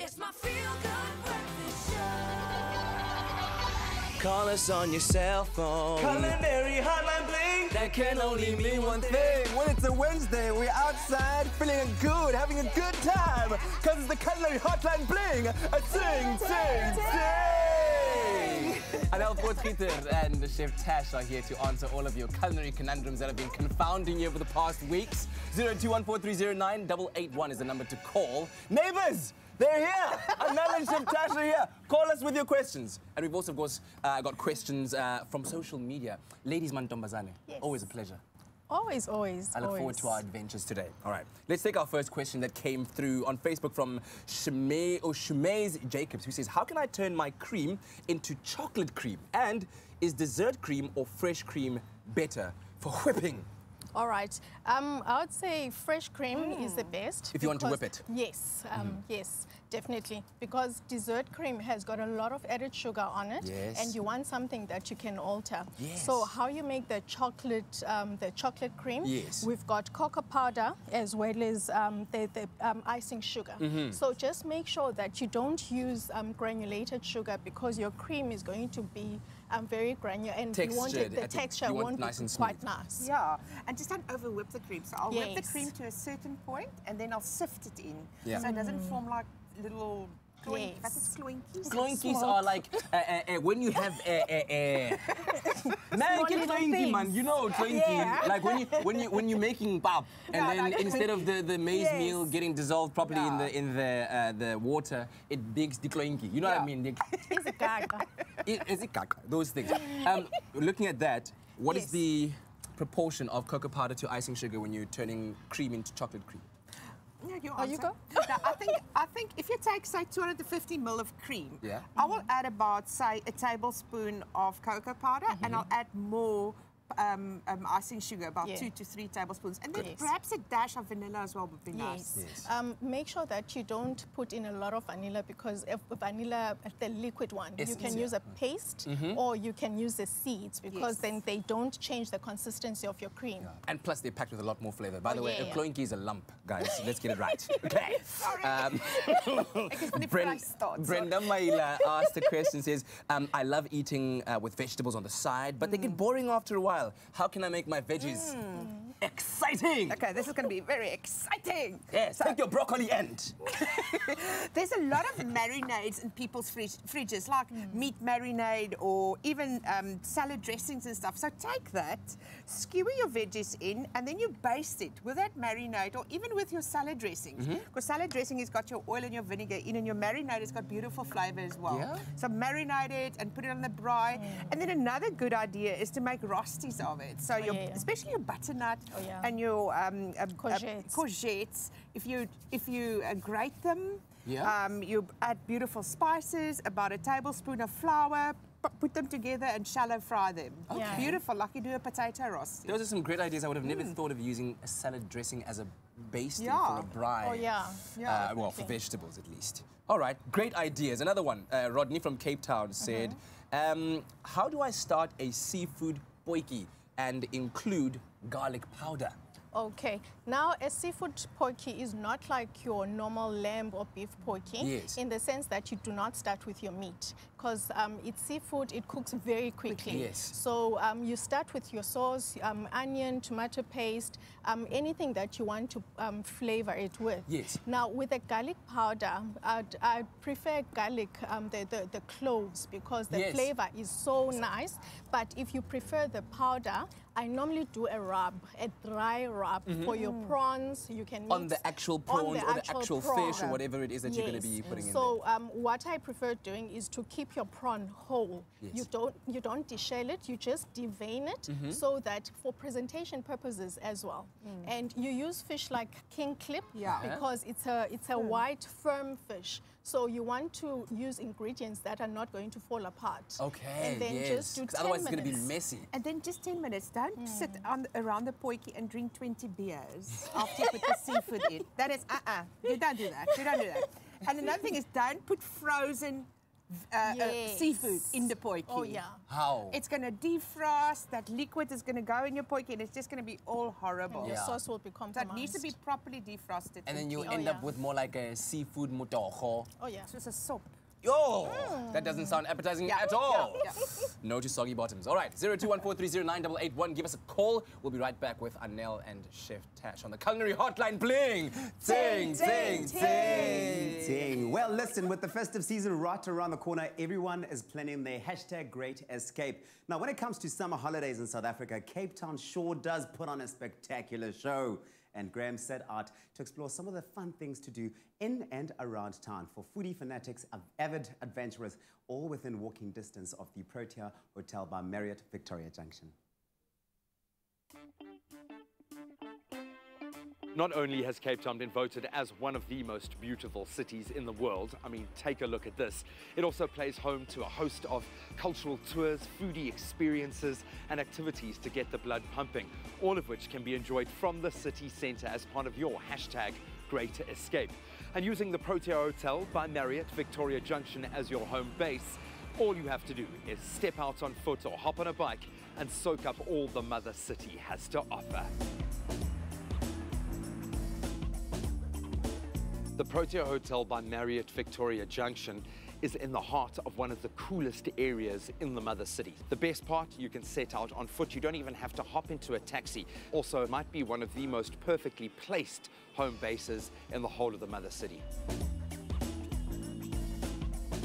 It's my feel-good breakfast show. Call us on your cell phone. Culinary hotline bling. That can only mean one thing. When it's a Wednesday, we're outside feeling good, having a good time. Cause it's the Culinary hotline bling. A ting, ting, ting. Adele Potgieter and Chef Tash are here to answer all of your culinary conundrums that have been confounding you over the past weeks. 0214309881 is the number to call. Neighbors! They're here! Adele and Chef Tash are here. Call us with your questions. And we've also, of course, got questions from social media. Ladies Mantombazane, yes. Always a pleasure. Always, always. I look forward to our adventures today. All right, let's take our first question that came through on Facebook from Shumaze Jacobs, who says, how can I turn my cream into chocolate cream? And is dessert cream or fresh cream better for whipping? All right. I would say fresh cream is the best. If you want to whip it? Yes, yes, definitely. Because dessert cream has got a lot of added sugar on it. Yes. And you want something that you can alter. Yes. So how you make the chocolate cream, yes. We've got cocoa powder as well as the icing sugar. So just make sure that you don't use granulated sugar because your cream is going to be very granular and you want it, the texture won't nice be and quite nice. Yeah, and just don't over whip the cream. So I'll whip the Yes. cream to a certain point and then I'll sift it in. Yeah. So it doesn't form like little Yes. What is cloinkies? Cloinkies are like when you have man, get cloinky, man. You know cloinky. Yeah. Like when you're making pap, and No, then no, instead of the maize Yes. meal getting dissolved properly in the water, it digs the cloinky. You know what I mean? Is it gaga? Is it kaka? Those things. Looking at that, what is the proportion of cocoa powder to icing sugar when you're turning cream into chocolate cream? Yeah, you Oh, you answer. go? No, I think if you take, say, 250 ml of cream, Yeah. I will add about, say, a tablespoon of cocoa powder, and I'll add more icing sugar, about 2 to 3 tablespoons, and then perhaps a dash of vanilla as well would be nice. Make sure that you don't put in a lot of vanilla because if vanilla, the liquid one, you can use a paste or you can use the seeds because then they don't change the consistency of your cream. And plus, they're packed with a lot more flavor. By the way, yeah, a cloinky is a lump, guys. Let's get it right. Okay. Brenda Maila asked a question, says, I love eating with vegetables on the side, but they get boring after a while. How can I make my veggies exciting? Okay, this is going to be very exciting. Yes, take your broccoli end. There's a lot of marinades in people's fridges, like meat marinade or even salad dressings and stuff. So take that, skewer your veggies in, and then you baste it with that marinade or even with your salad dressings. Because salad dressing has got your oil and your vinegar in, and your marinade has got beautiful flavor as well. Yeah. So marinate it and put it on the braai. And then another good idea is to make rosties of it. So especially your butternut and your courgettes. If you grate them, you add beautiful spices, about a tablespoon of flour, put them together and shallow fry them. Okay. Beautiful, like you do a potato roast. Those are some great ideas. I would have never thought of using a salad dressing as a basting for a braai. Oh, yeah. Well, for vegetables at least. All right, great ideas. Another one, Rodney from Cape Town said, how do I start a seafood potjie and include garlic powder? Okay, now a seafood potjie is not like your normal lamb or beef potjie in the sense that you do not start with your meat because it's seafood, it cooks very quickly. Yes. So you start with your sauce, onion, tomato paste, anything that you want to flavor it with. Yes. Now with the garlic powder, I prefer garlic, the cloves because the flavor is so nice. But if you prefer the powder, I normally do a rub, a dry rub for your prawns. You can mix on the actual prawns or the actual fish or whatever it is that you're going to be putting in there. So what I prefer doing is to keep your prawn whole. You don't deshell it, you just devein it so that for presentation purposes as well. And you use fish like king clip because it's a white firm fish. So you want to use ingredients that are not going to fall apart. Okay, and then just do 10 otherwise minutes. it's going to be messy. And then just 10 minutes. Don't sit around the potjie and drink 20 beers after you put the seafood in. That is, you don't do that. You don't do that. And another thing is don't put frozen seafood in the potjie. Oh, yeah. How? It's going to defrost, that liquid is going to go in your potjie, and it's just going to be all horrible. And your sauce will be compromised. So it needs to be properly defrosted. And then you clean. end up with more like a seafood motoho. Oh, yeah. So it's a soup. Yo! That doesn't sound appetizing at all. Yeah. No to soggy bottoms. All right, 0214309881. Give us a call. We'll be right back with Anel and Chef Tash on the Culinary Hotline. Bling! Ting, ting, ting, ting. Well, listen, with the festive season right around the corner, everyone is planning their hashtag Great Escape. Now, when it comes to summer holidays in South Africa, Cape Town sure does put on a spectacular show. And Graham set out to explore some of the fun things to do in and around town for foodie fanatics, avid adventurers, all within walking distance of the Protea Hotel by Marriott Victoria Junction. Not only has Cape Town been voted as one of the most beautiful cities in the world, I mean, take a look at this. It also plays home to a host of cultural tours, foodie experiences, and activities to get the blood pumping, all of which can be enjoyed from the city centre as part of your hashtag Great Escape. And using the Protea Hotel by Marriott Victoria Junction as your home base, all you have to do is step out on foot or hop on a bike and soak up all the mother city has to offer. The Protea Hotel by Marriott Victoria Junction is in the heart of one of the coolest areas in the mother city. The best part, you can set out on foot. You don't even have to hop into a taxi. Also, it might be one of the most perfectly placed home bases in the whole of the mother city.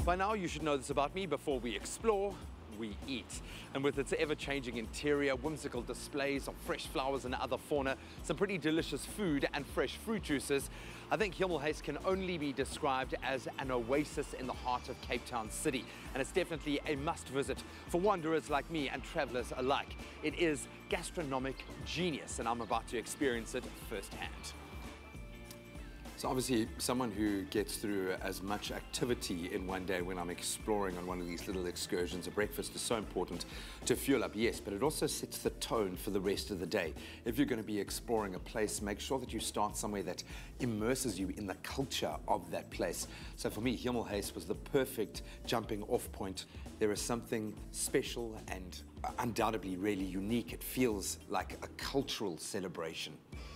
By now, you should know this about me. Before we explore, we eat. And with its ever-changing interior, whimsical displays of fresh flowers and other fauna, some pretty delicious food and fresh fruit juices, I think Hemelhuis can only be described as an oasis in the heart of Cape Town City. And it's definitely a must-visit for wanderers like me and travelers alike. It is gastronomic genius, and I'm about to experience it firsthand. So obviously, someone who gets through as much activity in one day when I'm exploring on one of these little excursions, a breakfast is so important to fuel up, yes, but it also sets the tone for the rest of the day. If you're going to be exploring a place, make sure that you start somewhere that immerses you in the culture of that place. So for me, Hemelhuis was the perfect jumping off point. There is something special and undoubtedly really unique. It feels like a cultural celebration.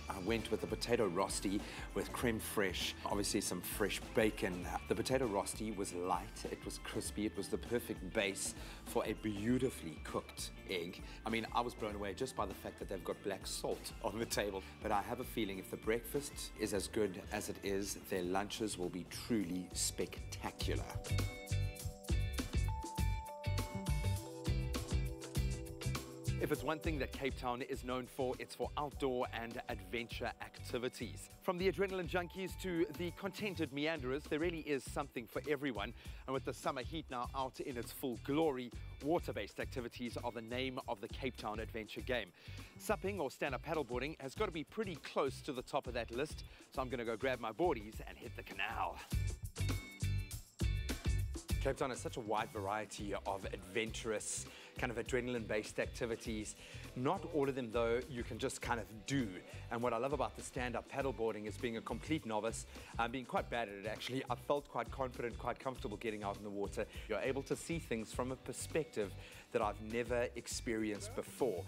I went with a potato rosti with creme fraiche, obviously some fresh bacon. The potato rosti was light, it was crispy, it was the perfect base for a beautifully cooked egg. I mean, I was blown away just by the fact that they've got black salt on the table. But I have a feeling if the breakfast is as good as it is, their lunches will be truly spectacular. If it's one thing that Cape Town is known for, it's for outdoor and adventure activities. From the adrenaline junkies to the contented meanderers, there really is something for everyone. And with the summer heat now out in its full glory, water-based activities are the name of the Cape Town adventure game. Supping or stand-up paddleboarding has got to be pretty close to the top of that list, so I'm going to go grab my boardies and hit the canal. Cape Town has such a wide variety of adventurous, kind of adrenaline-based activities. Not all of them, though, you can just kind of do. And what I love about the stand-up paddleboarding is being a complete novice, being quite bad at it, actually. I felt quite confident, quite comfortable getting out in the water. You're able to see things from a perspective that I've never experienced before.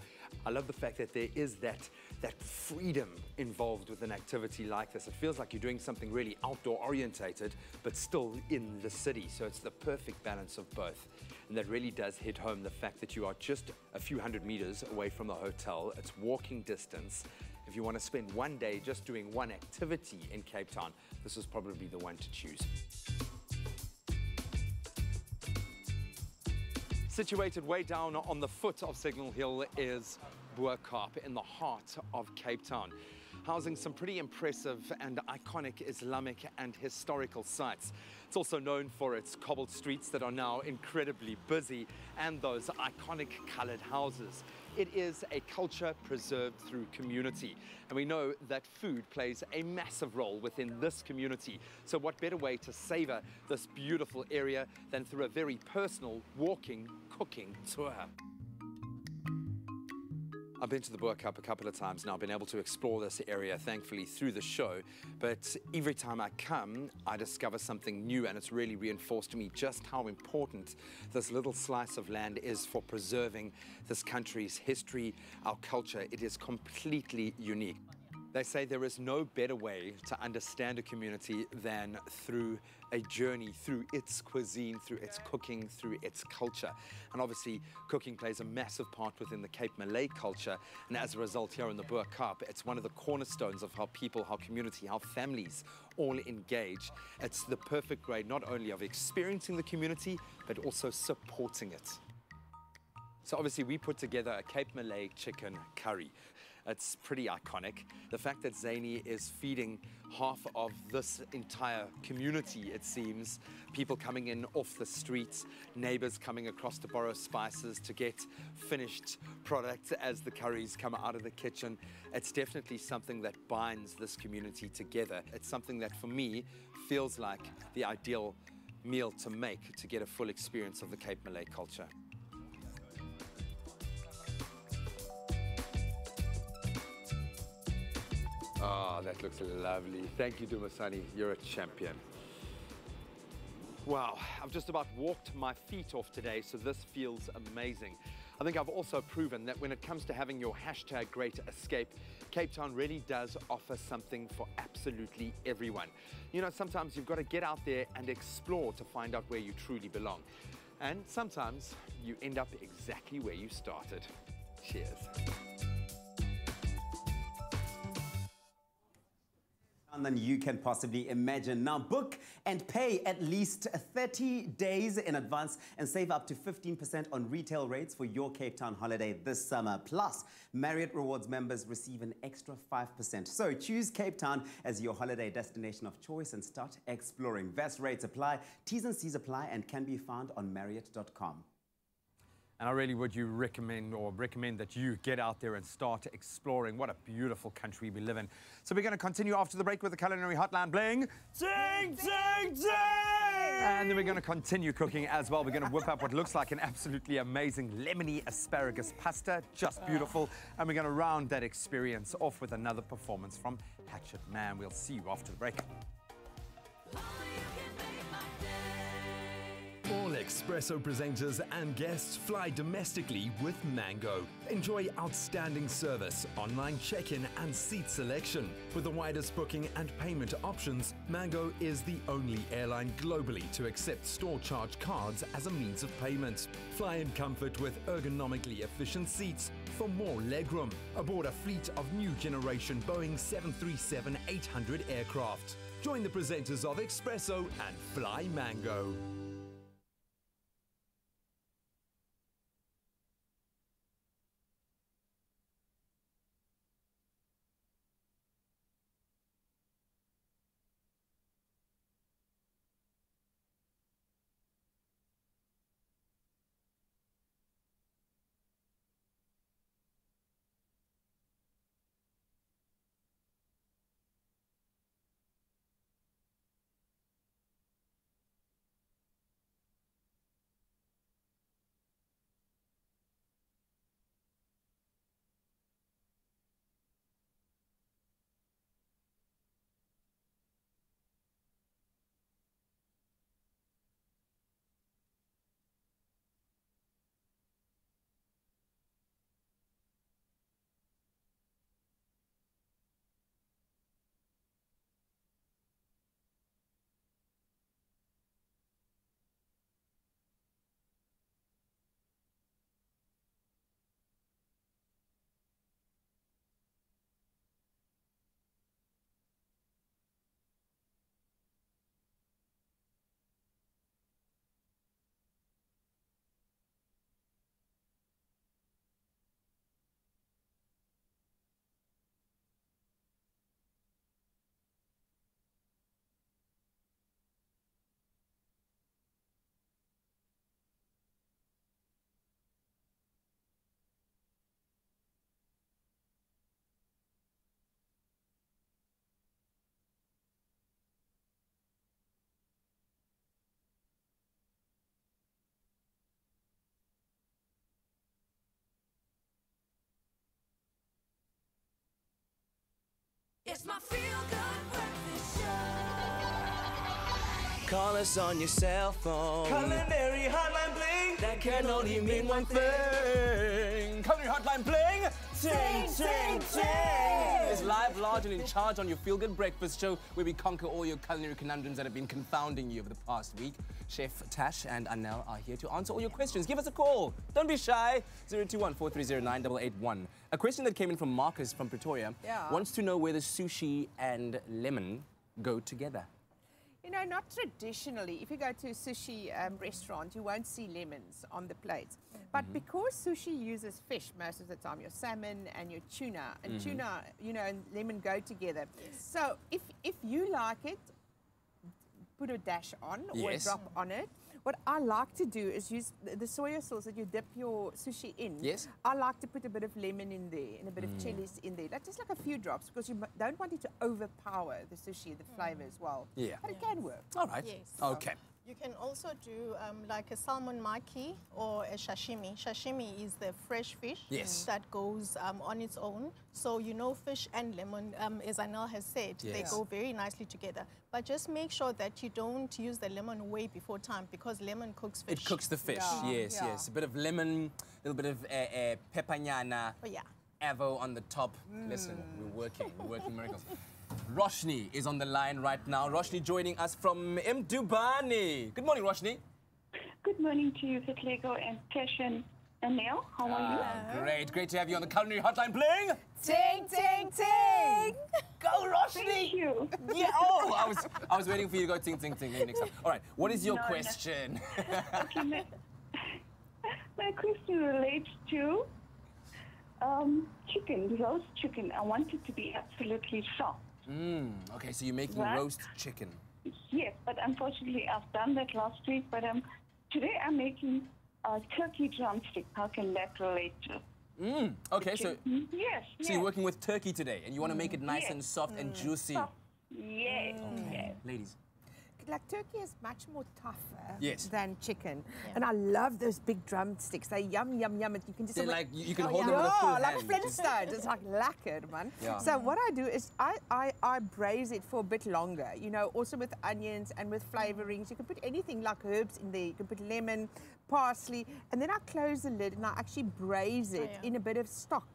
I love the fact that there is that freedom involved with an activity like this. It feels like you're doing something really outdoor orientated, but still in the city. So it's the perfect balance of both. And that really does hit home the fact that you are just a few hundred meters away from the hotel. It's walking distance. If you want to spend one day just doing one activity in Cape Town, this is probably the one to choose. Situated way down on the foot of Signal Hill is Boerkaap in the heart of Cape Town, housing some pretty impressive and iconic Islamic and historical sites. It's also known for its cobbled streets that are now incredibly busy and those iconic colored houses. It is a culture preserved through community, and we know that food plays a massive role within this community. So what better way to savor this beautiful area than through a very personal walking, cooking tour? I've been to the Boer Cup a couple of times now. I've been able to explore this area, thankfully, through the show. But every time I come, I discover something new, and it's really reinforced to me just how important this little slice of land is for preserving this country's history, our culture. It is completely unique. They say there is no better way to understand a community than through a journey through its cuisine, through its cooking, through its culture. And obviously, cooking plays a massive part within the Cape Malay culture. And as a result, here in the Boer Cup, it's one of the cornerstones of how people, how community, how families all engage. It's the perfect way not only of experiencing the community, but also supporting it. So obviously, we put together a Cape Malay chicken curry. It's pretty iconic. The fact that Zany is feeding half of this entire community, it seems, people coming in off the streets, neighbors coming across to borrow spices to get finished products as the curries come out of the kitchen. It's definitely something that binds this community together. It's something that, for me, feels like the ideal meal to make to get a full experience of the Cape Malay culture. Oh, that looks lovely. Thank you, Dumasani. You're a champion. Wow, I've just about walked my feet off today, so this feels amazing. I think I've also proven that when it comes to having your hashtag Great Escape, Cape Town really does offer something for absolutely everyone. You know, sometimes you've got to get out there and explore to find out where you truly belong. And sometimes you end up exactly where you started. Cheers. Than you can possibly imagine. Now book and pay at least 30 days in advance and save up to 15% on retail rates for your Cape Town holiday this summer. Plus, Marriott Rewards members receive an extra 5%. So choose Cape Town as your holiday destination of choice and start exploring. Best rates apply, T's and C's apply, and can be found on Marriott.com. And I really would recommend that you get out there and start exploring. What a beautiful country we live in. So we're going to continue after the break with the Culinary Hotline bling. Ding, ding, ding! And then we're going to continue cooking as well. We're going to whip up what looks like an absolutely amazing lemony asparagus pasta. Just beautiful. And we're going to round that experience off with another performance from Hatchet Man. We'll see you after the break. All Expresso presenters and guests fly domestically with Mango. Enjoy outstanding service, online check-in and seat selection. With the widest booking and payment options, Mango is the only airline globally to accept store charge cards as a means of payment. Fly in comfort with ergonomically efficient seats for more legroom. Aboard a fleet of new generation Boeing 737-800 aircraft. Join the presenters of Expresso and fly Mango. It's my feel-good breakfast show. Call us on your cell phone. Culinary hotline bling. That can only mean one thing. Culinary hotline bling. Ting, ting, ting. It's live, large, and in charge on your feel-good breakfast show, where we conquer all your culinary conundrums that have been confounding you over the past week. Chef Tash and Anel are here to answer all your questions. Give us a call. Don't be shy. 021-430-9881. A question that came in from Marcus from Pretoria wants to know whether sushi and lemon go together. You know, not traditionally. If you go to a sushi restaurant, you won't see lemons on the plates. But because sushi uses fish most of the time, your salmon and your tuna, and tuna, you know, and lemon go together. So if you like it, put a dash on or a drop on it. What I like to do is use the soy sauce that you dip your sushi in. Yes. I like to put a bit of lemon in there and a bit of chilies in there. Just like a few drops, because you don't want it to overpower the sushi, the flavor as well. Yeah. But it can work. All right. Yes. Okay. You can also do like a salmon maki or a sashimi. Sashimi is the fresh fish that goes on its own. So you know fish and lemon, as Anel has said, they go very nicely together. But just make sure that you don't use the lemon way before time, because lemon cooks fish. It cooks the fish, yes. A bit of lemon, a little bit of pepanyana, avo on the top. Listen, we're working miracles. Roshni is on the line right now. Roshni joining us from Mdubani. Good morning, Roshni. Good morning to you, Vitlego and Tash and Anel. How are you? Great to have you on the Culinary Hotline Bling. Ting, ting, ting. Go, Roshni. Thank you. Yeah. Oh, I was waiting for you to go ting, ting, ting next time. All right. What is your question? Okay, my question relates to chicken, roast chicken. I want it to be absolutely soft. Okay, so you're making roast chicken. Yes, but unfortunately I've done that last week. But today I'm making a turkey drumstick. How can that relate to? Okay, so yes. So you're working with turkey today, and you want to make it nice and soft and juicy. Soft. Yes. Okay, ladies. Like turkey is much more tougher than chicken, and I love those big drumsticks. They yum yum yum. You can just like you can hold them with a full hand. Like Flintstones. It's like lacquered, man. Yeah. So what I do is I braise it for a bit longer. You know, also with onions and with flavorings. You can put anything like herbs in there. You can put lemon, parsley, and then I close the lid and I actually braise it in a bit of stock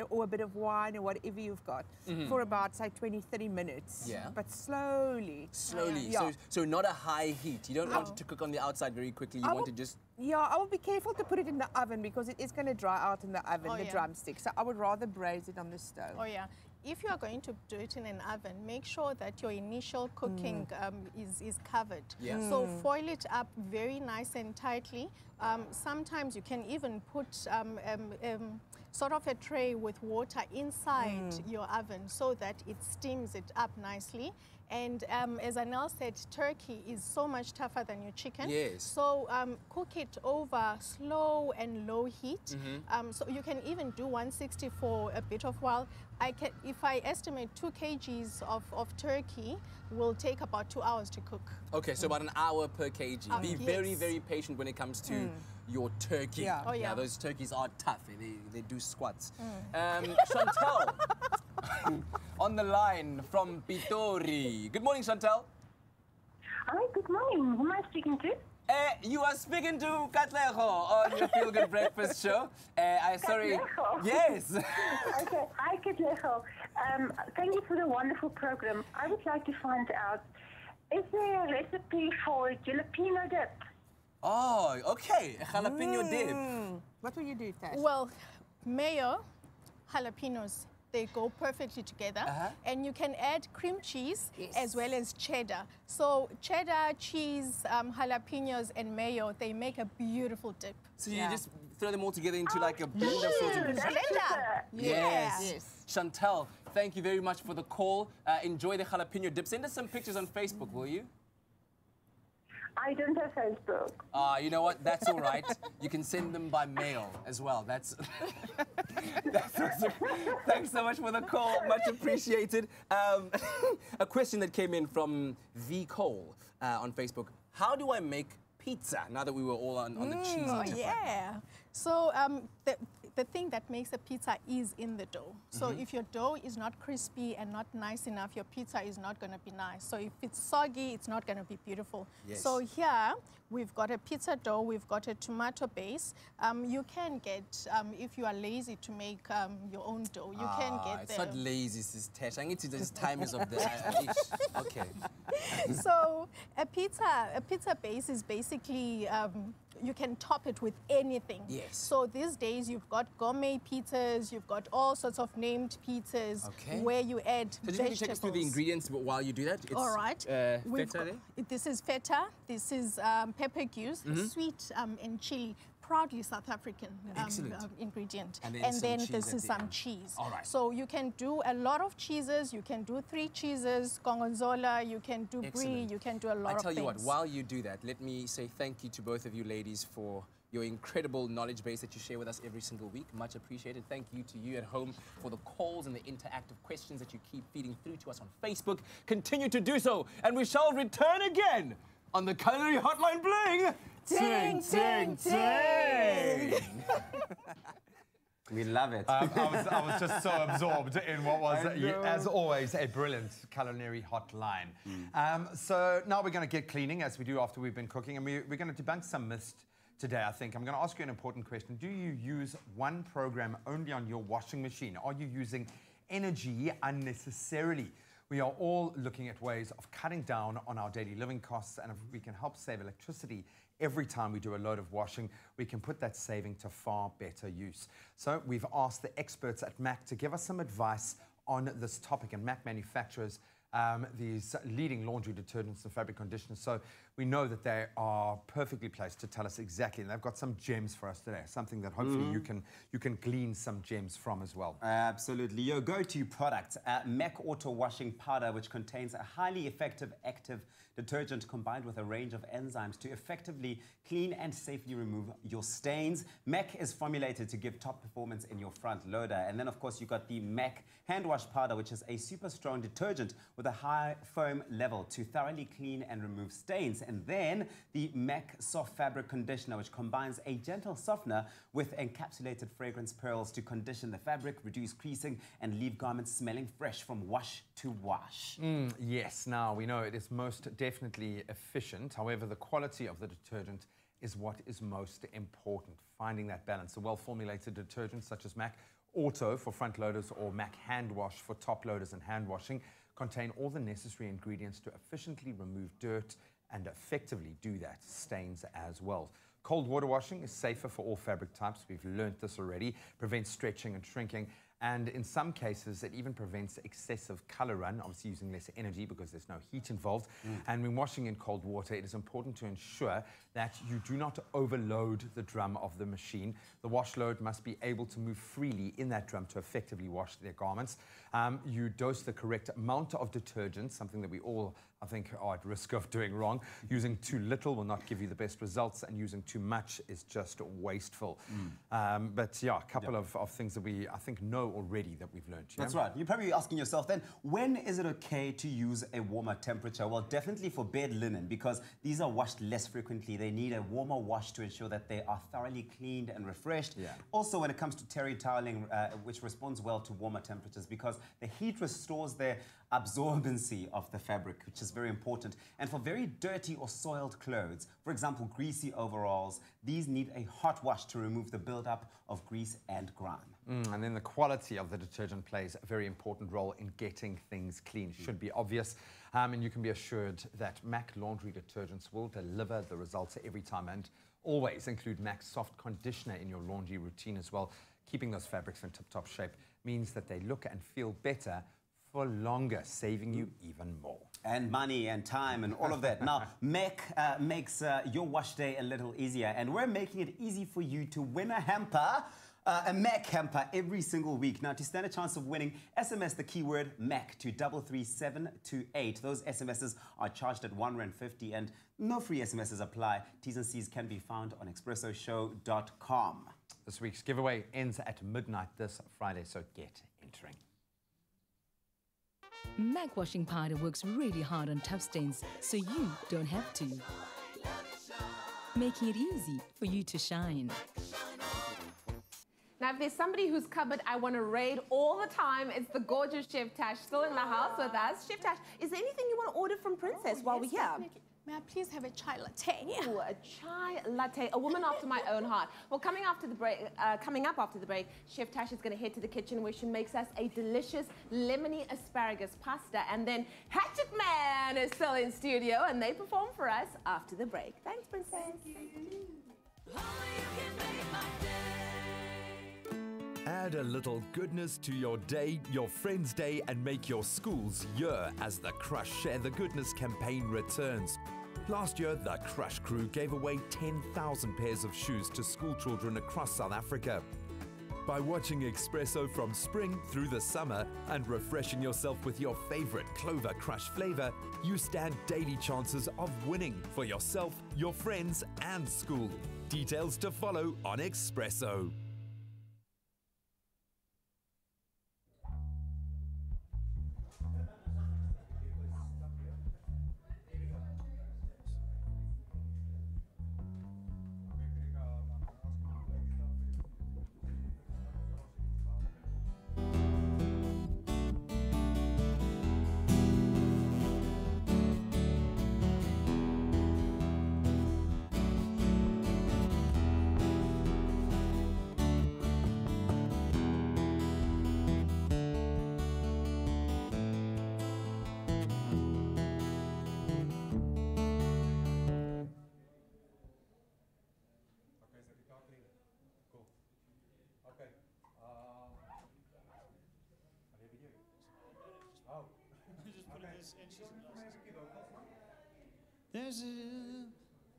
or a bit of wine or whatever you've got for about, say, 20-30 minutes. Yeah. But slowly. Slowly. Yeah. So not a high heat. You don't want it to cook on the outside very quickly. You want to just... Yeah, I will be careful to put it in the oven because it is going to dry out in the oven, the drumstick. So I would rather braise it on the stove. Oh, yeah. If you are going to do it in an oven, make sure that your initial cooking is covered. Yeah. So foil it up very nice and tightly. Sometimes you can even put sort of a tray with water inside your oven so that it steams it up nicely. And as Anel said, turkey is so much tougher than your chicken. Yes. So cook it over slow and low heat. So you can even do 160 for a bit of while. If I estimate 2 kgs of turkey, will take about 2 hours to cook. Okay, so about an hour per kg. Be very, very patient when it comes to your turkey. Yeah. Oh, yeah. Those turkeys are tough. They do squats. Chantal, on the line from Pitori. Good morning, Chantal. Hi, good morning. Who am I speaking to? You are speaking to Katlego on your Feel Good Breakfast show. Sorry. Katlego? Yes. Okay. Hi, Katlego. Thank you for the wonderful program. I would like to find out, is there a recipe for jalapeno dip? Oh, okay. A jalapeno dip. What will you do, Tash? Well, mayo, jalapenos, they go perfectly together. And you can add cream cheese as well as cheddar. So cheddar, cheese, jalapenos, and mayo, they make a beautiful dip. So you just throw them all together into like a blender sort of... Blender. Yes. Chantal, thank you very much for the call. Enjoy the jalapeno dip. Send us some pictures on Facebook, will you? I don't have Facebook. You know what? That's all right. You can send them by mail as well. That's awesome. Thanks so much for the call. Much appreciated. A question that came in from V. Cole on Facebook. How do I make pizza now that we were all on the cheesy tip? Yeah. So the thing that makes a pizza is in the dough. So if your dough is not crispy and not nice enough, your pizza is not going to be nice. So if it's soggy, it's not going to be beautiful. Yes. So here, we've got a pizza dough, we've got a tomato base. You can get, if you are lazy to make your own dough, you can get It's not lazy, it's Tash. I need to just time is of the okay. So a pizza base is basically you can top it with anything. Yes. So these days you've got gourmet pizzas, you've got all sorts of named pizzas where you add So just vegetables. maybe take us through the ingredients while you do that. It's, all right. Feta there? This is feta. This is pepper goose, sweet and chili. Proudly South African ingredient. And then some cheese this at is the some end. cheese. All right. So you can do a lot of cheeses. You can do 3 cheeses, gorgonzola. You can do brie. You can do a lot of things. I tell you what, while you do that, let me say thank you to both of you ladies for your incredible knowledge base that you share with us every single week. Much appreciated. Thank you to you at home for the calls and the interactive questions that you keep feeding through to us on Facebook. Continue to do so, and we shall return again on the Culinary Hotline Bling. Ting, ting, ting. We love it. I was just so absorbed in what was, as always, a brilliant culinary hotline. So now we're going to get cleaning, as we do after we've been cooking, and we're going to debunk some myths today, I think. I'm going to ask you an important question. Do you use one program only on your washing machine? Are you using energy unnecessarily? We are all looking at ways of cutting down on our daily living costs, and if we can help save electricity every time we do a load of washing, we can put that saving to far better use. So we've asked the experts at MAC to give us some advice on this topic, and MAC manufactures these leading laundry detergents and fabric conditioners. So we know that they are perfectly placed to tell us exactly, and they've got some gems for us today, something that hopefully you can glean some gems from as well. Absolutely. Your go-to product, MAC Auto Washing Powder, which contains a highly effective active detergent combined with a range of enzymes to effectively clean and safely remove your stains. MAC is formulated to give top performance in your front loader. And then, of course, you've got the MAC Hand Wash Powder, which is a super strong detergent with a high foam level to thoroughly clean and remove stains. And then the MAC Soft Fabric Conditioner, which combines a gentle softener with encapsulated fragrance pearls to condition the fabric, reduce creasing, and leave garments smelling fresh from wash to wash. Yes, now we know it is most definitely efficient. However, the quality of the detergent is what is most important. Finding that balance. A well-formulated detergent such as MAC Auto for front loaders or MAC Hand Wash for top loaders and hand washing contain all the necessary ingredients to efficiently remove dirt and effectively do that, stains as well. Cold water washing is safer for all fabric types. We've learnt this already. Prevents stretching and shrinking. And in some cases, it even prevents excessive color run, obviously using less energy because there's no heat involved. And when washing in cold water, it is important to ensure that you do not overload the drum of the machine. The wash load must be able to move freely in that drum to effectively wash their garments. You dose the correct amount of detergent, something that we all, I think, are at risk of doing wrong. Using too little will not give you the best results, and using too much is just wasteful. But yeah, a couple of things that we, I think, know already that we've learned. That's right. You're probably asking yourself then, when is it okay to use a warmer temperature? Well, definitely for bed linen, because these are washed less frequently. They need a warmer wash to ensure that they are thoroughly cleaned and refreshed. Also, when it comes to terry toweling, which responds well to warmer temperatures, because the heat restores the absorbency of the fabric, which is very important. And for very dirty or soiled clothes, for example, greasy overalls, these need a hot wash to remove the buildup of grease and grime. And then the quality of the detergent plays a very important role in getting things clean. Should be obvious. And you can be assured that MAC laundry detergents will deliver the results every time, and always include MAC Soft Conditioner in your laundry routine as well. Keeping those fabrics in tip-top shape means that they look and feel better for longer, saving you even more. And money and time and all of that. Now, MAC makes your wash day a little easier, and we're making it easy for you to win a hamper, a MAC hamper every single week. Now, to stand a chance of winning, SMS the keyword MAC to 33728. Those SMSs are charged at R1.50, and no free SMSs apply. T's and C's can be found on expressoshow.com. This week's giveaway ends at midnight this Friday, so get entering. MAC washing powder works really hard on tough stains, so you don't have to. Making it easy for you to shine. Now, if there's somebody whose cupboard I want to raid all the time, it's the gorgeous Chef Tash, still in the house with us. Chef Tash, is there anything you want to order from Princess while we're here? Definitely. May I please have a chai latte? Ooh, a chai latte, a woman after my own heart. Well, coming up after the break, Chef Tash is going to head to the kitchen where she makes us a delicious lemony asparagus pasta. And then Hatchet Man is still in studio and they perform for us after the break. Thanks, Princess. Thank you. Add a little goodness to your day, your friend's day, and make your school's year as the Crush Share the Goodness campaign returns. Last year, the Crush crew gave away 10,000 pairs of shoes to school children across South Africa. By watching Expresso from spring through the summer and refreshing yourself with your favorite Clover Crush flavor, you stand daily chances of winning for yourself, your friends, and school. Details to follow on Expresso.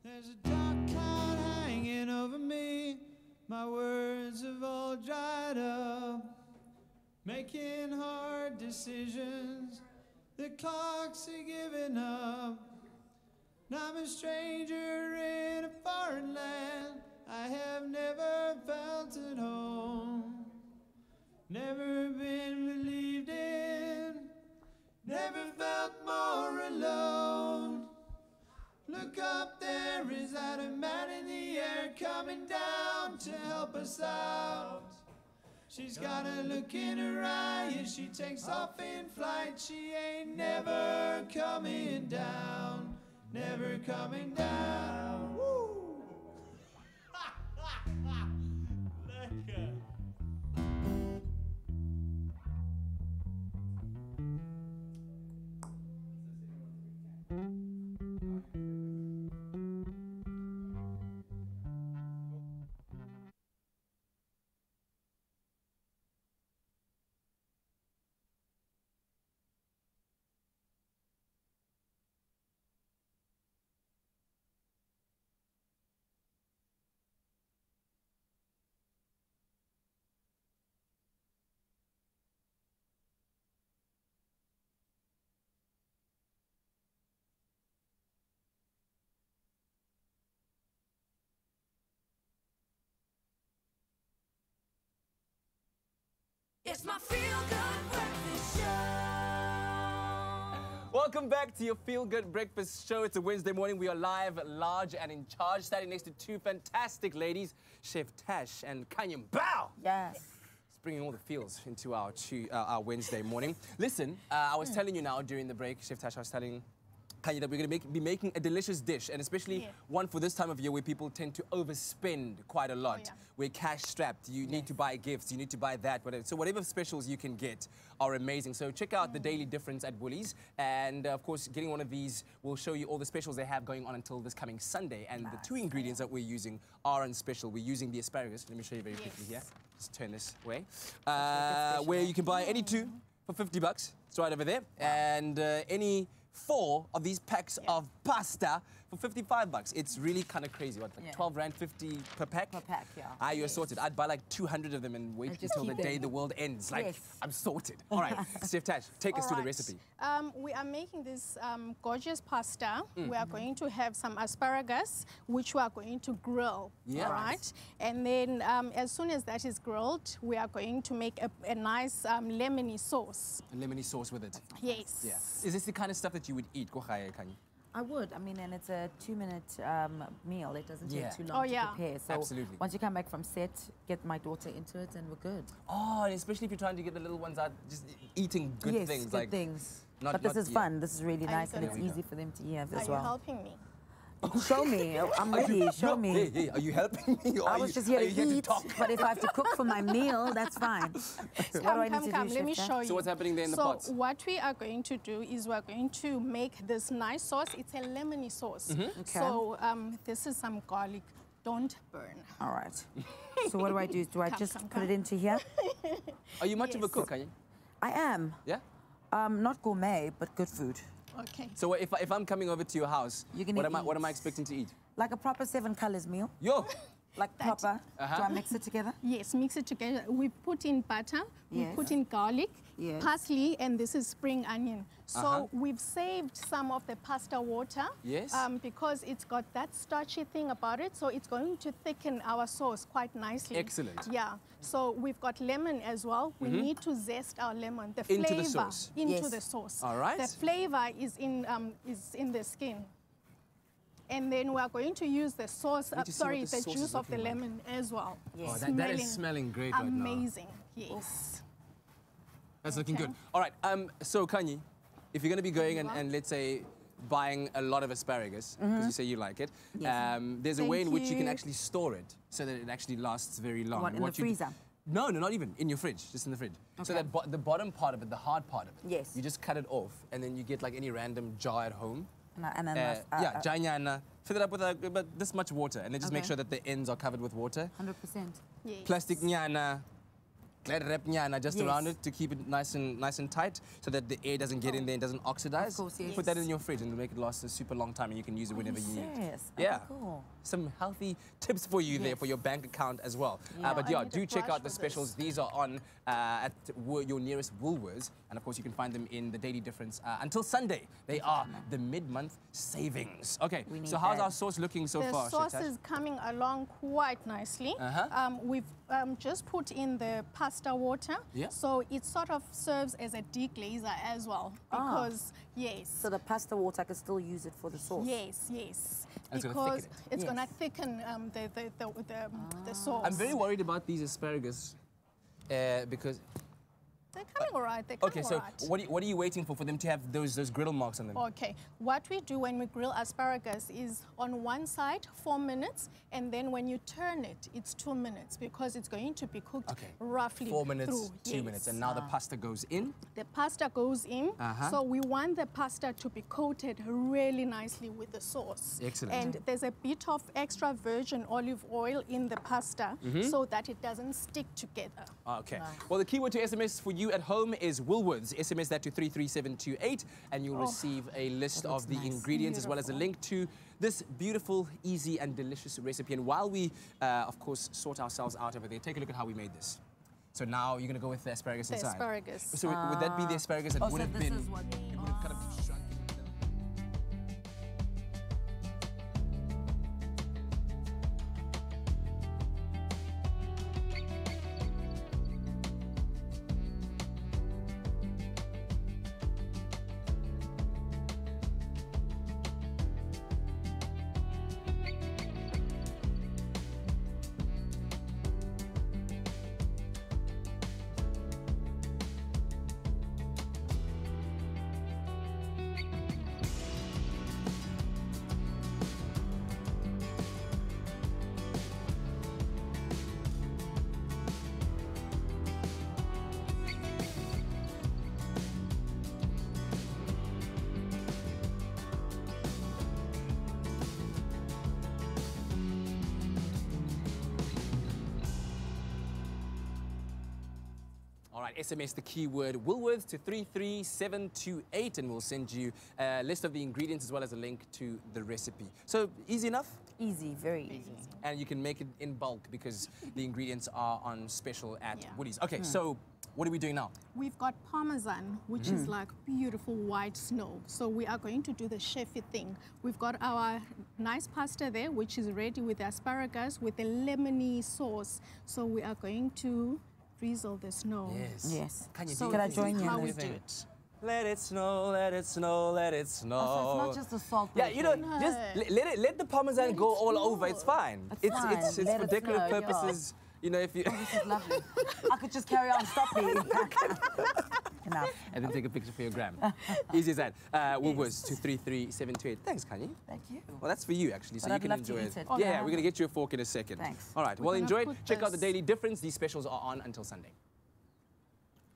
There's a dark cloud hanging over me. My words have all dried up. Making hard decisions. The clocks are giving up. Now I'm a stranger in a foreign land. I have never felt at home. Never been believed in. Never felt more alone. Look up, there is that a man in the air coming down to help us out. She's got a look in her eye as she takes off in flight. She ain't never coming down, never coming down. Woo! It's my feel-good breakfast show. Welcome back to your Feel Good Breakfast Show. It's a Wednesday morning. We are live, large, and in charge. Standing next to two fantastic ladies, Chef Tash and Kanyam Bao. Yes. It's bringing all the feels into our Wednesday morning. Listen, I was telling you now during the break, Chef Tash, I was telling Kanya that we're going to be making a delicious dish, and especially one for this time of year where people tend to overspend quite a lot. We're cash strapped. You need to buy gifts. You need to buy that. Whatever. So whatever specials you can get are amazing. So check out the Daily Difference at Woolies, and of course, getting one of these will show you all the specials they have going on until this coming Sunday. And the two ingredients that we're using are on special. We're using the asparagus. Let me show you very quickly here. Just turn this way. Where you can buy any two for $50. It's right over there, and any 4 of these packs of pasta for $55. It's really kind of crazy. What, like 12 Rand 50 per pack? Per pack, yeah. You're sorted. I'd buy like 200 of them and wait until the day the world ends. Like, I'm sorted. All right, Chef Tash, take us through the recipe. We are making this gorgeous pasta. We are going to have some asparagus, which we are going to grill. All right. And then as soon as that is grilled, we are going to make a nice lemony sauce. A lemony sauce with it? Yes. Yeah. Is this the kind of stuff that you would eat? I would. I mean, and it's a 2-minute meal. It doesn't take too Yeah. long to prepare. So Absolutely. once you come back from set, get my daughter into it, and we're good. Oh, and especially if you're trying to get the little ones out, just eating good yes, things. good like things. Not, but this not- is fun. This is really Are you nice, and it's gonna- easy for them to have Are as you well. helping me? Show me. I'm ready. Show me. Hey, hey, are you helping me? Or I are was you, just here are to you here eat, to talk? but if I have to cook for my meal, that's fine. What do I need to do, Let me Chef show you. So what's happening there in the so pots? what we are going to do is we're going to make this nice sauce. It's a lemony sauce. Okay. So this is some garlic. Don't burn. All right. So what do I do? Do I just put it into here? Are you much of a cook, are you? I am. Yeah? Not gourmet, but good food. Okay. So if I'm coming over to your house, You're gonna what am I eat. expecting to eat? Like a proper 7 colors meal. Yo! Like proper. Do I mix it together? Yes, mix it together. We put in butter, we Yes. put in garlic, Yes. parsley, and this is spring onion. So Uh-huh. we've saved some of the pasta water. Yes. Because it's got that starchy thing about it, so it's going to thicken our sauce quite nicely. Excellent. Yeah. So we've got lemon as well. We Mhm. need to zest our lemon. The Into flavor the sauce. into Yes. the sauce. All right. The flavor is in the skin. And then we are going to use the sauce, Need to see sorry, what the the sauce juice is of the looking like. lemon as well. Oh, that is smelling great right now. Amazing, yes. That's looking good. All right, so Kanye, if you're going to be going and let's say buying a lot of asparagus, because you say you like it, Yes. there's a way in Thank which you can you. actually store it so that it actually lasts very long. What, in the you- freezer? No, not even. In your fridge, just in the fridge. So Okay. that the bottom part of it, the hard part of it, Yes. you just cut it off and then you get like any random jar at home. And then Yeah, janyana. Fill it up with about this much water and then just make Okay. sure that the ends are covered with water. 100%. Yes. Plastic nyana, glad wrap nyana just Yes. around it to keep it nice and tight so that the air doesn't get in there and doesn't oxidize. Of course, yes. Put that in your fridge and it'll make it last a super long time and you can use it whenever you need. Serious? Yeah. Oh, cool. Some healthy tips for you there for your bank account as well. Yeah. But I yeah, need do a check brush out the for specials. These are on at your nearest Woolworths. And of course, you can find them in the Daily Difference until Sunday. They are the mid-month savings. Okay, We need so how's that. our sauce looking so The far? sauce Shetash? is coming along quite nicely. We've just put in the pasta water, Yeah. so it sort of serves as a deglazer as well. Because yes, So the pasta water, I can still use it for the sauce? yes, yes, And it's gonna because thicken it's Yes. gonna thicken the sauce. I'm very worried about these asparagus because. They're coming all right. They're coming Okay, so all right. what are you waiting for them to have those griddle marks on them? Okay, what we do when we grill asparagus is on one side 4 minutes, and then when you turn it, it's 2 minutes because it's going to be cooked roughly 4 minutes, through. 2 Yes. minutes, and now the pasta goes in. The pasta goes in, so we want the pasta to be coated really nicely with the sauce. Excellent. And there's a bit of extra virgin olive oil in the pasta so that it doesn't stick together. Okay. Well, the keyword to SMS for you at home is Woolworths. SMS that to 33728, and you'll receive a list of the ingredients as well as a link to this beautiful, easy, and delicious recipe. And while we, of course, sort ourselves out over there, take a look at how we made this. So now you're going to go with the asparagus The inside. asparagus. So would that be the asparagus that would have been? This is what... It would have kind of shrunk in the middle. All right, SMS the keyword Woolworths to 33728 and we'll send you a list of the ingredients as well as a link to the recipe. So easy enough? Easy, very easy. And you can make it in bulk because the ingredients are on special at Woolies. Okay, so what are we doing now? We've got Parmesan, which is like beautiful white snow. So we are going to do the chefy thing. We've got our nice pasta there, which is ready with the asparagus with the lemony sauce. So we are going to drizzle the snow. Yes. Yes. Can you So do Can I it? join you how in we this? do it. Let it snow, let it snow, let it snow. Oh, so it's not just a salt. Yeah, you know, just let the parmesan go all over. It's fine. It's for decorative purposes. You know, if you. Oh, this is lovely. I could just carry on. Stop me. Enough. And then take a picture for your gram. Easy as that. Woolworths 233728. Thanks, Kanye. Thank you. Well, that's for you, actually, so But you I'd can love to enjoy eat it. Yeah, we're going to get you a fork in a second. Thanks. All right, well, enjoy it. Check out the Daily Difference. These specials are on until Sunday.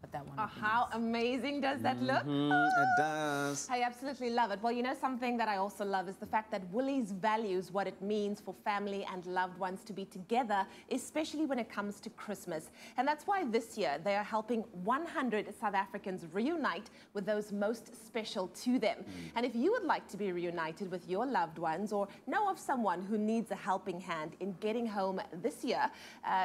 But that one. Oh, how amazing does that look? It does. I absolutely love it. Well, you know, something that I also love is the fact that Woolies values what it means for family and loved ones to be together, especially when it comes to Christmas. And that's why this year they are helping 100 South Africans reunite with those most special to them. And if you would like to be reunited with your loved ones or know of someone who needs a helping hand in getting home this year,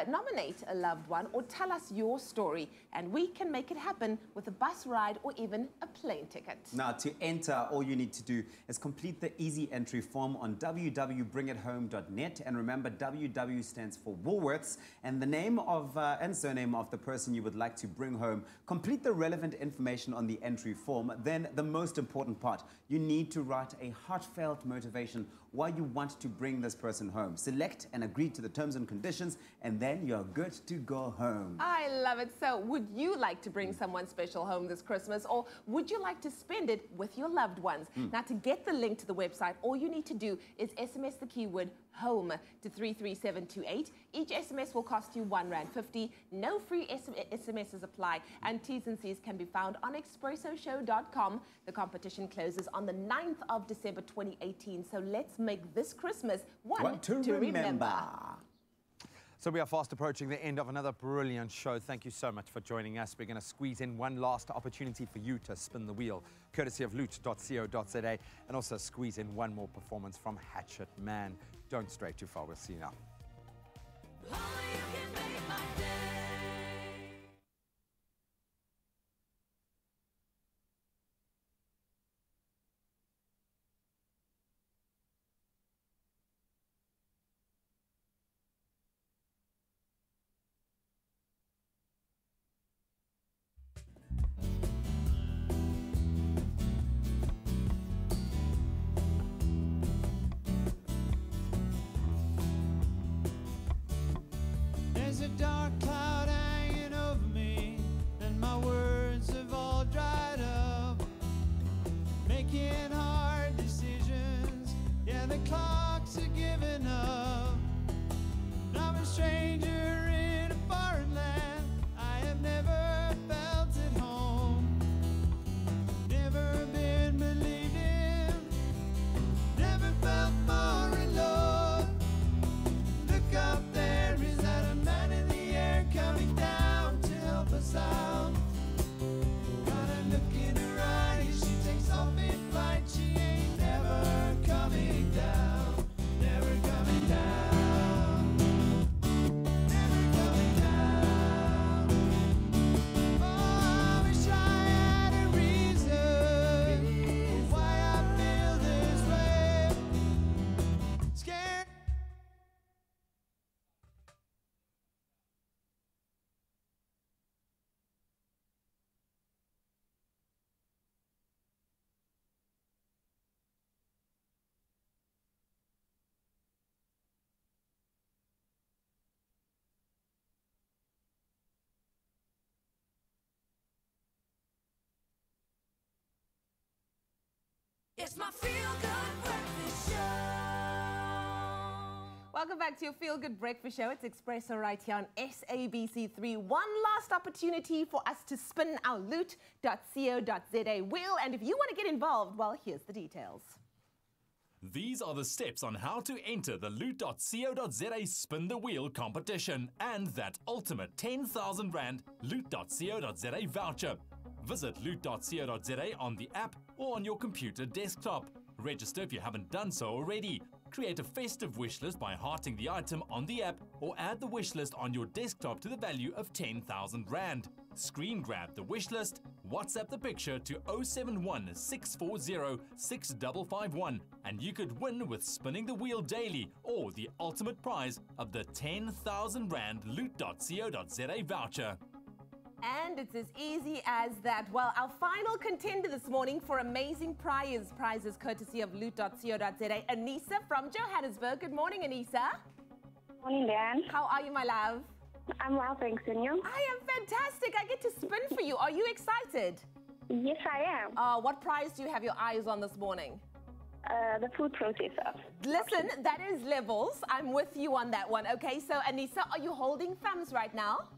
nominate a loved one or tell us your story, and we can make it happen with a bus ride or even a plane ticket. Now, to enter, all you need to do is complete the easy entry form on www.bringithome.net. And remember, WW stands for Woolworths, and the name of and surname of the person you would like to bring home. Complete the relevant information on the entry form. Then the most important part, you need to write a heartfelt motivation why you want to bring this person home. Select and agree to the terms and conditions, and then you're good to go home. I love it. So would you like to bring someone special home this Christmas, or would you like to spend it with your loved ones? Now, to get the link to the website, all you need to do is SMS the keyword HOME to 33728. Each SMS will cost you R1.50. No free SMSs apply, and T's and C's can be found on expressoshow.com. The competition closes on the 9th of December 2018, so let's make this Christmas one to remember. So we are fast approaching the end of another brilliant show. Thank you so much for joining us. We're going to squeeze in one last opportunity for you to spin the wheel, courtesy of loot.co.za, and also squeeze in one more performance from Hatchet Man. Don't stray too far. We'll see you now. There's a dark cloud hanging over me, and my words have all dried up. Making hard decisions, yeah, the clocks are giving up. And I'm a stranger in a foreign land, I have never felt at home. Never been believed in, never felt more in love. Look up there, is that a man in the air coming down to help us out? Got a look in her eyes, she takes off in flight, she ain't never coming down, never coming down, never coming down. Oh, I wish I had a reason why I feel this way. Scared. It's my feel-good breakfast show. Welcome back to your Feel Good Breakfast Show. It's Expresso right here on SABC3. One last opportunity for us to spin our loot.co.za wheel. And if you want to get involved, well, here's the details. These are the steps on how to enter the loot.co.za Spin the Wheel competition and that ultimate 10,000 Rand loot.co.za voucher. Visit loot.co.za on the app or on your computer desktop. Register if you haven't done so already. Create a festive wish list by hearting the item on the app or add the wish list on your desktop to the value of 10,000 Rand. Screen grab the wish list, WhatsApp the picture to 071 640 6551 and you could win with spinning the wheel daily or the ultimate prize of the 10,000 Rand loot.co.za voucher. And it's as easy as that. Well, our final contender this morning for amazing prizes courtesy of loot.co.za, Anissa from Johannesburg. Good morning, Anissa. Morning, Dan. How are you, my love? I'm well, thanks, and you? I am fantastic. I get to spin for you. Are you excited? Yes, I am. What prize do you have your eyes on this morning? The food processor. Listen, that is levels. I'm with you on that one. Okay, so Anissa, are you holding thumbs right now?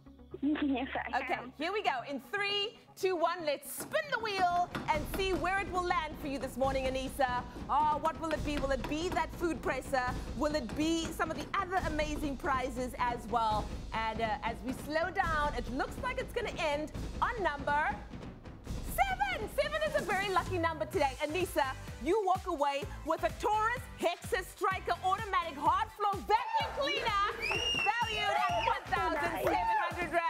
Yes, I am. Okay, here we go. In 3, 2, 1, let's spin the wheel and see where it will land for you this morning, Anissa. Oh, what will it be? Will it be that food presser? Will it be some of the other amazing prizes as well? And as we slow down, it looks like it's going to end on number 7. 7 is a very lucky number today. Anissa, you walk away with a Taurus Hexa Striker automatic hard floor vacuum cleaner valued at 1,700 Rand.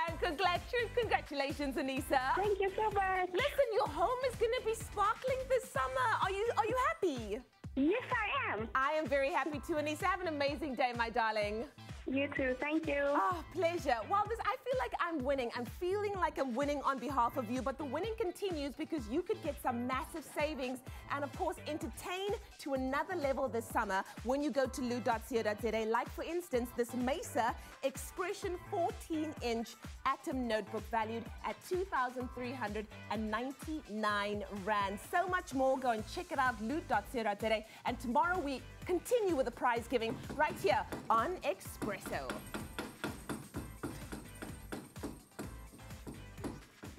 Congratulations, Anissa. Thank you so much. Listen, your home is going to be sparkling this summer. Are you happy? Yes, I am. I am very happy too, Anissa. Have an amazing day, my darling. You too. Thank you. Oh, pleasure. Well, I feel like I'm winning. I'm feeling like I'm winning on behalf of you, but the winning continues because you could get some massive savings and, of course, entertain to another level this summer when you go to loot.co.za. Like, for instance, this Mesa Expression 14-inch Atom notebook valued at 2,399 Rand. So much more. Go and check it out, loot.co.za. And tomorrow we continue with the prize giving right here on Expresso.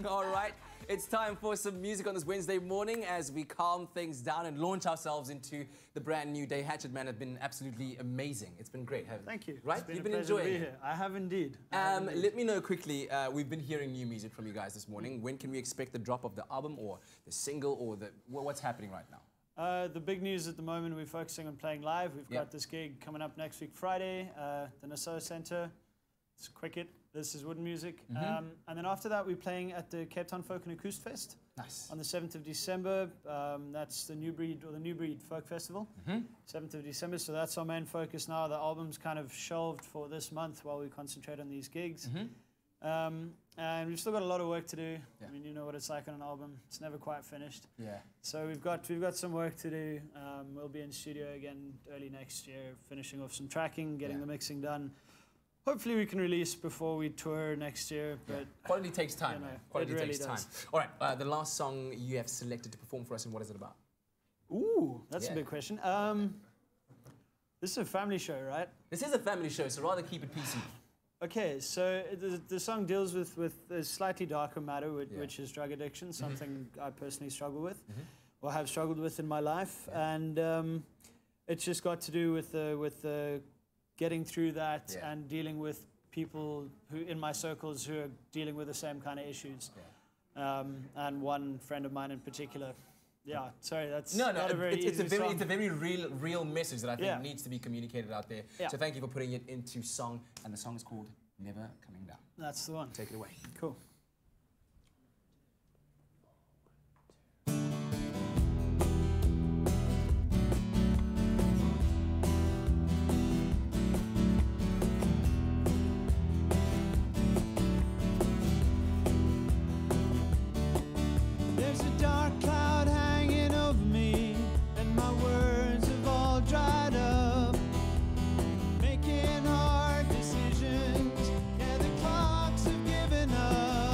All right, it's time for some music on this Wednesday morning as we calm things down and launch ourselves into the brand new day. Hatchet Man have been absolutely amazing. It's been great, haven't it? Thank you. Right? You've been enjoying it. Here. I have indeed. Let me know quickly, we've been hearing new music from you guys this morning. When can we expect the drop of the album or the single or what's happening right now? The big news at the moment, we're focusing on playing live. We've got this gig coming up next week, Friday, the Nassau Centre. It's Cricket. This is Wooden Music. And then after that, we're playing at the Cape Town Folk and Acoust Fest. Nice. On the 7th of December. That's the New Breed Folk Festival. 7th of December. So that's our main focus now. The album's kind of shelved for this month while we concentrate on these gigs. And we've still got a lot of work to do. I mean, you know what it's like on an album. It's never quite finished. Yeah. So we've got some work to do. We'll be in studio again early next year, finishing off some tracking, getting the mixing done. Hopefully we can release before we tour next year. But quality takes time. Quality really takes time. All right. The last song you have selected to perform for us, and what is it about? Ooh, that's a big question. This is a family show, right? This is a family show, so rather keep it PC. Okay, so the song deals with a slightly darker matter, which is drug addiction, something I personally struggle with, or have struggled with in my life, and it's just got to do with the getting through that and dealing with people who in my circles who are dealing with the same kind of issues, and one friend of mine in particular. Yeah, sorry, that's not a very easy song. It's a very real message that I think needs to be communicated out there. So thank you for putting it into song, and the song is called Never Coming Down. That's the one. Take it away. Cool. There's a dark cloud hanging over me, and my words have all dried up. Making hard decisions, yeah, the clocks have given up.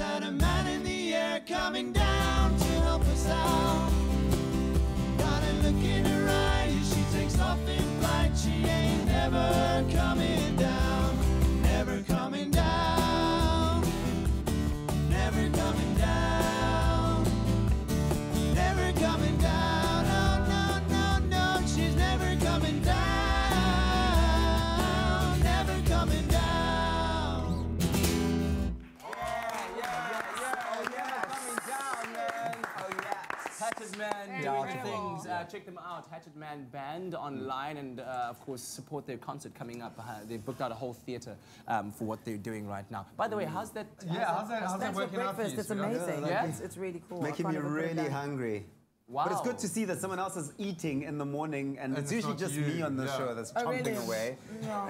that a man in the air coming down to help us out. Got a look in her eyes, she takes off in flight. She ain't never coming down, never coming down, never coming down, never coming down. Oh no, no, no, she's never coming down, never coming down. Hatchet Man doing things. Check them out, Hatchet Man Band online, and of course support their concert coming up. They've booked out a whole theatre for what they're doing right now. By the way, how's that? How's that working out for you? It's amazing. Yeah? It's really cool. Making me really hungry. Wow. But it's good to see that someone else is eating in the morning, and it's usually just me on the show that's chomping away. No.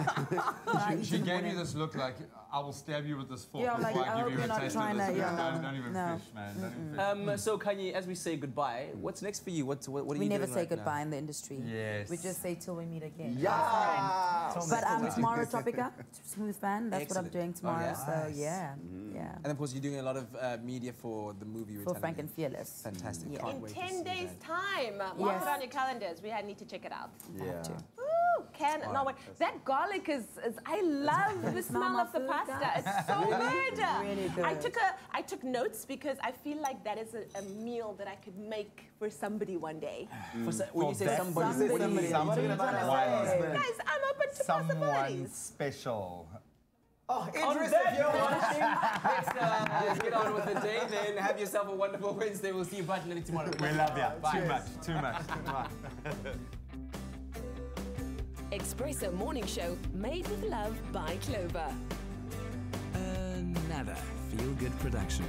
She gave me this look like, I will stab you with this fork Yeah, like, before I I give hope you you're a not taste trying of this. to- yeah, Don't even no. fish, man. Don't even fish. So Kanye, as we say goodbye, what's next for you? What are you doing We never right say now? goodbye in the industry. Yes. We just say till we meet again. Yeah. But tomorrow, Tropica, Smooth Band. That's what I'm doing tomorrow. So yeah, yeah. And of course, you're doing a lot of media for the movie. For Frank and Fearless. Fantastic. Yeah. Can't In wait to 10 see days' that. time. Mark it on your calendars. We need to check it out. Yeah. Ooh, no wait. That garlic is I love the smell of the pasta. It's so good. Really good. I took notes because I feel like that is a meal that I could make for somebody one day. When you say somebody, What are you talking about? Guys, I'm open to Someone possibilities. special. Oh, On Idris, that if you're note, watching. let's get on with the day then. Have yourself a wonderful Wednesday. We'll see you bright and early tomorrow. We love you. Bye. Too much. Expresso Morning Show, made with love by Clover. Another feel-good production.